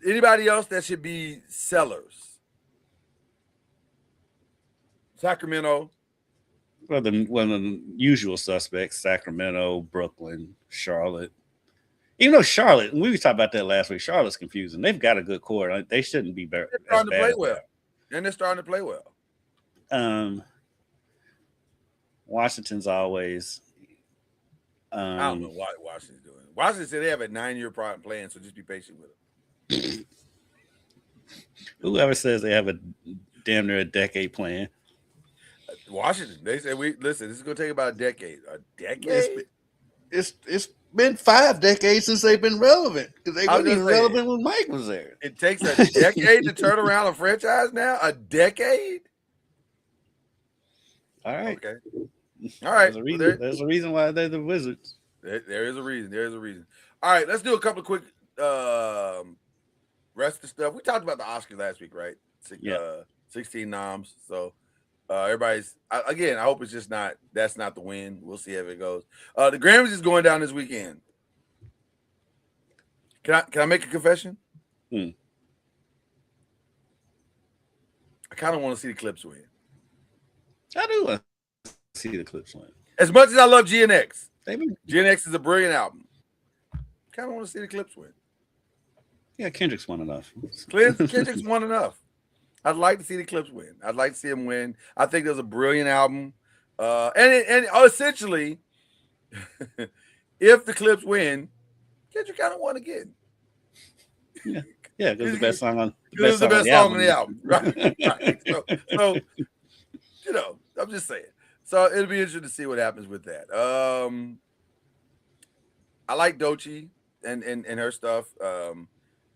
anybody else that should be sellers? Sacramento. Well, the usual suspects: Sacramento, Brooklyn, Charlotte. Even though Charlotte, we talked about that last week, Charlotte's confusing. They've got a good core. They shouldn't be better. They're starting to play well. And they're starting to play well. Washington's always. I don't know what Washington's doing. Washington said they have a 9-year plan, so just be patient with them. Whoever says they have a damn near a decade plan. Washington, they said this is going to take about a decade. A decade? It's been 5 decades since they've been relevant because they weren't even relevant when Mike was there. It takes a decade to turn around a franchise now? A decade? All right. Okay. All right. There's a reason why they're the Wizards. There is a reason. All right, let's do a couple of quick rest of stuff. We talked about the Oscars last week, right? 16 noms. So everybody's I hope it's just that's not the win. We'll see how it goes. The Grammys is going down this weekend. Can I make a confession? I kind of want to see the Clips win. I do want to see the Clips win. As much as I love GNX, GNX is a brilliant album. Kind of want to see the Clips win. Yeah, Kendrick's won enough. Kendrick's won enough. I'd like to see the Clips win. I'd like to see him win. I think there's a brilliant album. And essentially, if the Clips win, Kendrick kind of won again. Yeah, because the best song on the album. Right. So, I'm just saying. So it'll be interesting to see what happens with that. I like Doechii and her stuff.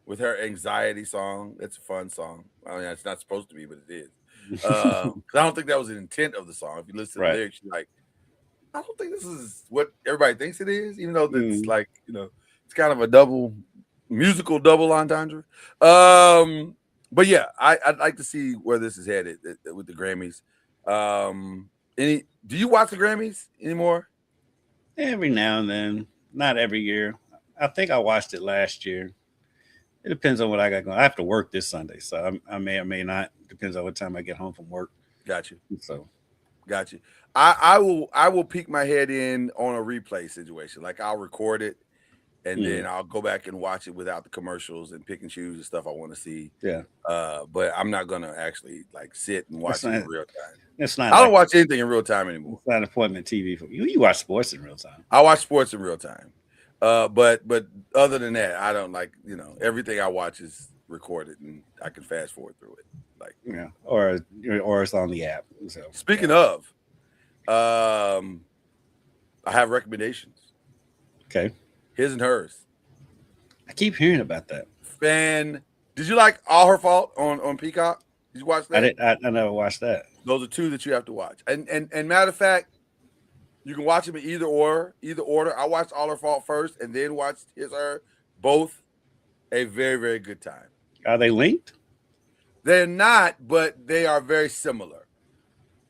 With her anxiety song. It's a fun song. I mean, it's not supposed to be, but it is. I don't think that was the intent of the song. If you listen to the lyrics, you're like, I don't think this is what everybody thinks it is, even though it's like, it's kind of a musical double entendre. But yeah, I'd like to see where this is headed with the Grammys. Do you watch the Grammys anymore? Every now and then, not every year. I think I watched it last year. It depends on what I got going. I have to work this Sunday, so I may or may not. Depends on what time I get home from work. Got you. So Got you. I will peek my head in on a replay situation. Like I'll record it and then I'll go back and watch it without the commercials and pick and choose the stuff I want to see. yeah, But I'm not gonna actually like sit and watch it in real time. it's not. I don't watch anything in real time anymore. It's not appointment TV for you. You watch sports in real time. I watch sports in real time. But other than that, I don't like, everything I watch is recorded and I can fast forward through it. Like, Yeah, or it's on the app. So speaking of, I have recommendations. okay, His and hers. I keep hearing about that. Did you like All Her Fault on Peacock? Did you watch that? I never watched that. Those are two that you have to watch. And matter of fact, you can watch them in either order. I watched All Her Fault first and then watched His Her. Both a very, very good time. Are they linked? They're not, but they are very similar.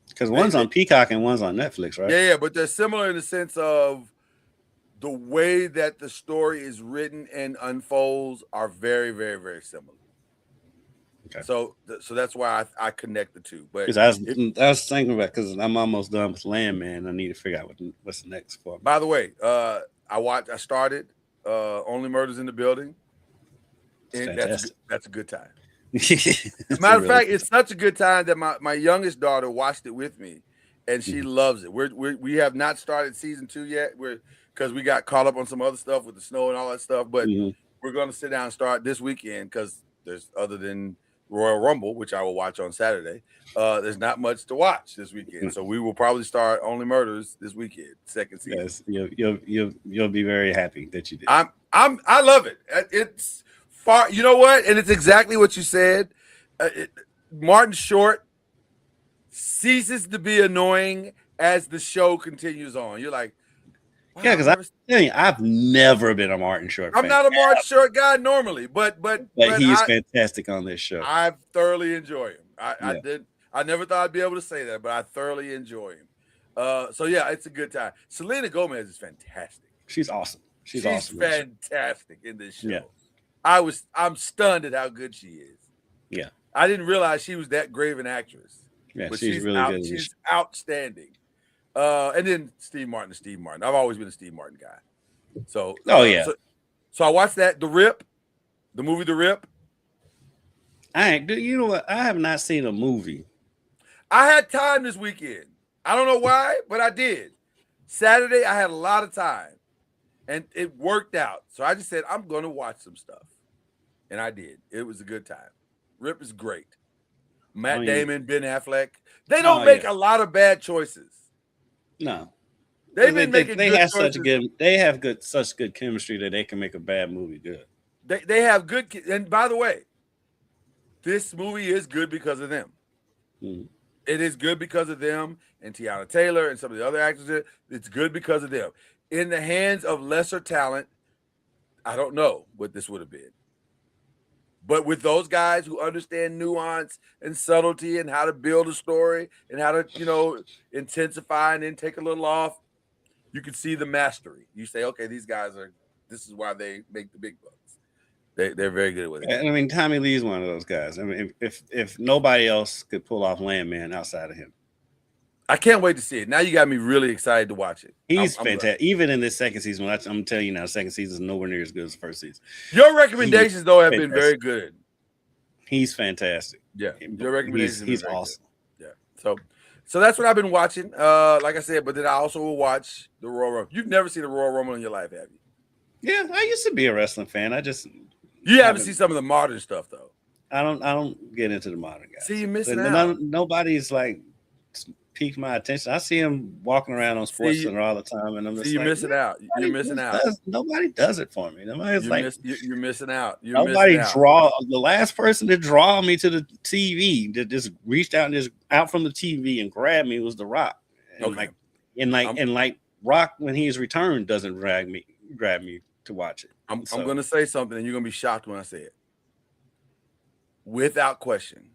Because one's on Peacock and one's on Netflix, right? Yeah, but they're similar in the sense of the way that the story is written and unfolds are very, very, very similar. Okay. So that's why I connect the two. But Because I was thinking about, because I'm almost done with Landman. I need to figure out what's the next for me. by the way, I started Only Murders in the Building. And that's a good time. As a matter of fact, it's such a good time that my youngest daughter watched it with me, and she loves it. We have not started season 2 yet. Because we got caught up on some other stuff with the snow and all that stuff. But we're going to sit down and start this weekend because there's, other than Royal Rumble, which I will watch on Saturday, there's not much to watch this weekend. So we will probably start Only Murders this weekend, second season. Yes, you'll be very happy that you did. I love it. It's far. You know what? And it's exactly what you said. Martin Short ceases to be annoying as the show continues on. You're like, wow, yeah, because I've never been a Martin Short fan. I'm not a Martin Short guy normally, but he's fantastic on this show. I thoroughly enjoy him. I never thought I'd be able to say that, but I thoroughly enjoy him. So yeah, it's a good time. Selena Gomez is fantastic. She's awesome. She's awesome. Fantastic in this show. Yeah. I'm stunned at how good she is. Yeah. I didn't realize she was that great of an actress. Yeah, but she's really good. She's outstanding. And then Steve Martin. I've always been a Steve Martin guy. So so I watched that, the movie The Rip. You know what? I have not seen a movie. I had time this weekend. I don't know why, but I did. Saturday, I had a lot of time. And it worked out. So I just said, I'm going to watch some stuff. And I did. It was a good time. Rip is great. Matt Damon, Ben Affleck. They don't make a lot of bad choices. No. They have such good chemistry that they can make a bad movie good. They have good, and by the way, this movie is good because of them. Mm-hmm. It is good because of them and Tiana Taylor and some of the other actors. It's good because of them. In the hands of lesser talent, I don't know what this would have been. But with those guys who understand nuance and subtlety and how to build a story and how to, intensify and then take a little off, you can see the mastery. You say, okay, this is why they make the big bucks. They're very good with it. I mean, Tommy Lee's one of those guys. I mean, if nobody else could pull off Landman outside of him. I can't wait to see it. Now you got me really excited to watch it. He's fantastic. Even in this second season, I'm telling you now, second season is nowhere near as good as the first season. Your recommendations, though, have been very good. He's fantastic. Yeah, your recommendations. He's awesome. Good. Yeah. So that's what I've been watching. Like I said, but then I also will watch the Royal Rumble. You've never seen the Royal Rumble in your life, have you? Yeah, I used to be a wrestling fan. You haven't seen some of the modern stuff, though. I don't get into the modern guys. See, you're missing out. Nobody's like piqued my attention. I see him walking around on Sports Center all the time, and I'm just you're missing out. You're missing out. Nobody does it for me. Nobody's you're missing out. The last person to draw me to the TV that just reached out and just out from the TV and grabbed me was The Rock. And like Rock when he's returned doesn't grab me to watch it. I'm going to say something, and you're going to be shocked when I say it. Without question,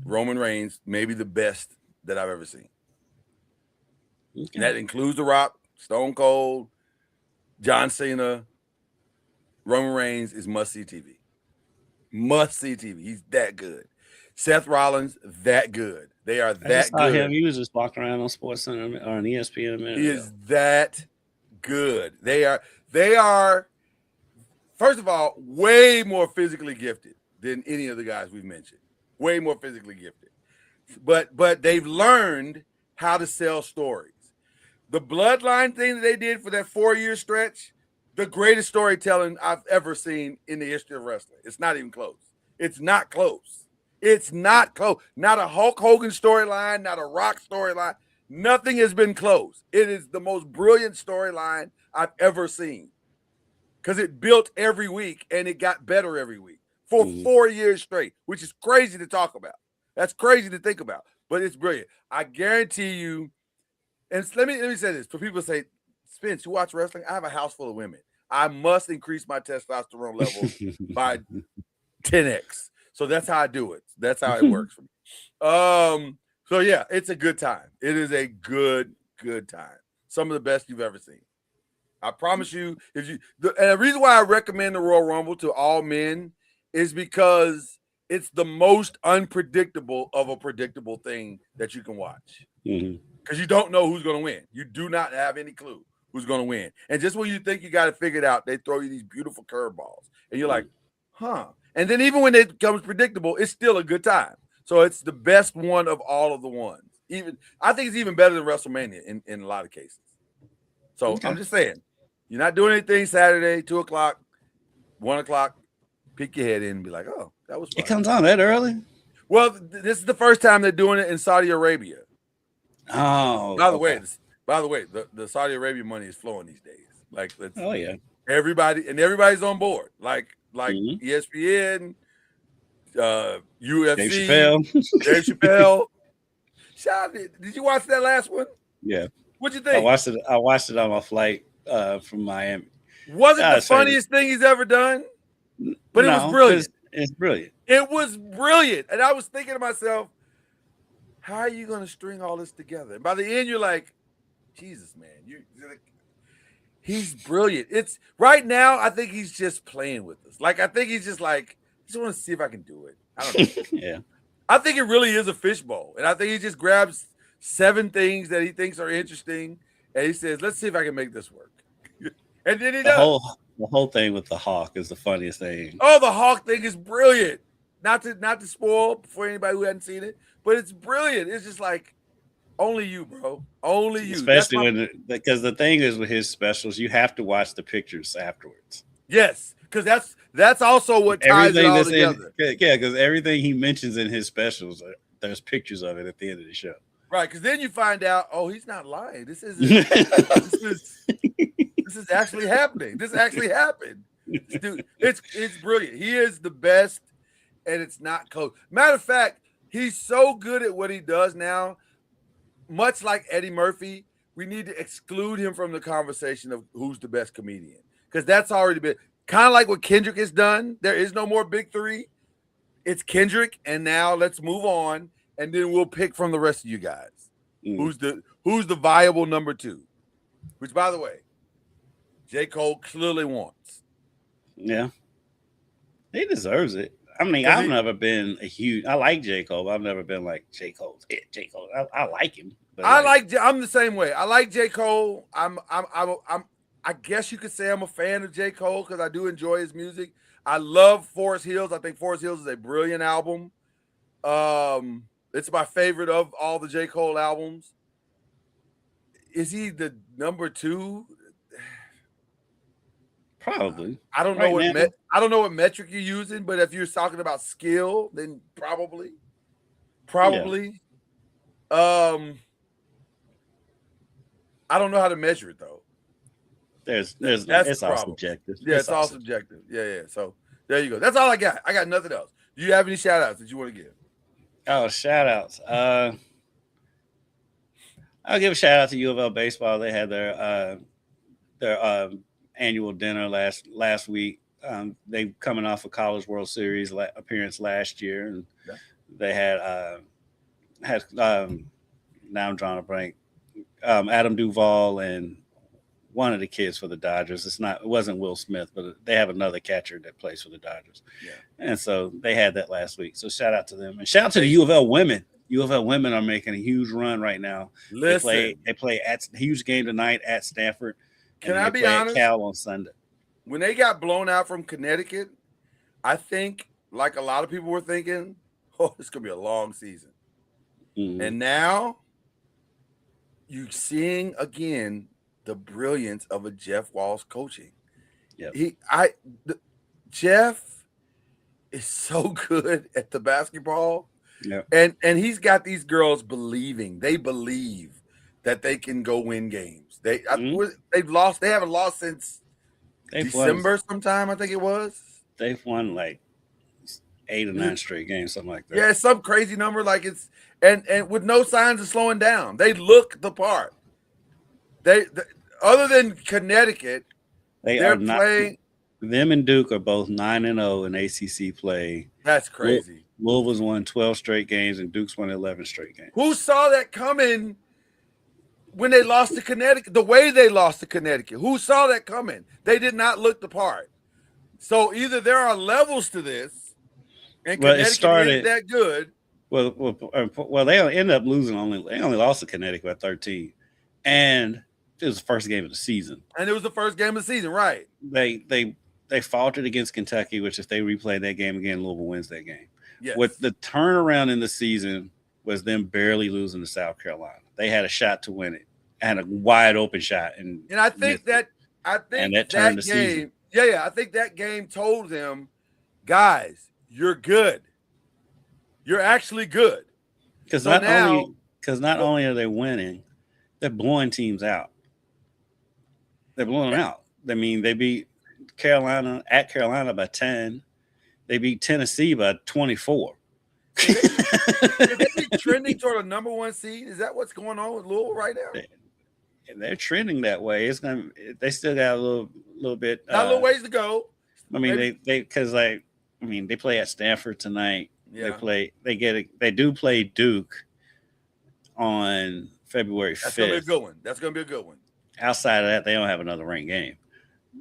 Roman Reigns may be the best that I've ever seen. Okay. And that includes The Rock, Stone Cold, John Cena. Roman Reigns is must-see TV. Must-see TV. He's that good. Seth Rollins, that good. They are I that just saw good. him. He was just walking around on Sports Center or on ESPN a minute He ago. is that good. They are, first of all, way more physically gifted than any of the guys we've mentioned. Way more physically gifted. But they've learned how to sell stories. The bloodline thing that they did for that 4-year stretch, the greatest storytelling I've ever seen in the history of wrestling. It's not even close. It's not close. It's not close. Not a Hulk Hogan storyline, not a Rock storyline. Nothing has been close. It is the most brilliant storyline I've ever seen because it built every week and it got better every week for 4 years straight, which is crazy to talk about. That's crazy to think about, but it's brilliant. I guarantee you. And let me say this. For people to say, Spence, you watch wrestling? I have a house full of women. I must increase my testosterone level by 10x. So that's how I do it. That's how it works for me. So yeah, it's a good time. It is a good time. Some of the best you've ever seen. I promise you. And the reason why I recommend the Royal Rumble to all men is because it's the most unpredictable of a predictable thing that you can watch. Because you don't know who's going to win. You do not have any clue who's going to win. And just when you think you got it figured out, they throw you these beautiful curveballs. And you're like, huh. And then even when it becomes predictable, it's still a good time. So it's the best one of all of the ones. I think it's even better than WrestleMania in a lot of cases. So I'm just saying, you're not doing anything Saturday, 2 o'clock, 1 o'clock, peek your head in and be like, oh, that was fun. It comes on that early? Well, this is the first time they're doing it in Saudi Arabia. Oh, by the way, the Saudi Arabia money is flowing these days. Like, everybody's on board. Like ESPN, UFC, Dave Chappelle. Did you watch that last one? Yeah. What'd you think? I watched it on my flight from Miami. Was it the funniest thing he's ever done? But it was brilliant. It's brilliant. It was brilliant. And I was thinking to myself, how are you going to string all this together? And by the end, you're like, Jesus, man, he's brilliant. It's right now. I think he's just playing with us. Like, I think he's just like, I just want to see if I can do it. I don't know. Yeah. I think it really is a fishbowl. And I think he just grabs 7 things that he thinks are interesting. And he says, let's see if I can make this work. And then he does. The whole thing with the Hawk is the funniest thing. Oh, the Hawk thing is brilliant. Not to spoil for anybody who hadn't seen it, but it's brilliant. It's just like, only you, bro. Only you. Especially because the thing is with his specials, you have to watch the pictures afterwards. Yes, because that's also what ties it all together. Because everything he mentions in his specials, there's pictures of it at the end of the show. Right, because then you find out, oh, he's not lying. This isn't. This is actually happening. This actually happened. Dude, it's brilliant. He is the best, and it's not close. Matter of fact, he's so good at what he does now, much like Eddie Murphy, we need to exclude him from the conversation of who's the best comedian. Because that's already been kind of like what Kendrick has done. There is no more big 3. It's Kendrick, and now let's move on, and then we'll pick from the rest of you guys. Who's the viable number 2? Which, by the way, J. Cole clearly wants. Yeah. He deserves it. I mean, I've never been I like J. Cole, but I've never been like J. Cole's it. J. Cole. I like him. But I'm the same way. I like J. Cole. I guess you could say I'm a fan of J. Cole because I do enjoy his music. I love Forest Hills. I think Forest Hills is a brilliant album. It's my favorite of all the J. Cole albums. Is he the number 2? Probably. I don't know I don't know what metric you're using, but if you're talking about skill, then probably. I don't know how to measure it though. It's all subjective. Yeah, it's all subjective. Yeah. So there you go. That's all I got. I got nothing else. Do you have any shout outs that you want to give? Oh, shout outs. I'll give a shout out to U of L baseball. They had their annual dinner last week. They coming off a College World Series appearance last year, and they had now I'm drawing a blank. Adam Duvall and one of the kids for the Dodgers. It wasn't Will Smith, but they have another catcher that plays for the Dodgers. Yeah. And so they had that last week. So shout out to them. And shout out to the U of L women. U of L women are making a huge run right now. Listen, They play at a huge game tonight at Stanford. Can and I they be play honest? At Cal on Sunday. When they got blown out from Connecticut, I think, like a lot of people were thinking, oh, it's going to be a long season. Mhm. And now you're seeing again the brilliance of a Jeff Walsh coaching. Yep. Jeff is so good at the basketball. Yep. And he's got these girls believing. They believe that they can go win games. They haven't lost since December sometime, I think it was. They've won like 8 or 9 straight games, something like that. Yeah, it's some crazy number. Like it's and with no signs of slowing down. They look the part. They other than Connecticut, they're playing. Them and Duke are both 9-0 in ACC play. That's crazy. Louisville's won 12 straight games and Duke's won 11 straight games. Who saw that coming when they lost to Connecticut? The way they lost to Connecticut. Who saw that coming? They did not look the part. So either there are levels to this, and Connecticut isn't that good. Well, they ended up losing they only lost to Connecticut by 13, and it was the first game of the season. And it was the first game of the season, right? They faltered against Kentucky, which if they replay that game again, Louisville wins that game. Yes. What the turnaround in the season was them barely losing to South Carolina. They had a shot to win it, had a wide open shot, and I think that turned the season. Yeah, I think that game told them, guys, you're good. You're actually good. Because not only are they winning, they're blowing teams out. They're blowing them out. I mean, they beat Carolina at Carolina by 10. They beat Tennessee by 24. Should they be trending toward a number 1 seed? Is that what's going on with Louisville right now? They're trending that way. They still got a little bit. Not a little ways to go. I mean, they play at Stanford tonight. Yeah. They do play Duke on February 5th. That's gonna be a good one. Outside of that, they don't have another ranked game.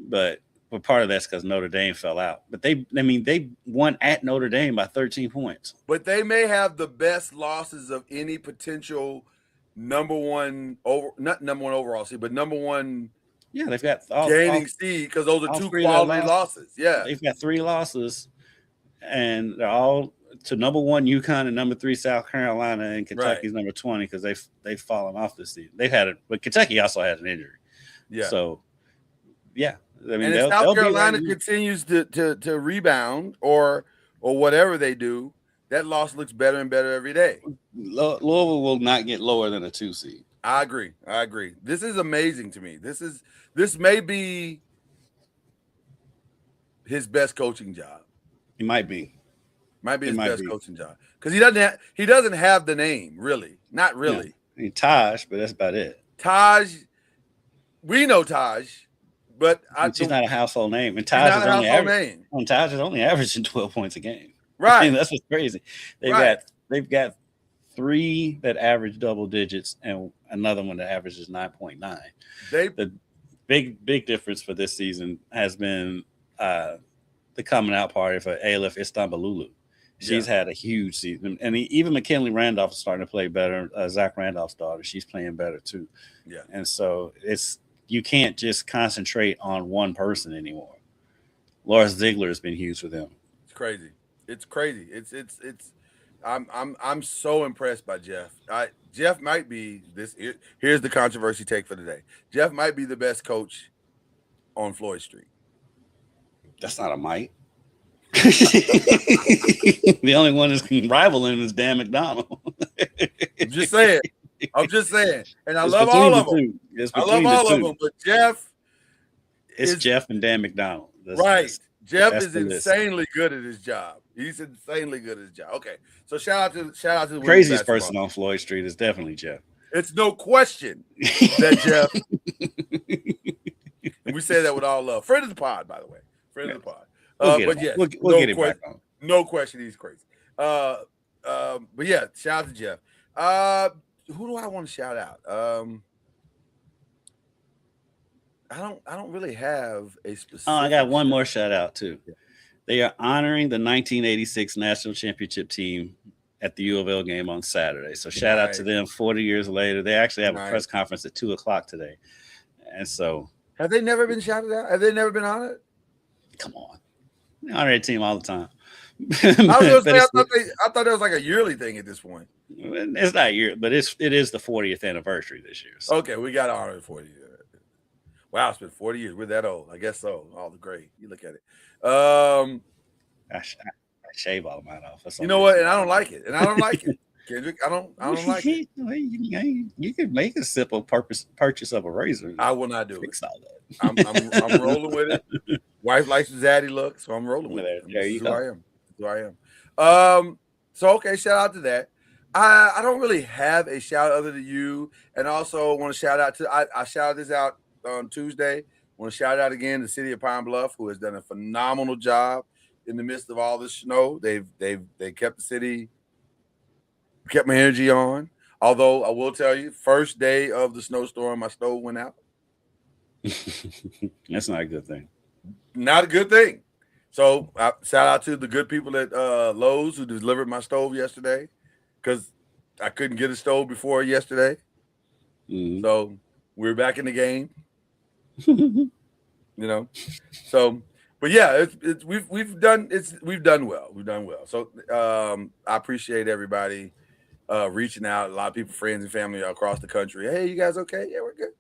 But part of that's because Notre Dame fell out. But they won at Notre Dame by 13 points. But they may have the best losses of any potential not number 1 overall seed, but number 1. Yeah, they've got gaining seed because those are 2 quality losses. Yeah, they've got 3 losses, and they're all to number 1 UConn and number 3 South Carolina, and Kentucky's number 20 because they've fallen off this season. They've had it, but Kentucky also had an injury. Yeah. So, yeah, I mean, and if South Carolina continues to rebound or whatever they do, that loss looks better and better every day. Louisville will not get lower than a 2 seed. I agree. This is amazing to me. This may be his best coaching job. He might be. His best coaching job because he doesn't have the name really. Not really. Yeah. I mean, Taj, but that's about it. Taj, we know Taj, but she's not a household name. And Taj is only averaging 12 points a game. Right. I mean, that's what's crazy. They've got 3 that average double digits and another one that averages 9.9. The big difference for this season has been the coming out party for Alif Istanbululu. She's had a huge season, and even McKinley Randolph is starting to play better. Zach Randolph's daughter, she's playing better too. Yeah, and so you can't just concentrate on one person anymore. Loris Ziegler has been huge for them. It's crazy. It's I'm so impressed by Jeff. Jeff might be this. Here's the controversy take for today. Jeff might be the best coach on Floyd Street. That's not a might. The only one that's can rival him is Dan McDonald. I'm just saying. And I love all of them. I love all of them. But Jeff Jeff and Dan McDonald. Right. Jeff is insanely good at his job. He's insanely good at his job. Okay. So shout out to the craziest person on Floyd Street is definitely Jeff. It's no question that Jeff. And we say that with all love. Friend of the pod, by the way. Friend of the pod. But yes, we'll get him back on. No question, he's crazy. But yeah, shout out to Jeff. Who do I want to shout out? I don't really have a specific. Oh, I got one more shout out too. They are honoring the 1986 national championship team at the U of L game on Saturday. So shout out to them. 40 years later, they actually have a press conference at 2:00 today. And so, have they never been shouted out? Have they never been honored? Come on, they honor their team all the time. I thought that was like a yearly thing at this point. It's not year, but it is the 40th anniversary this year. So. Okay, we got to honor the 40 years. Wow, it's been 40 years. We're that old. I guess so. All the great. You look at it. I shave all of mine off. You know what? And I don't like it. Kendrick, I don't like it. You can make a simple purchase of a razor. I will not do it. All that. I'm rolling with it. Wife likes the zaddy look, so I'm rolling with it. There you go. Who I am. So okay, shout out to that. I don't really have a shout other than you, and also want to shout out to I shouted this out on Tuesday. I want to shout out again the city of Pine Bluff, who has done a phenomenal job in the midst of all this snow. They kept the city, kept my energy on. Although I will tell you, first day of the snowstorm, my stove went out. That's not a good thing. Not a good thing. So shout out to the good people at Lowe's who delivered my stove yesterday, because I couldn't get a stove before yesterday. Mm-hmm. So we're back in the game. So, but yeah, we've done well. We've done well. So I appreciate everybody reaching out. A lot of people, friends and family across the country. Hey, you guys okay? Yeah, we're good.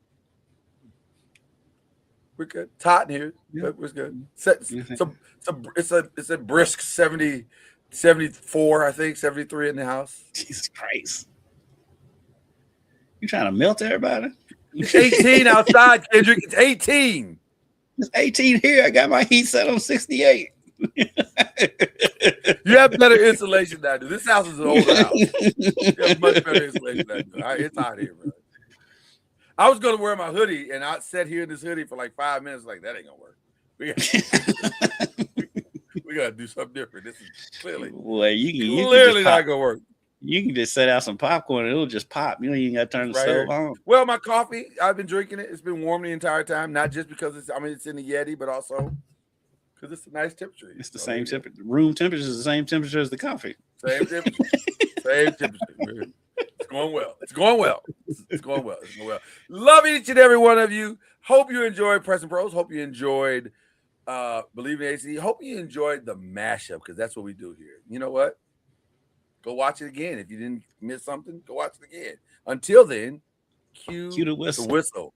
We're good. It's hot in here. Yeah. But we're good. It's a brisk 70, 74, I think, 73 in the house. Jesus Christ. You trying to melt everybody? It's 18 outside, Kendrick. It's 18. It's 18 here. I got my heat set on 68. You have better insulation than I do. This house is an older house. You have much better insulation than I do. It's hot here, bro. I was going to wear my hoodie, and I sat here in this hoodie for like 5 minutes. Like, that ain't going to work. We got to do something different. This is clearly not going to work. You can just set out some popcorn and it'll just pop. You don't even got to turn the stove on. Well, my coffee, I've been drinking it. It's been warm the entire time. Not just because it's in the Yeti, but also because it's a nice temperature. It's the same temperature. Room temperature is the same temperature as the coffee. Same temperature. Same temperature. It's going well. It's going well. It's going well. It's going well. Love each and every one of you. Hope you enjoyed Press and Pros. Hope you enjoyed Bleav in the AC. Hope you enjoyed the mashup, because that's what we do here. You know what? Go watch it again. If you didn't miss something, go watch it again. Until then, cue the whistle.